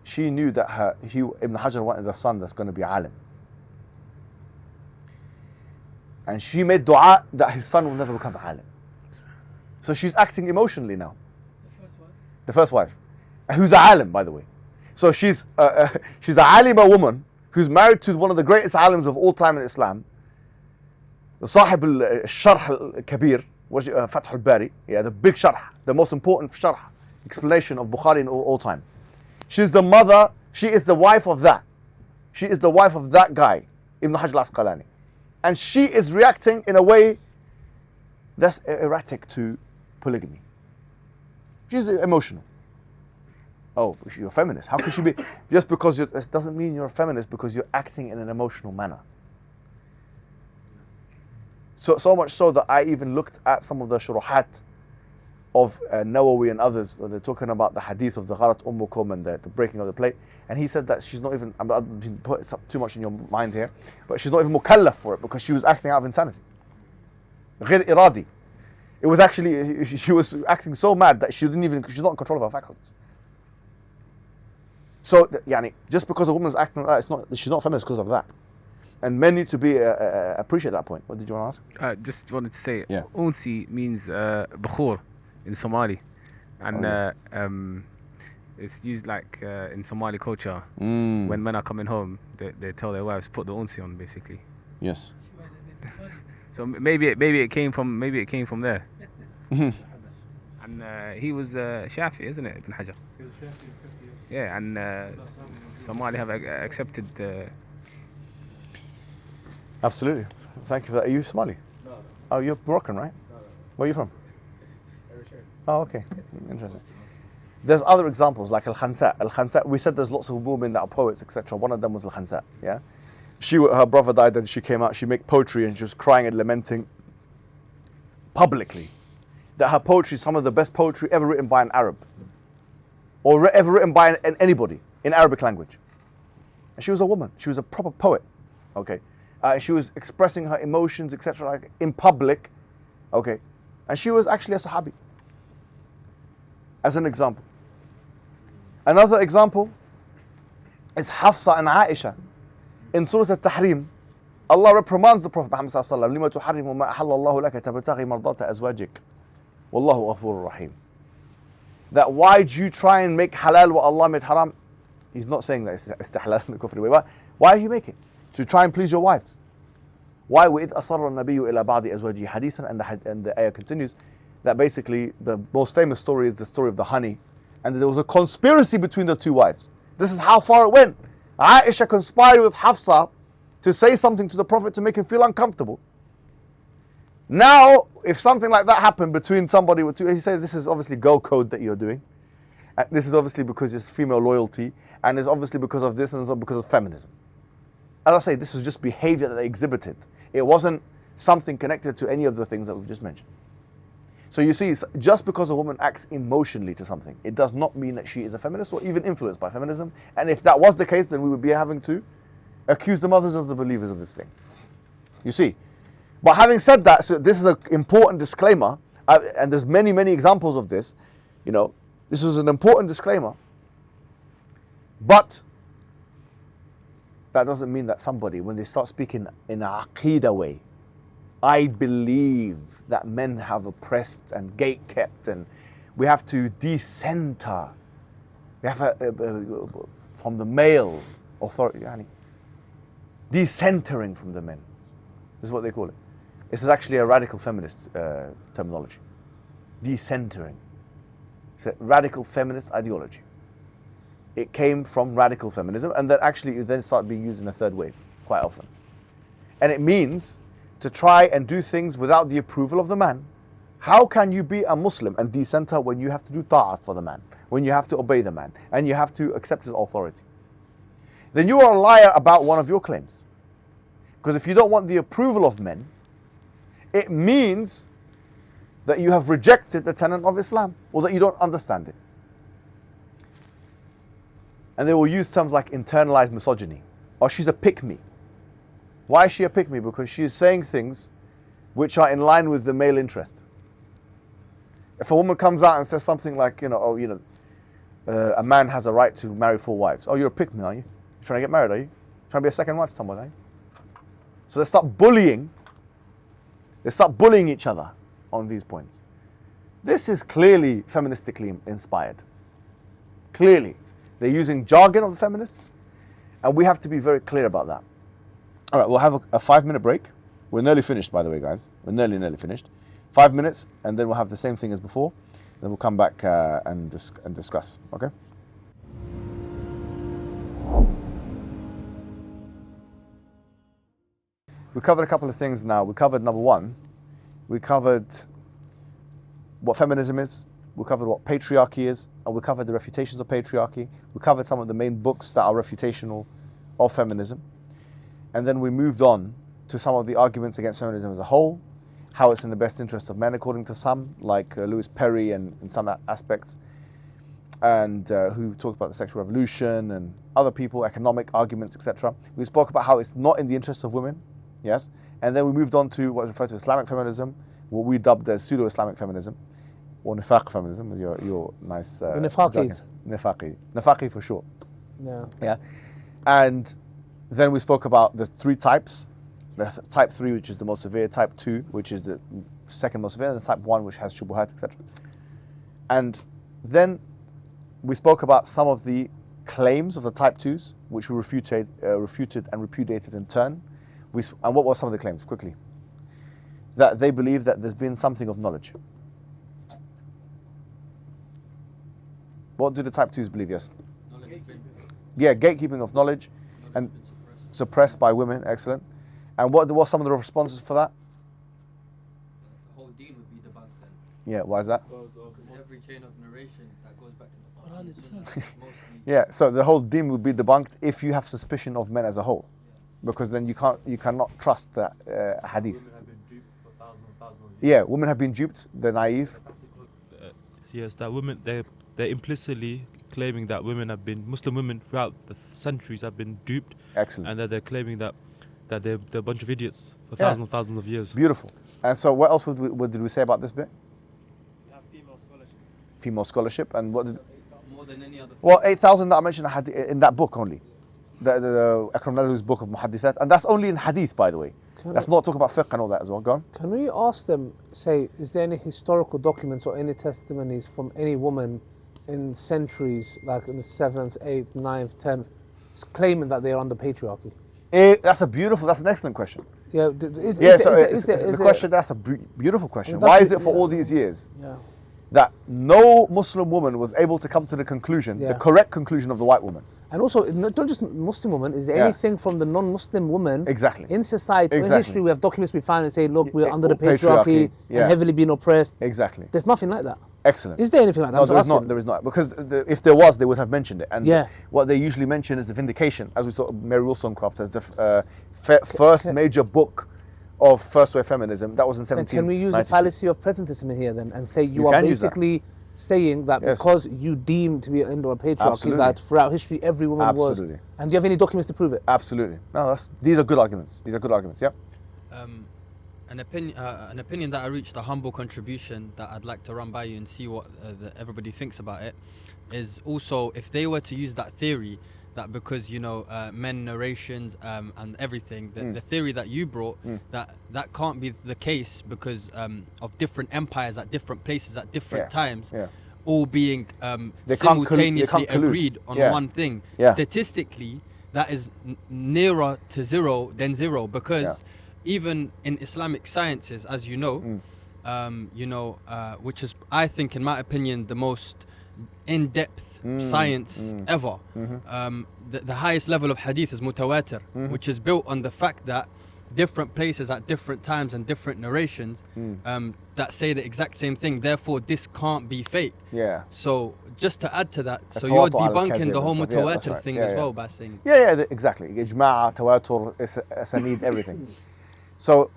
she knew that Ibn Hajar wanted a son that's going to be alim. And she made dua that his son will never become alim. So she's acting emotionally now. The first wife. Who's a alim, by the way. So she's a alima woman who's married to one of the greatest alims of all time in Islam. The Sahib al-Sharh al-Kabir, Fath al-Bari, the big sharh, the most important sharh, explanation of Bukhari in all time. She's the mother, she is the wife of that. She is the wife of that guy, Ibn Hajar al-Asqalani. And she is reacting in a way that's erratic to polygamy. She's emotional. Oh, you're a feminist. How could she be? Just because it doesn't mean you're a feminist because you're acting in an emotional manner. So much so that I even looked at some of the shuruhat of Nawawi and others. They're talking about the hadith of the Gharat Ummukum and the breaking of the plate. And he said that she's not even, I'm not put too much in your mind here, but she's not even mukallaf for it because she was acting out of insanity. Ghair iradi. It was actually, she was acting so mad that she's not in control of her faculties. So, just because a woman's acting like that, she's not feminist because of that. And men need to appreciate that point. What did you want to ask? Just wanted to say, Unsi means Bakhur in Somali. And it's used like in Somali culture. When men are coming home, they tell their wives, put the Unsi on, basically. Yes. So maybe it came from there. And he was Shafi, isn't it, Ibn Hajar? Yeah, and Somali have accepted. Absolutely. Thank you for that. Are you Somali? No. Oh, you're Moroccan, right? No. Where are you from? Eritrea. Oh, okay. Interesting. There's other examples like Al-Khansa. Al-Khansa, we said there's lots of women that are poets, etc. One of them was Al-Khansa, yeah? Her brother died and she came out, she made poetry and she was crying and lamenting publicly that her poetry is some of the best poetry ever written by an Arab, or ever written by anybody in Arabic language. And she was a woman. She was a proper poet. Okay, she was expressing her emotions, etc., like, in public. Okay, and she was actually a Sahabi. As an example. Another example is Hafsa and Aisha. In Surah Al-Tahrim, Allah reprimands the Prophet Muhammad sallallahu alaihi wasallam, لِمَا تُحَرِّمُ مَا أَحَلَّ اللَّهُ لَكَ تَبْتَغِي مَرْضَاتَ أَزْوَاجِكَ وَاللَّهُ غَفُورٌ رَحِيمٌ. That why do you try and make halal what Allah made haram? He's not saying that it's istihlal in the kufri way, but why do you make it? To try and please your wives. Why? وَإِذْ أَصَرَّ النَّبِيُّ إِلَى بَعْضِ أَزْوَاجِهِ حَدِيثًا, and the ayah continues, that basically the most famous story is the story of the honey, and there was a conspiracy between the two wives. This is how far it went. Aisha conspired with Hafsa to say something to the Prophet to make him feel uncomfortable. Now, if something like that happened between somebody with two, he said, this is obviously girl code that you're doing. And this is obviously because it's female loyalty, and it's obviously because of this, and it's because of feminism. As I say, this was just behavior that they exhibited. It wasn't something connected to any of the things that we've just mentioned. So you see, just because a woman acts emotionally to something, it does not mean that she is a feminist or even influenced by feminism. And if that was the case, then we would be having to accuse the mothers of the believers of this thing. You see. But having said that, so this is an important disclaimer, and there's many, many examples of this. You know, this was an important disclaimer. But that doesn't mean that somebody, when they start speaking in an aqeedah way, I believe that men have oppressed and gate-kept, and we have to decenter. We have from the male authority, decentering from the men. This is what they call it. This is actually a radical feminist terminology. Decentering. It's a radical feminist ideology. It came from radical feminism, and that actually then started being used in a third wave quite often. And it means to try and do things without the approval of the man. How can you be a Muslim and decenter when you have to do ta'ah for the man, when you have to obey the man, and you have to accept his authority? Then you are a liar about one of your claims. Because if you don't want the approval of men, it means that you have rejected the tenet of Islam, or that you don't understand it. And they will use terms like internalized misogyny, or she's a pick-me. Why is she a pick-me? Because she is saying things which are in line with the male interest. If a woman comes out and says something like, a man has a right to marry 4 wives. Oh, you're a pick-me, are you? You're trying to get married, are you? Trying to be a second wife to someone, are you? So they start bullying. They start bullying each other on these points. This is clearly feministically inspired. Clearly. They're using jargon of the feminists, and we have to be very clear about that. All right, we'll have a 5-minute break. We're nearly finished, by the way, guys. We're nearly finished. 5 minutes, and then we'll have the same thing as before. Then we'll come back and discuss, okay? We covered a couple of things now. We covered number 1. We covered what feminism is. We covered what patriarchy is, and we covered the refutations of patriarchy. We covered some of the main books that are refutational of feminism. And then we moved on to some of the arguments against feminism as a whole, how it's in the best interest of men according to some, like Louis Perry and in some aspects, and who talked about the sexual revolution, and other people, economic arguments, etc. We spoke about how it's not in the interest of women, yes? And then we moved on to what is referred to as Islamic feminism, what we dubbed as Pseudo-Islamic feminism, or nifaq feminism, with your nice... the nifaqis. Nifaqi for short. Yeah. And then we spoke about the 3 types. The type 3, which is the most severe, type 2, which is the second most severe, and the type 1, which has shubuhat, etc. And then we spoke about some of the claims of the type 2s, which were refuted and repudiated in turn. And what were some of the claims, quickly? That they believe that there's been something of knowledge. What do the type 2s believe? Yes. Gatekeeping of knowledge and suppressed by women. Excellent. And what were some of the responses for that? The whole deen would be debunked then. Yeah, why is that? Because every chain of narration that goes back to the Quran itself. Yeah, so the whole deen would be debunked if you have suspicion of men as a whole, because then you cannot trust that hadith. Women have been duped for thousands and thousands of Yeah, women have been duped. They're naive. Yes, that women they're implicitly claiming that Muslim women throughout the centuries have been duped. Excellent. And that they're claiming that they're a bunch of idiots for Yeah. thousands of years. Beautiful. And so, what else what did we say about this bit? We have female scholarship. Female scholarship, and what did? More than any other. Well, 8,000 that I mentioned had in that book only, the Akram Nadwi's book of Muhaddithat, and that's only in hadith, by the way. That's not talking about fiqh and all that as well. Go on. Can we ask them, say, is there any historical documents or any testimonies from any woman in centuries, like in the 7th, 8th, 9th, 10th, claiming that they are under patriarchy? That's an excellent question. Yeah, The question, that's a beautiful question. Why is it for all these years that no Muslim woman was able to come to the conclusion, the correct conclusion of the white woman? And also, not just Muslim woman, is there anything from the non-Muslim woman in society, in history, we have documents we find and say, look, we're under the patriarchy and heavily being oppressed. Exactly. There's nothing like that. Excellent. Is there anything like that? No, there is not. Because if there was, they would have mentioned it. And what they usually mention is the Vindication, as we saw Mary Wollstonecraft as the first major book of first wave feminism. That was in 1792. Can we use the fallacy of presentism in here then and say you are basically saying that because you deem to be under a patriarchy that throughout history every woman was. And do you have any documents to prove it? Absolutely. No, these are good arguments. Yeah. An opinion that I reached, a humble contribution that I'd like to run by you and see what everybody thinks about it, is also if they were to use that theory that because men narrations and everything, the theory that you brought, that can't be the case because of different empires at different places at different times, all being simultaneously agreed on one thing. Statistically, that is nearer to zero than zero because even in Islamic sciences, as you know, which is, I think, in my opinion, the most in-depth science ever. The highest level of hadith is mutawatir, which is built on the fact that different places at different times and different narrations that say the exact same thing. Therefore, this can't be fake. Yeah. So just to add to that, so you're debunking the whole mutawatir thing as well by saying. Exactly. Ijma', tawatur, asanid, everything. So,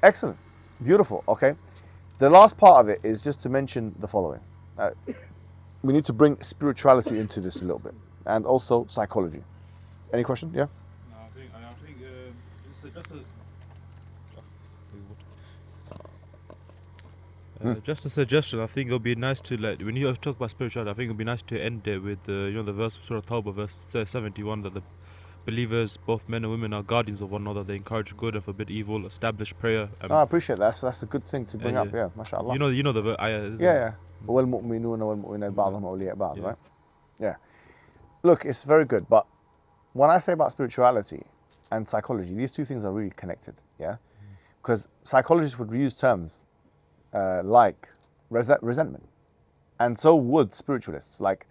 excellent. Beautiful. Okay. The last part of it is just to mention the following. We need to bring spirituality into this a little bit, and also psychology. Any question? Yeah? No, I think just a suggestion. I think it would be nice to, when you talk about spirituality, I think it would be nice to end it with the verse of Surah Tawbah, verse 71, that the believers, both men and women, are guardians of one another. They encourage good and forbid evil, establish prayer. I appreciate that. That's a good thing to bring up. Yeah, mashallah. You know the ayah. Yeah. وَالْمُؤْمِنُونَ وَالْمُؤْمِنَاتُ بَعْضُهُمْ أَوْلِيَاءُ بَعْضٍ, right? Yeah. Look, it's very good, but when I say about spirituality and psychology, these two things are really connected, yeah? Because psychologists would use terms like resentment, and so would spiritualists. Like,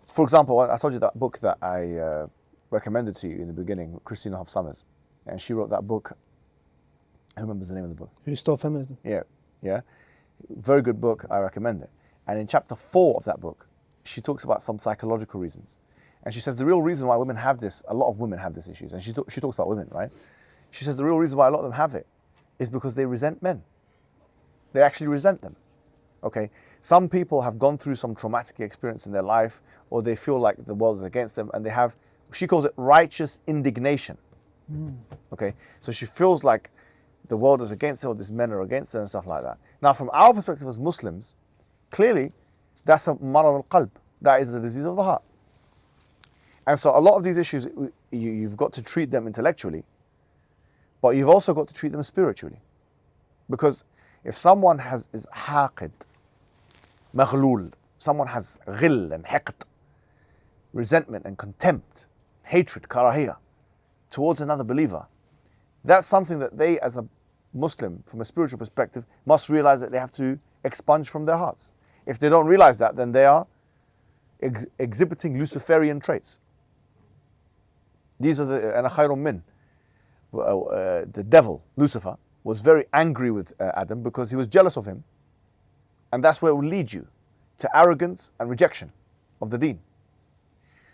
for example, I told you that book that I recommended to you in the beginning, Christina Hoff Sommers, and she wrote that book. Who remembers the name of the book? Who Stole Feminism? Yeah. Very good book, I recommend it. And in chapter 4 of that book, she talks about some psychological reasons. And she says the real reason why women have this, a lot of women have these issues, and she talks about women, right? She says the real reason why a lot of them have it is because they resent men. They actually resent them, okay? Some people have gone through some traumatic experience in their life, or they feel like the world is against them, and they have, she calls it righteous indignation, okay? So she feels like the world is against her, or these men are against her and stuff like that. Now, from our perspective as Muslims, clearly, that's a marad al-qalb. That is the disease of the heart. And so a lot of these issues, you've got to treat them intellectually, but you've also got to treat them spiritually. Because if someone is haqid, maghlul, someone has ghil and hiqd, resentment and contempt, hatred, karahiyah, towards another believer, that's something that they, as a Muslim, from a spiritual perspective, must realize that they have to expunge from their hearts. If they don't realize that, then they are exhibiting Luciferian traits. These are the ana khayrun min. The devil, Lucifer, was very angry with Adam because he was jealous of him. And that's where it will lead you, to arrogance and rejection of the deen.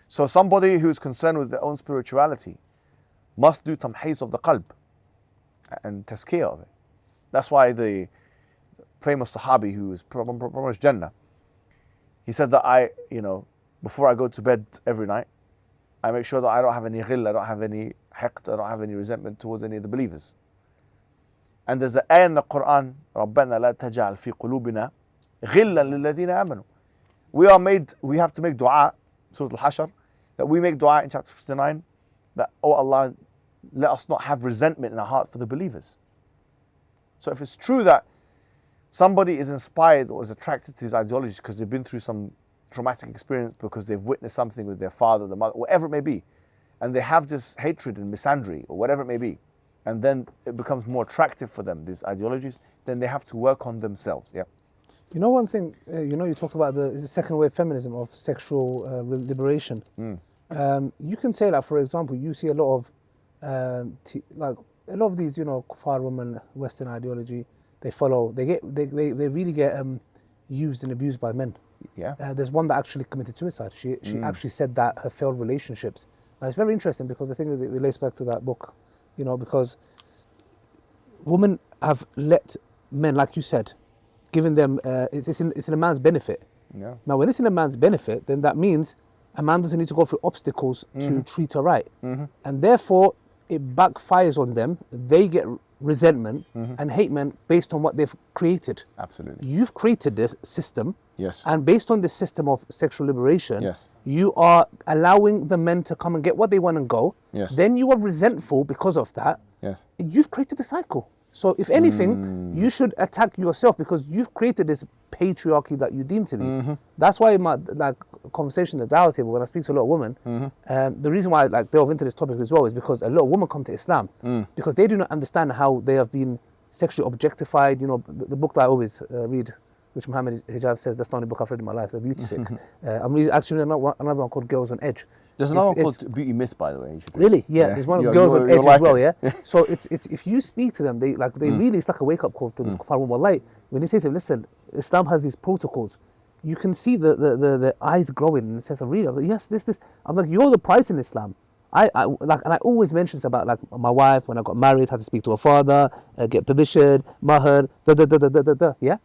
So somebody who's concerned with their own spirituality must do tamheez of the qalb and tazkiyah of it. That's why the famous Sahabi who was promised Jannah, he said that before I go to bed every night, I make sure that I don't have any ghil, I don't have any hiqd, I don't have any resentment towards any of the believers. And there's an ayah in the Quran, رَبَّنَا لَا تَجْعَلْ فِي قُلُوبِنَا غِلًّا لِلَّذِينَ آمَنُوا. We have to make dua, Surah Al-Hashr, that we make dua in chapter 59, that, oh Allah, let us not have resentment in our heart for the believers. So if it's true that somebody is inspired or is attracted to his ideologies because they've been through some traumatic experience, because they've witnessed something with their father, the mother, whatever it may be, and they have this hatred and misandry or whatever it may be, and then it becomes more attractive for them, these ideologies, then they have to work on themselves. Yeah. You know one thing, you talked about the second wave feminism of sexual liberation. You can say that, for example, you see a lot of these, kuffar women, Western ideology, they follow, they really get used and abused by men. Yeah. There's one that actually committed suicide. She actually said that her failed relationships. Now it's very interesting because the thing is, it relates back to that book, because women have let men, like you said, giving them, it's in a man's benefit. Yeah. Now, when it's in a man's benefit, then that means a man doesn't need to go through obstacles to treat her right. And therefore, it backfires on them. They get resentment and hate men based on what they've created. Absolutely. You've created this system. Yes. And based on this system of sexual liberation, yes, you are allowing the men to come and get what they want and go. Yes. Then you are resentful because of that. Yes. You've created a cycle. So if anything, you should attack yourself because you've created this patriarchy that you deem to be. That's why in my conversation at the Dawah table, when I speak to a lot of women, the reason why I delve into this topic as well is because a lot of women come to Islam because they do not understand how they have been sexually objectified. The book that I always read, which Mohammed Hijab says, that's the only book I've read in my life, The Beauty Sick. I'm reading actually another one called Girls on Edge. There's another one called Beauty Myth, by the way. You should read. Really? Yeah, there's one of Girls on Edge as well, yeah? So it's if you speak to them, they really, it's like a wake-up call to this kuffar woman. Like, when you say to them, listen, Islam has these protocols, you can see the eyes glowing and it says, really? I'm like, yes, this. I'm like, you're the price in Islam. And I always mention this about my wife, when I got married, had to speak to her father, get permission, mahr, yeah?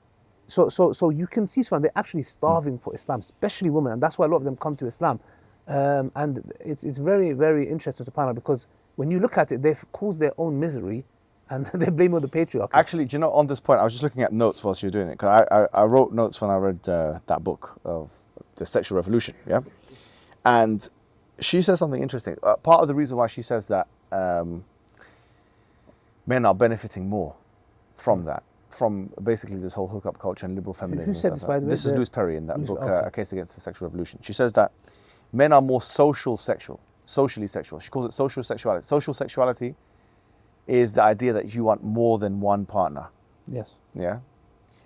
So you can see they're actually starving for Islam, especially women, and that's why a lot of them come to Islam. And it's very, very interesting, subhanAllah, because when you look at it, they've caused their own misery and they blame all the patriarchy. Actually, do you know, on this point, I was just looking at notes whilst you were doing it, because I wrote notes when I read that book of the sexual revolution, yeah? And she says something interesting. Part of the reason why she says that men are benefiting more from that, from basically this whole hookup culture and liberal feminism. Who said this, by the way? This is Louise Perry in that book, A Case Against the Sexual Revolution. She says that men are more socially sexual. She calls it social sexuality. Social sexuality is the idea that you want more than one partner. Yes. Yeah?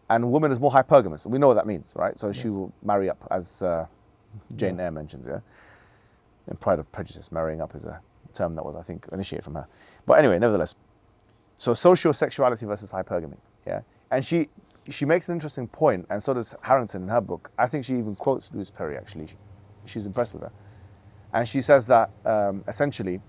And a woman is more hypergamous. We know what that means, right? So she will marry up, as Jane Eyre mentions, yeah? In Pride of Prejudice, marrying up is a term that was, I think, initiated from her. But anyway, nevertheless. So social sexuality versus hypergamy, yeah? And she makes an interesting point, and so does Harrington in her book. I think she even quotes Louise Perry, actually. She's impressed with her. And she says that, essentially,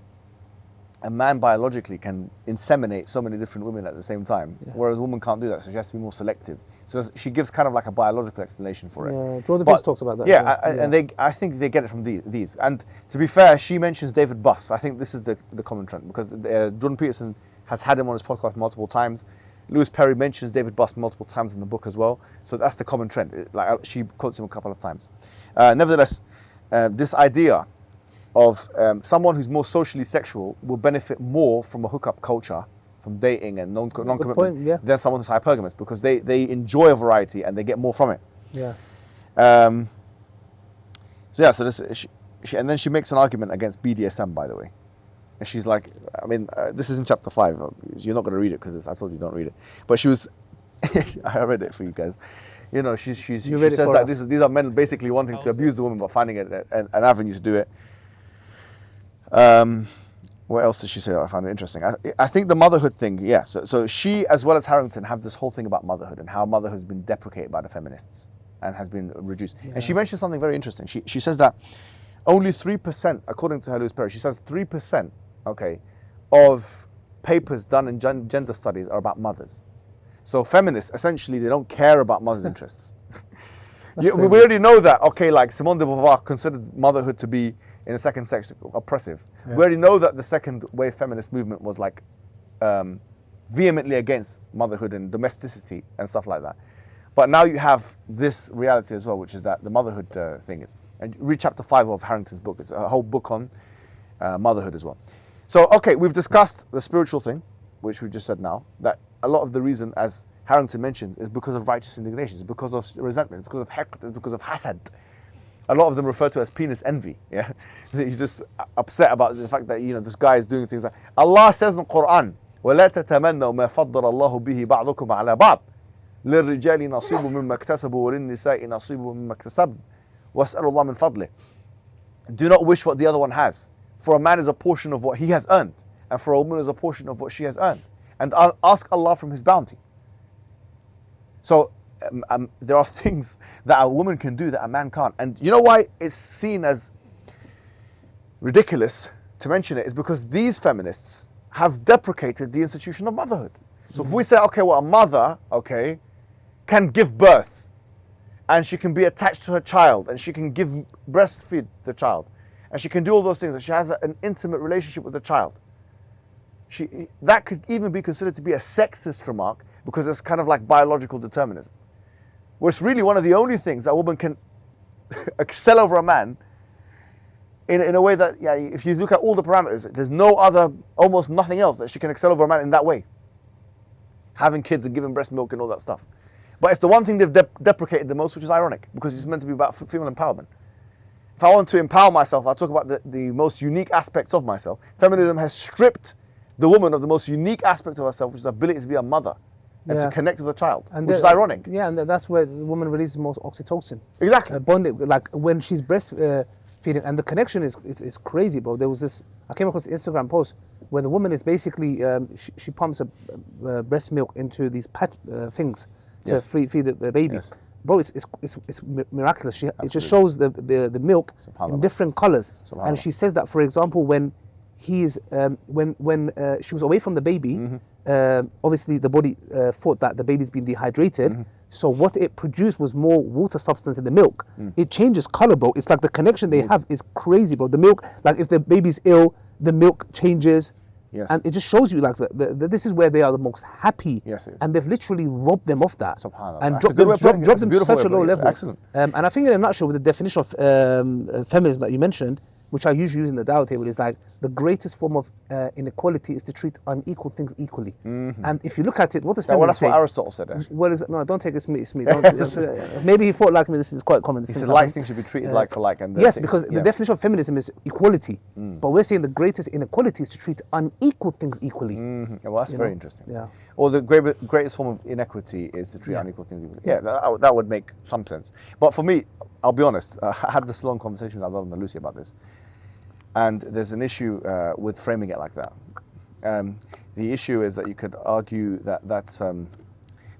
a man biologically can inseminate so many different women at the same time, whereas a woman can't do that, so she has to be more selective. So she gives kind of like a biological explanation for it. Yeah, Jordan Peterson talks about that. Yeah, and I think they get it from these. And to be fair, she mentions David Buss. I think this is the common trend, because Jordan Peterson has had him on his podcast multiple times. Louise Perry mentions David Buss multiple times in the book as well. So that's the common trend. She quotes him a couple of times. Nevertheless, this idea of someone who's more socially sexual will benefit more from a hookup culture, from dating and non-commitment, than someone who's hypergamous, because they enjoy a variety and they get more from it. Yeah. So this, and then she makes an argument against BDSM, by the way. And she's like, I mean, this is in chapter 5. You're not going to read it because I told you don't read it. But she was, I read it for you guys. You know, she says that these are men basically wanting to abuse the woman but finding an avenue to do it. What else did she say that I found it interesting? I think the motherhood thing, yes. So she, as well as Harrington, have this whole thing about motherhood and how motherhood has been deprecated by the feminists and has been reduced. Yeah. And she mentioned something very interesting. She says that only 3%, according to her Louise Perry, she says 3%, of papers done in gender studies are about mothers. So feminists, essentially, they don't care about mothers' interests. We crazy. already know that, okay, like Simone de Beauvoir considered motherhood to be, in the second sex, oppressive. Yeah. We already know that the second wave feminist movement was like vehemently against motherhood and domesticity and stuff like that. But now you have this reality as well, which is that the motherhood thing is. And read chapter 5 of Harrington's book. It's a whole book on motherhood as well. So, okay, we've discussed the spiritual thing, which we just said now, that a lot of the reason, as Harrington mentions, is because of righteous indignation, it's because of resentment, it's because of haqq, it's because of hasad. A lot of them refer to as penis envy. Yeah, you're just upset about the fact that this guy is doing things like Allah says in the Quran, وَلَا تَتَمَنَّوا مَا فَضَّلَ اللَّهُ بِهِ بَعْضُكُمْ عَلَى بَعْضٍ لِلرِّجَالِ نَصِيبٌ مِمَّا اكْتَسَبُوا وَلِلنِّسَاءِ نَصِيبٌ مِمَّا اكْتَسَبْنَ وَاسْأَلُوا اللَّهَ مِنْ فَضْلِهِ. Do not wish what the other one has. For a man is a portion of what he has earned, and for a woman is a portion of what she has earned. And ask Allah from His bounty. So there are things that a woman can do that a man can't. And you know why it's seen as ridiculous to mention it is because these feminists have deprecated the institution of motherhood. So if we say, okay, well, a mother, okay, can give birth, and she can be attached to her child, and she can breastfeed the child, and she can do all those things, and she has an intimate relationship with the child. That could even be considered to be a sexist remark because it's kind of like biological determinism. Where it's really one of the only things that a woman can excel over a man in a way that, if you look at all the parameters, there's no other, almost nothing else that she can excel over a man in that way. Having kids and giving breast milk and all that stuff. But it's the one thing they've deprecated the most, which is ironic, because it's meant to be about female empowerment. If I want to empower myself, I'll talk about the most unique aspects of myself. Feminism has stripped the woman of the most unique aspect of herself, which is the ability to be a mother and to connect with a child, which is ironic. Yeah, and that's where the woman releases most oxytocin. Exactly. Bonding, like when she's breastfeeding, and the connection is crazy, bro. There was this, I came across an Instagram post where the woman is basically, she pumps a breast milk into these things to feed the baby. Yes. Bro, it's miraculous. It just shows the milk in different colors. And she says that, for example, when when she was away from the baby, obviously the body thought that the baby's been dehydrated. So what it produced was more water substance in the milk. It changes color, bro. It's like the connection they have is crazy, bro. The milk, like if the baby's ill, the milk changes. Yes. And it just shows you like this is where they are the most happy. Yes, it is. And they've literally robbed them of that. And dropped them to such a low level. Excellent. And I think in a nutshell, with the definition of feminism that you mentioned, which I usually use in the Dawah table, is like the greatest form of inequality is to treat unequal things equally. And if you look at it, what does feminism say? That's what Aristotle said, actually. Well, no, don't take it, it's me. Maybe he thought like me, this is quite common. He said like things should be treated like for like. And yes, because the definition of feminism is equality. But we're saying the greatest inequality is to treat unequal things equally. Well, that's very interesting. Yeah. Or the greatest form of inequity is to treat unequal things equally. Yeah, that would make some sense. But for me, I'll be honest, I had this long conversation with Adel and Lucy about this. And there's an issue with framing it like that. The issue is that you could argue that that's the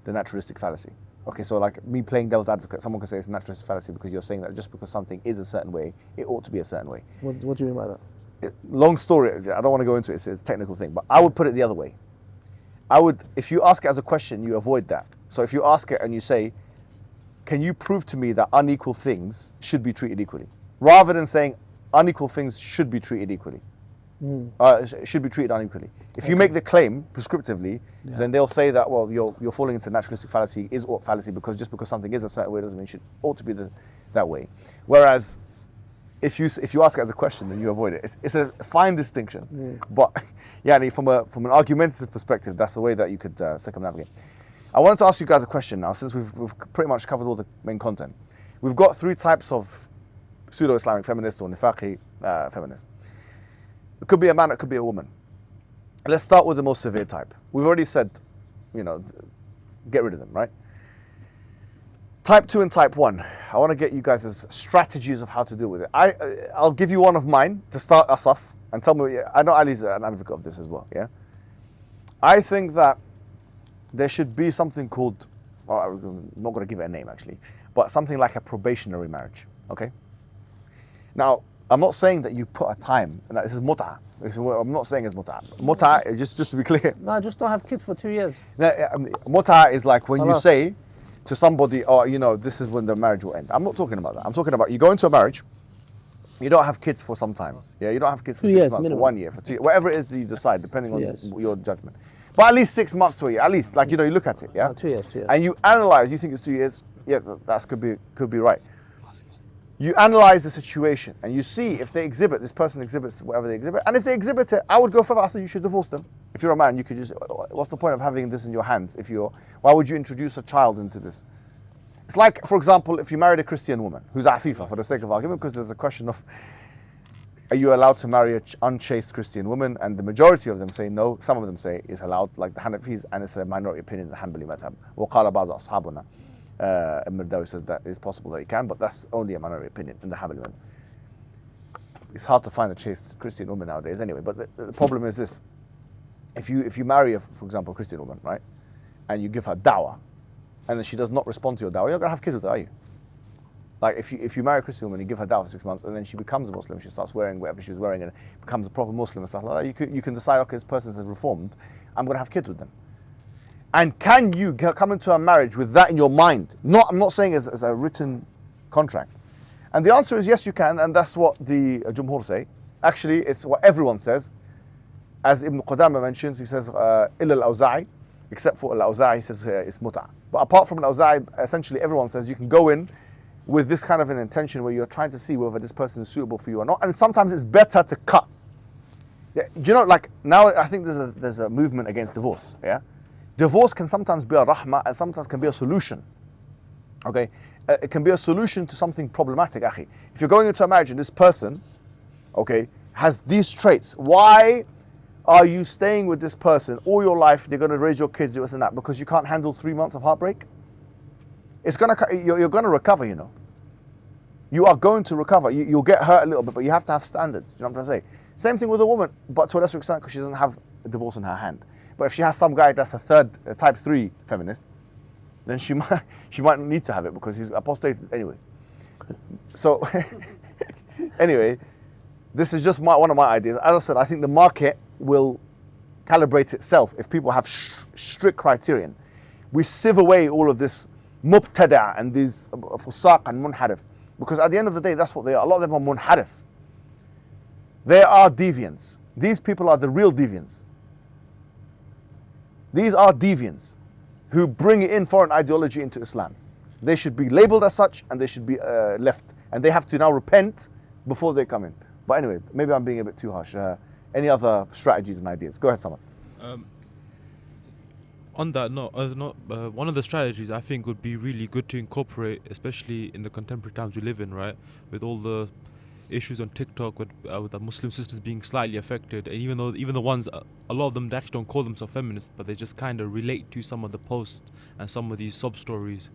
naturalistic fallacy. Okay, so like me playing devil's advocate, someone could say it's a naturalistic fallacy because you're saying that just because something is a certain way, it ought to be a certain way. What do you mean by that? Long story, I don't want to go into it, it's a technical thing, but I would put it the other way. If you ask it as a question, you avoid that. So if you ask it and you say, can you prove to me that unequal things should be treated equally? Rather than saying, unequal things should be treated equally. Should be treated unequally. If you make the claim prescriptively, then they'll say that, well, you're falling into naturalistic fallacy, is ought fallacy, because just because something is a certain way doesn't mean it ought to be that way. Whereas if you ask it as a question, then you avoid it. It's a fine distinction. But from an argumentative perspective, that's the way that you could circumnavigate. I wanted to ask you guys a question now, since we've pretty much covered all the main content. We've got 3 types of Pseudo-Islamic feminist or nifaqi feminist. It could be a man, it could be a woman. Let's start with the most severe type. We've already said, get rid of them, right? Type 2 and type 1. I want to get you guys' strategies of how to deal with it. I'll give you one of mine to start us off and tell me, I know Ali's an advocate of this as well, yeah? I think that there should be something called, I'm not going to give it a name actually, but something like a probationary marriage, okay? Now, I'm not saying that you put a time, and that this is mut'a. I'm not saying it's mut'a. Mut'a, just to be clear, No, just don't have kids for 2 years. mut'a is like when you Halas. say to somebody, oh, you know, this is when the marriage will end. I'm not talking about that. I'm talking about you go into a marriage, you don't have kids for some time. Yeah, you don't have kids for 2 6 years months, minimum. for 1 year, for 2 years, whatever it is that you decide, depending 2 on years. your judgment. But at least 6 months to a year, at least, like, you know, you look at it, yeah? No, 2 years, 2 years. And you analyze, you think it's 2 years, yeah, that could be right. You analyze the situation and you see if they exhibit, this person exhibits whatever they exhibit, and if they exhibit it, I would go further. I say you should divorce them. If you're a man, you could just, what's the point of having this in your hands? Why would you introduce a child into this? It's like, for example, if you married a Christian woman who's afifa, for the sake of argument, because there's a question of, are you allowed to marry an unchaste Christian woman? And the majority of them say no. Some of them say it's allowed, like the Hanafis, and it's a minority opinion in the Hanbali madhab. وَقَالَ بَعْضُ أَصْحَابُنَا Mirdawi says that it's possible that you can, but that's only a minority opinion in the Hanbali madhab. It's hard to find a chaste Christian woman nowadays anyway, but the problem is this. If you marry, for example, a Christian woman, right, and you give her dawah, and then she does not respond to your dawah, you're not going to have kids with her, are you? Like if you marry a Christian woman, you give her dawah for 6 months, and then she becomes a Muslim, she starts wearing whatever she was wearing and becomes a proper Muslim and stuff like that, you can decide, okay, this person has reformed, I'm going to have kids with them. And can you come into a marriage with that in your mind? I'm not saying as a written contract. And the answer is yes, you can, and that's what the Jumhur say. Actually, it's what everyone says. As Ibn Qudama mentions, he says, illa al-Awza'i, except for al-Awza'i, he says it's mut'a. But apart from al-Awza'i, essentially everyone says you can go in with this kind of an intention where you're trying to see whether this person is suitable for you or not. And sometimes it's better to cut. Yeah, do you know, like now I think there's a movement against divorce, yeah? Divorce can sometimes be a rahmah and sometimes can be a solution. Okay? It can be a solution to something problematic, akhi. If you're going into a marriage and this person, okay, has these traits, why are you staying with this person all your life? They're going to raise your kids, this and that, because you can't handle 3 months of heartbreak? You're going to recover, you know. You are going to recover. You'll get hurt a little bit, but you have to have standards. Do you know what I'm trying to say? Same thing with a woman, but to a lesser extent because she doesn't have a divorce in her hand. But if she has some guy that's a type 3 feminist, then she might need to have it because he's apostated anyway. So, anyway, this is just one of my ideas. As I said, I think the market will calibrate itself if people have strict criterion. We sieve away all of this mubtada' and these fusaq and munharif, because at the end of the day, that's what they are. A lot of them are munharif. They are deviants. These people are the real deviants. These are deviants who bring in foreign ideology into Islam. They should be labeled as such and they should be left. And they have to now repent before they come in. But anyway, maybe I'm being a bit too harsh. Any other strategies and ideas? Go ahead, Samad. On that note, one of the strategies I think would be really good to incorporate, especially in the contemporary times we live in, right? With all the issues on TikTok with the Muslim sisters being slightly affected, and even the ones, a lot of them, they actually don't call themselves feminists, but they just kind of relate to some of the posts and some of these sub stories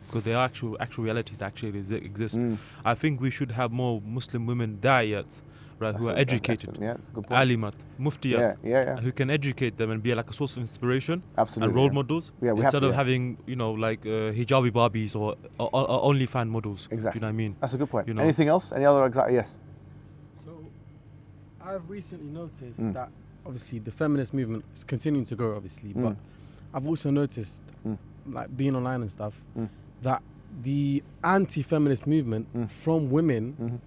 because they are actual realities that actually exist. I think we should have more Muslim women da'iyats, right, who are educated, alimat, muftiyat, who can educate them and be like a source of inspiration and role models, instead of having, like hijabi barbies or OnlyFans models. Exactly. Do you know what I mean? That's a good point. You know? Anything else? Any other exact? Yes. So, I've recently noticed that obviously the feminist movement is continuing to grow, obviously, but I've also noticed, like being online and stuff, that the anti-feminist movement from women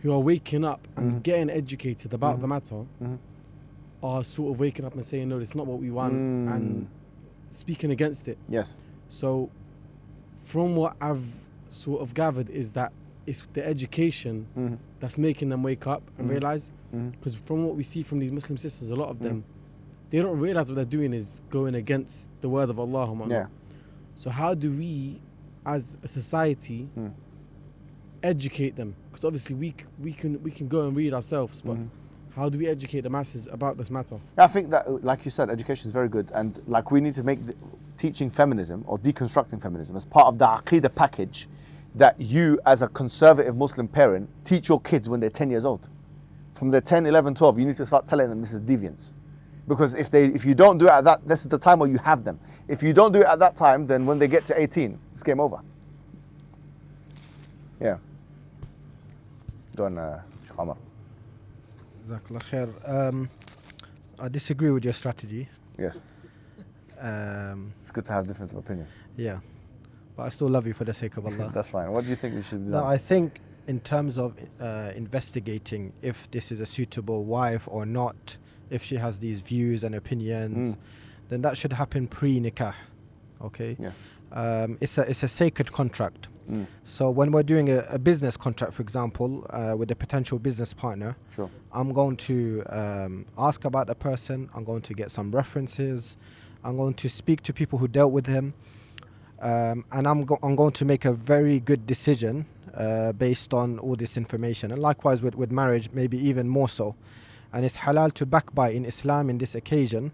who are waking up and getting educated about the matter are sort of waking up and saying, no, it's not what we want, and speaking against it. Yes. So from what I've sort of gathered is that it's the education that's making them wake up and realize, because from what we see from these Muslim sisters, a lot of them, they don't realize what they're doing is going against the word of Allah. Yeah. So how do we as a society educate them? Because obviously we can go and read ourselves, but how do we educate the masses about this matter? I think that, like you said, education is very good, and like we need to make teaching feminism or deconstructing feminism as part of the aqidah package that you, as a conservative Muslim parent, teach your kids when they're 10 years old. From their 10, 11, 12, you need to start telling them this is deviance. Because if you don't do it this is the time where you have them. If you don't do it at that time, then when they get to 18, it's game over. Yeah. Go on, Sheikh Omar. Jazakallah khair. I disagree with your strategy. Yes. It's good to have difference of opinion. Yeah, but I still love you for the sake of Allah. That's fine. What do you think we should do? No, I think in terms of investigating if this is a suitable wife or not, if she has these views and opinions, then that should happen pre-nikah. Okay. Yeah. It's a sacred contract. So when we're doing a business contract, for example, with a potential business partner, Sure. I'm going to ask about the person. I'm going to get some references. I'm going to speak to people who dealt with him, and I'm going to make a very good decision based on all this information. And likewise with marriage, maybe even more so. And it's halal to backbite in Islam in this occasion,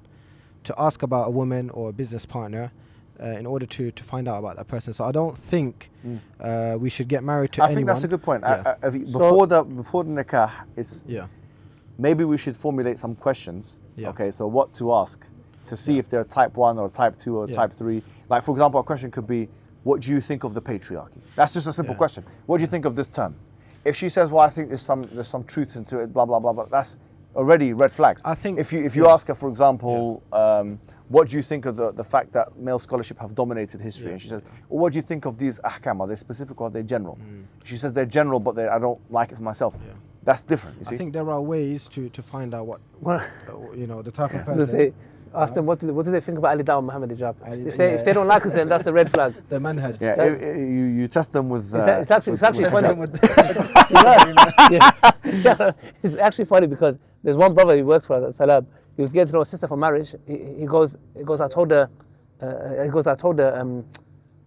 to ask about a woman or a business partner in order to find out about that person. So I don't think we should get married to anyone. I think that's a good point. Yeah. Before the nikah, it's Yeah. maybe we should formulate some questions. Yeah. Okay, so what to ask to see if they're type 1 or type 2 or Yeah. type 3. Like, for example, a question could be, what do you think of the patriarchy? That's just a simple Yeah. question. What do you think of this term? If she says, well, I think there's some truth into it, blah, blah, blah, blah, that's already red flags. I think if you ask her, for example, what do you think of the fact that male scholarship have dominated history? Yeah. And she says, well, what do you think of these ahkam? Are they specific or are they general? She says they're general, but I don't like it for myself. Yeah. That's different, you see? I think there are ways to find out what Well, the type of so person. they ask them what do they think about Ali Dawah and Mohammed Hijab. Ali- If they yeah. don't like us, then that's a red flag. The manhaj. Yeah, you test them with... It's actually with- funny. with- Yeah. It's actually funny because there's one brother who works for us at Salam. He was getting to know a sister for marriage. He goes, I told her, I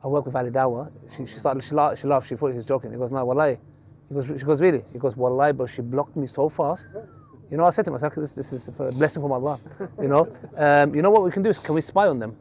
work with Ali Dawah. She laughed, she thought he was joking. He goes, no, wallahi. She goes, really? He goes, wallahi, but she blocked me so fast. You know, I said to myself, this is a blessing from Allah. You know what we can do is, can we spy on them?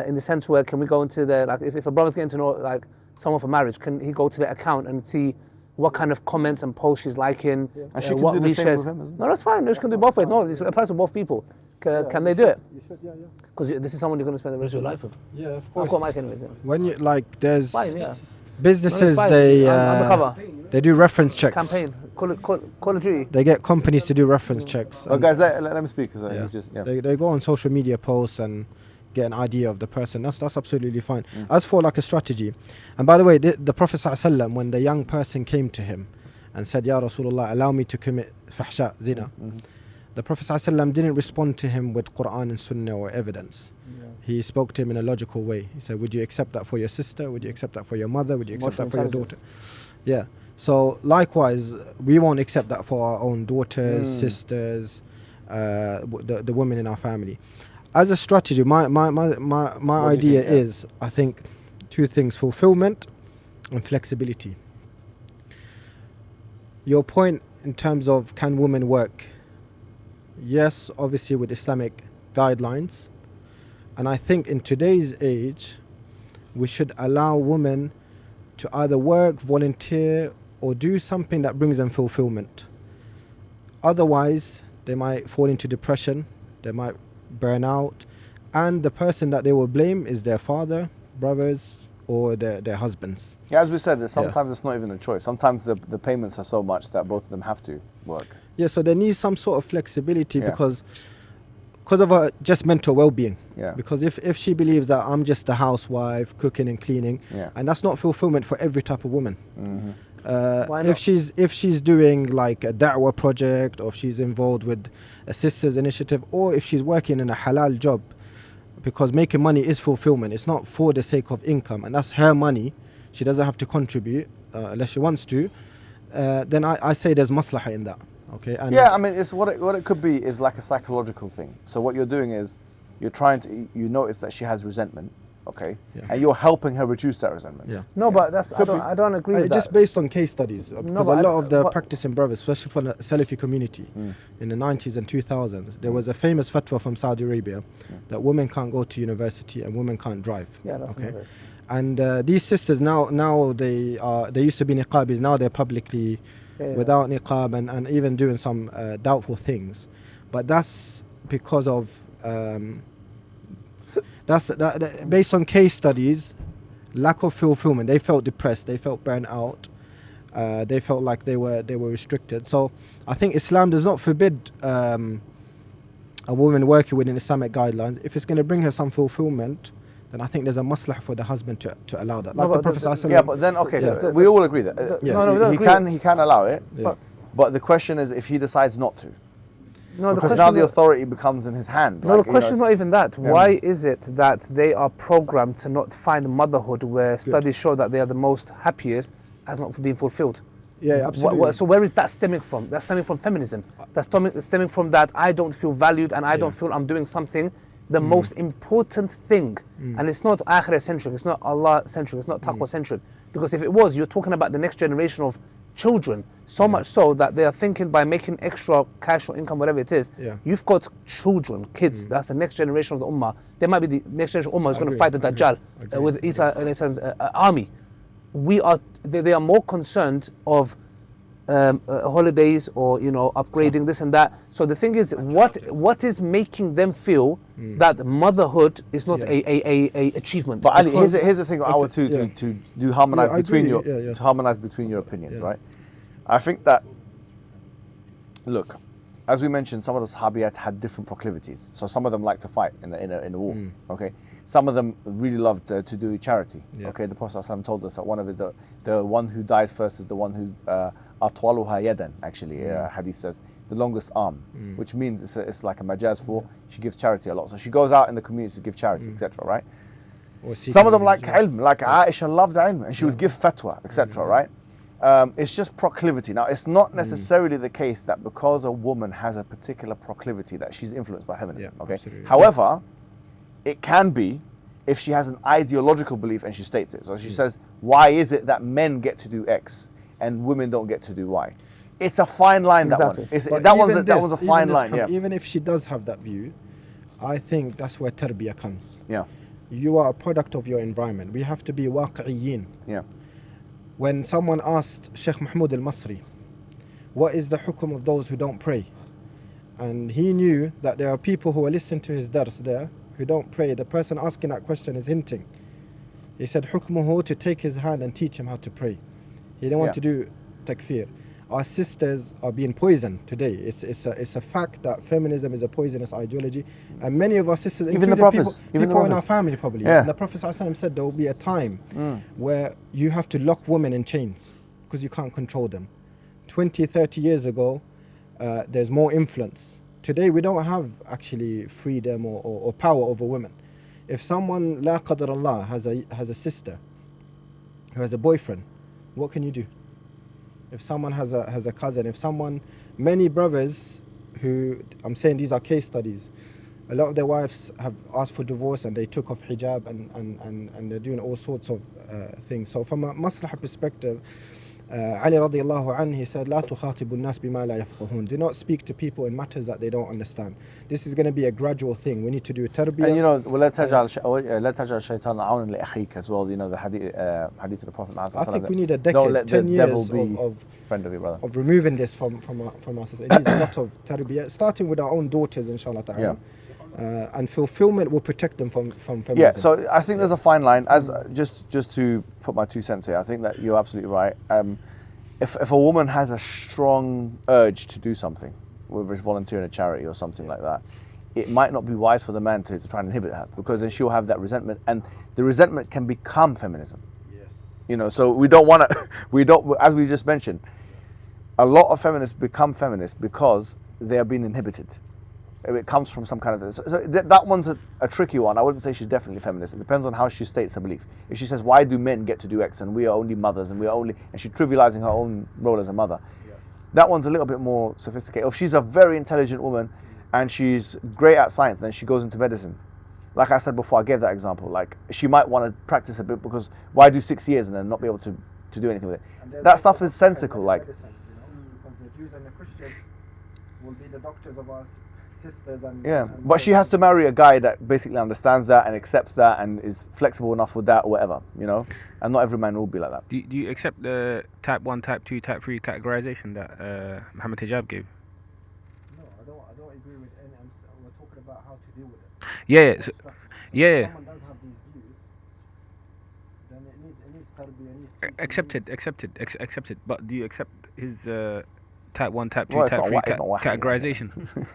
In the sense where, can we go into their, like, if a brother's getting to know, like, someone for marriage, can he go to their account and see what kind of comments and posts she's liking, And she can what do the same reshares? with him as well. No, that's fine. She can do both ways. No, it's applies to both people. Can they do it? You should, yeah. Because this is someone you're going to spend the rest of your life with. Yeah, of I've course. got Mike anyways. Yeah. When you there's Fine, yeah. businesses, No, it's fine. they Undercover. they do reference checks. Campaign. Call of Duty. They get companies to do reference checks. Well, and guys, let me speak. Cause Yeah. he's just, yeah. they go on social media posts and get an idea of the person. That's absolutely fine. As for like a strategy, and by the way, the Prophet ﷺ, when the young person came to him and said, Ya Rasulullah, allow me to commit fahsha, zina, the Prophet ﷺ didn't respond to him with Quran and Sunnah or evidence. He spoke to him in a logical way. He said, would you accept that for your sister? Would you accept that for your mother? Would you accept that for your daughter? Yeah. So likewise, we won't accept that for our own daughters, sisters, the women in our family. As a strategy, my idea is, I think, two things: fulfillment and flexibility. Your point in terms of can women work? Yes, obviously with Islamic guidelines. And I think in today's age, we should allow women to either work, volunteer, or do something that brings them fulfillment. Otherwise, they might fall into depression, they might burn out, and the person that they will blame is their father, brothers, or their husbands. Yeah, as we said, sometimes it's not even a choice. Sometimes the payments are so much that both of them have to work. Yeah, so there needs some sort of flexibility Yeah. because of her just mental well-being. Yeah. Because if she believes that I'm just a housewife, cooking and cleaning, Yeah. and that's not fulfillment for every type of woman. Why If she's doing like a da'wah project, or if she's involved with a sisters initiative, or if she's working in a halal job, because making money is fulfillment. It's not for the sake of income, and that's her money. She doesn't have to contribute unless she wants to. Then I say there's maslahah in that. Okay. And Yeah, I mean, it's what it could be is like a psychological thing. So what you're doing is you notice that she has resentment, okay, Yeah. and you're helping her reduce that resentment. Yeah. No, but that's Could I don't agree with just that. based on case studies, because but a lot of the but- practicing brothers, especially from the Salafi community, in the 90s and 2000s, there was a famous fatwa from Saudi Arabia that women can't go to university and women can't drive. Yeah, that's okay. not And these sisters now they used to be niqabis, now they're publicly without niqab and even doing some doubtful things. But that's because of based on case studies, lack of fulfillment. They felt depressed, they felt burnt out, They felt like they were restricted. So I think Islam does not forbid a woman working within Islamic guidelines. If it's going to bring her some fulfillment, then I think there's a maslahah for the husband to allow that. No, Like the but Prophet the- sallallahu alaihi Yeah, wasallam- but then okay, Yeah. so we all agree that Yeah. No, no, we don't agree. he can allow it, Yeah. but the question is if he decides not to, No, because now the authority becomes in his hand. No, like, the question is not even that. Yeah. Why is it that they are programmed to not find motherhood where studies show that they are the most happiest as not being fulfilled? Yeah, absolutely. So where is that stemming from? That's stemming from feminism. That's stemming from that I don't feel valued and I don't feel I'm doing something. The most important thing, and it's not akhirah centric, it's not Allah centric, it's not taqwa centric. Because if it was, you're talking about the next generation of children, so much so that they are thinking by making extra cash or income, whatever it is, you've got children, kids, that's the next generation of the ummah. They might be the next generation of ummah who's going to fight the Dajjal with Isa and Islam's army. They are more concerned of holidays or upgrading this and that. So the thing is, what is making them feel that motherhood is not a achievement? But Ali, here's the thing I would to do harmonize Yeah, I between agree, your yeah. to harmonize between your opinions, Yeah. right? I think that look, as we mentioned, some of the Sahabiyat had different proclivities. So some of them like to fight in a war. Okay, some of them really loved to do charity. Yeah. Okay, the Prophet ﷺ told us that one of his the one who dies first is the one who's atwaluha yadan. Actually, hadith says the longest arm, which means it's like a majaz for she gives charity a lot. So she goes out in the community to give charity, etc. Right? Or Some of them seeking like religion. ilm, like Aisha loved ilm, and she would give fatwa, etc. Right? It's just proclivity. Now, it's not necessarily the case that because a woman has a particular proclivity that she's influenced by feminism. Yeah, Okay. absolutely. However, it can be if she has an ideological belief and she states it. So she says, "Why is it that men get to do X and women don't get to do Y?" It's a fine line. Exactly. That one. But That one's even that was a this- fine even line. this, Yeah. Even if she does have that view, I think that's where tarbiyah comes. Yeah. You are a product of your environment. We have to be waqi'iyyin. Yeah. When someone asked Sheikh Mahmoud al-Masri, what is the hukum of those who don't pray? And he knew that there are people who are listening to his dars there who don't pray. The person asking that question is hinting. He said, hukmuhu, to take his hand and teach him how to pray. He didn't want to do takfir. Our sisters are being poisoned today. It's a fact that feminism is a poisonous ideology. And many of our sisters, Even the including prophets, people, even the people in our prophets. family probably. Yeah. And the Prophet ﷺ said there will be a time where you have to lock women in chains because you can't control them. 20, 30 years ago, there's more influence. Today we don't have actually freedom or power over women. If someone, la qadar Allah, has a sister who has a boyfriend, what can you do? If someone has a cousin, many brothers who, I'm saying these are case studies, a lot of their wives have asked for divorce and they took off hijab and they're doing all sorts of things. So from a maslahah perspective, Ali radiallahu anhu, he said, لا تخاطب الناس بما لا يفقهون. Do not speak to people in matters that they don't understand. This is going to be a gradual thing. We need to do tarbiyah. And ولا تجعل الشيطان عونا لأخيك as well. The hadith of the Prophet. I think we need a Don't decade, let 10 the devil years be of friend of your brother. of removing this from our society. It needs a lot of tarbiyah, starting with our own daughters, inshallah ta'ala. And fulfillment will protect them from feminism. Yeah, so I think there's a fine line. As just to put my 2 cents here, I think that you're absolutely right. If a woman has a strong urge to do something, whether it's volunteering a charity or something like that, it might not be wise for the man to try and inhibit her, because then she'll have that resentment, and the resentment can become feminism. Yes. So we don't want to. As we just mentioned, a lot of feminists become feminists because they are being inhibited. It comes from some kind of... So that one's a tricky one. I wouldn't say she's definitely feminist. It depends on how she states her belief. If she says, why do men get to do X and we are only mothers and she's trivializing her own role as a mother, that one's a little bit more sophisticated. If she's a very intelligent woman and she's great at science, then she goes into medicine. Like I said before, I gave that example. Like, she might want to practice a bit because why do 6 years and then not be able to do anything with it? That stuff is sensical. Like, Because the Jews and the Christians will be the doctors of us. Sisters and but she has to marry a guy that basically understands that and accepts that and is flexible enough with that or whatever, and not every man will be like that. Do you accept the type 1, type 2, type 3 categorization that Mohammed Hijab gave? No, I don't agree with any. We're talking about how to deal with it. Yeah, If yeah. someone does have these views, then it needs Accepted. But do you accept his type 1, type 2, Well, it's type not 3 wa- it's not wahi, categorization?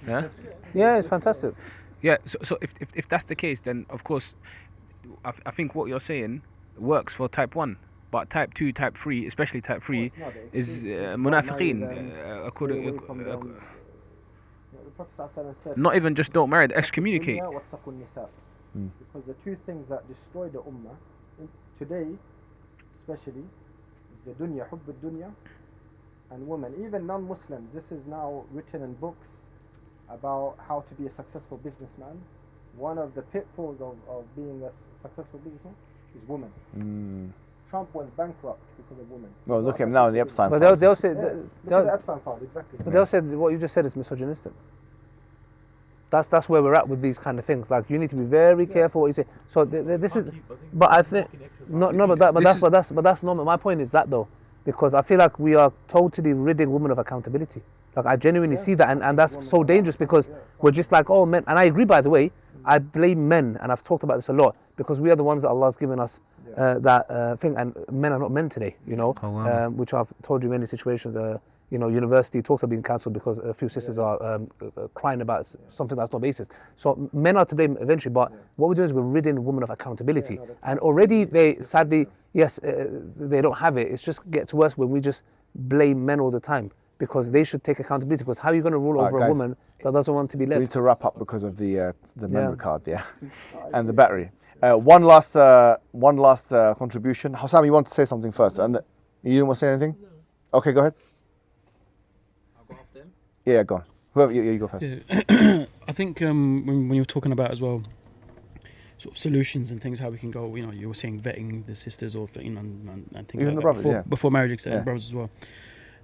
Yeah? Yeah, it's fantastic. Yeah, so if that's the case, then of course, I think what you're saying works for type 1. But type 2, type 3, especially type 3, is munafiqeen. Not even just don't marry, excommunicate. Because the two things that destroy the ummah today, especially, is the dunya, hubb al-dunya, and women. Even non-Muslims, this is now written in books about how to be a successful businessman. One of the pitfalls of being a successful businessman is women. Trump was bankrupt because of women. Well, look at him now in the Epstein But files. they'll say, Look at the Epstein files, exactly. but they'll say what you just said is misogynistic. That's where we're at with these kind of things. Like, you need to be very careful what you say. So this is, but I think that's normal. My point is that though, because I feel like we are totally ridding women of accountability. Like, I genuinely see that, and that's so dangerous because we're just like, oh, men. And I agree, by the way. I blame men, and I've talked about this a lot, because we are the ones that Allah's given us that thing, and men are not men today, you know, which I've told you many situations. You know, university talks are being cancelled because a few sisters are crying about something that's not basis. So men are to blame eventually, but what we're doing is we're ridding women of accountability, and already they sadly, yes, they don't have it. It just gets worse when we just blame men all the time, because they should take accountability. Because how are you going to rule over a woman that doesn't want to be left? We need to wrap up because of the memory card, and the battery. One last contribution. Hossam, you want to say something first? And you didn't want to say anything? Okay, go ahead. I'll go after him. Yeah, go on. Whoever you go first. Yeah. I think when you're talking about as well, sort of solutions and things, how we can go. You know, you were saying vetting the sisters or things and things Even like the that brothers, before marriage, etc. Brothers as well.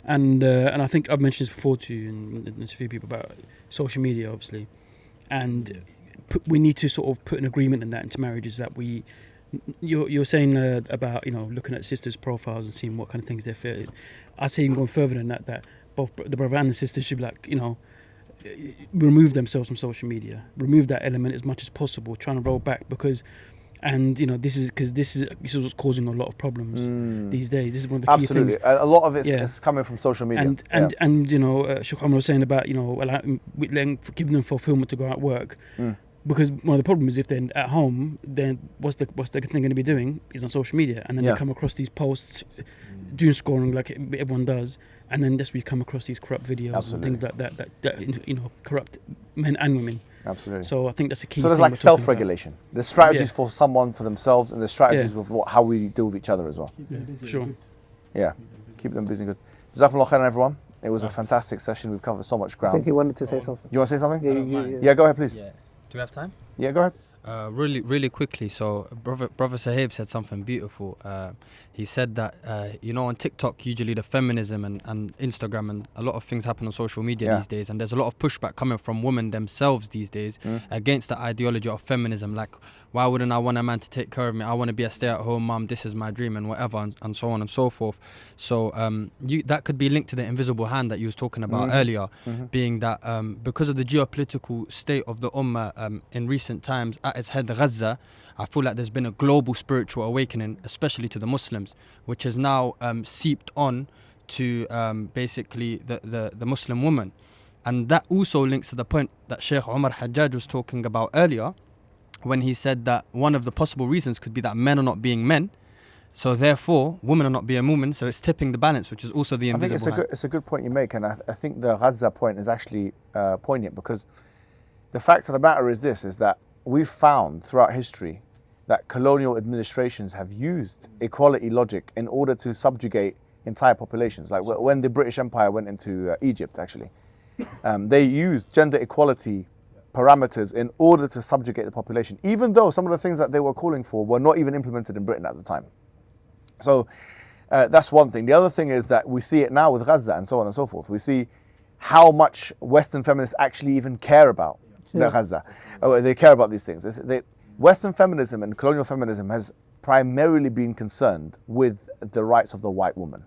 And I think I've mentioned this before to you and to a few people about social media, obviously, and we need to sort of put an agreement in that into marriages that you're saying about, you know, looking at sisters' profiles and seeing what kind of things they're fit. I say even going further than that both the brother and the sister should be like, you know, remove themselves from social media, remove that element as much as possible, trying to roll back and you know, this is what's causing a lot of problems these days. This is one of the key things. A lot of it is coming from social media. And you know, Sheikh Omar was saying about, you know, giving them fulfillment to go out work. Because one of the problems is if they're at home, then what's the thing going to be doing is on social media, and then they come across these posts, doom scoring like everyone does, and then that's where you come across these corrupt videos and things that you know, corrupt men and women. Absolutely. So I think that's a key. So there's like self-regulation. There's strategies for someone, for themselves, and there's strategies with how we deal with each other as well. Sure. Yeah, keep them busy and good. Jazakumullah khairan, everyone. It was a fantastic session. We've covered so much ground. I think he wanted to say something. Do you want to say something? Yeah, go ahead, please. Yeah. Do we have time? Yeah, go ahead. Really quickly. So, brother Sahib said something beautiful. He said that you know, on TikTok, usually the feminism and Instagram and a lot of things happen on social media these days, and there's a lot of pushback coming from women themselves these days against the ideology of feminism. Like, why wouldn't I want a man to take care of me? I want to be a stay-at-home mom. This is my dream, and whatever, and so on and so forth. So that could be linked to the invisible hand that you was talking about earlier, being that because of the geopolitical state of the ummah in recent times, at its head Gaza, I feel like there's been a global spiritual awakening, especially to the Muslims, which has now seeped on to basically the Muslim woman. And that also links to the point that Sheikh Omar Hajjaj was talking about earlier, when he said that one of the possible reasons could be that men are not being men, so therefore women are not being women, so it's tipping the balance, which is also the invisible hand. It's a good point you make, and I think the Gaza point is actually poignant, because the fact of the matter is this, is that we've found throughout history that colonial administrations have used equality logic in order to subjugate entire populations. Like when the British Empire went into Egypt, actually, they used gender equality parameters in order to subjugate the population, even though some of the things that they were calling for were not even implemented in Britain at the time. So that's one thing. The other thing is that we see it now with Gaza and so on and so forth. We see how much Western feminists actually even care about the Gaza. They care about these things. Western feminism and colonial feminism has primarily been concerned with the rights of the white woman.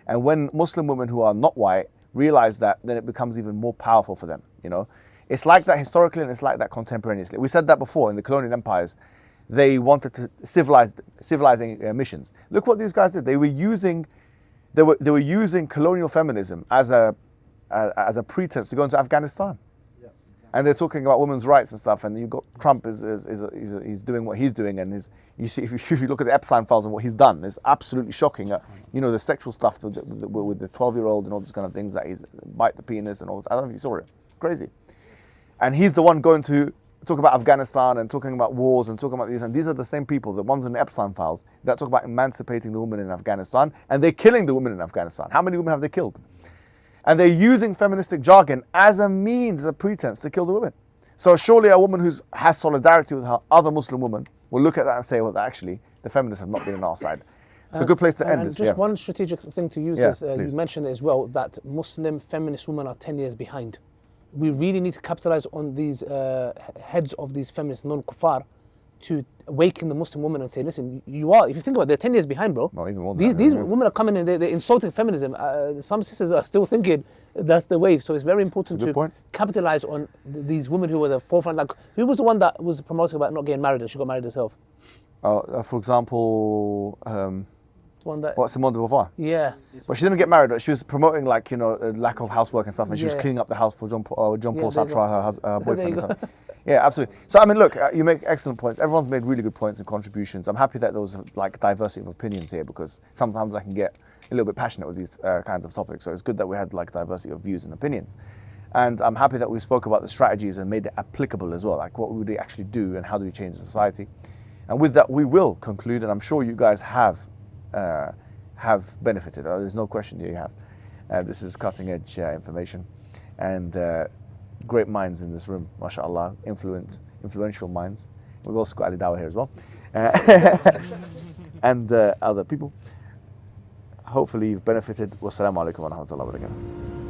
And when Muslim women who are not white realize that, then it becomes even more powerful for them, you know. It's like that historically, and it's like that contemporaneously. We said that before in the colonial empires, they wanted to civilizing missions. Look what these guys did. They were using colonial feminism as a pretense to go into Afghanistan. And they're talking about women's rights and stuff, and you've got Trump he's doing what he's doing, and you see if you look at the Epstein files and what he's done, it's absolutely shocking. The sexual stuff with the 12-year-old and all these kind of things that he's bite the penis and all this. I don't know if you saw it. Crazy. And he's the one going to talk about Afghanistan and talking about wars and talking about these. And these are the same people, the ones in the Epstein files, that talk about emancipating the women in Afghanistan, and they're killing the women in Afghanistan. How many women have they killed? And they're using feministic jargon as a means, as a pretense to kill the women. So surely a woman who has solidarity with her other Muslim woman will look at that and say, well, actually, the feminists have not been on our side. It's a good place to end this. Just one strategic thing to use is, please. you mentioned as well, that Muslim feminist women are 10 years behind. We really need to capitalize on these heads of these feminist non-kuffar to awaken the Muslim woman and say, listen, if you think about it, they're 10 years behind, bro. No, even more these women are coming in, they're insulting feminism. Some sisters are still thinking that's the wave. So it's very important to capitalize on these women who were the forefront. Like, who was the one that was promoting about not getting married and she got married herself? For example, Simone de Beauvoir. Yeah. But she didn't get married. She was promoting lack of housework and stuff, and she was cleaning up the house for John Paul Sartre, her boyfriend. And stuff. Yeah, absolutely. So I mean, look, you make excellent points. Everyone's made really good points and contributions. I'm happy that there was diversity of opinions here, because sometimes I can get a little bit passionate with these kinds of topics. So it's good that we had diversity of views and opinions. And I'm happy that we spoke about the strategies and made it applicable as well. Like, what would we actually do and how do we change the society? And with that, we will conclude. And I'm sure you guys have benefited. There's no question that you have. This is cutting edge information, and great minds in this room, mashallah, influential minds. We've also got Ali Dawa here as well, and other people. Hopefully you've benefited. Wassalamu alaikum wa rahmatullahi wa barakatuh.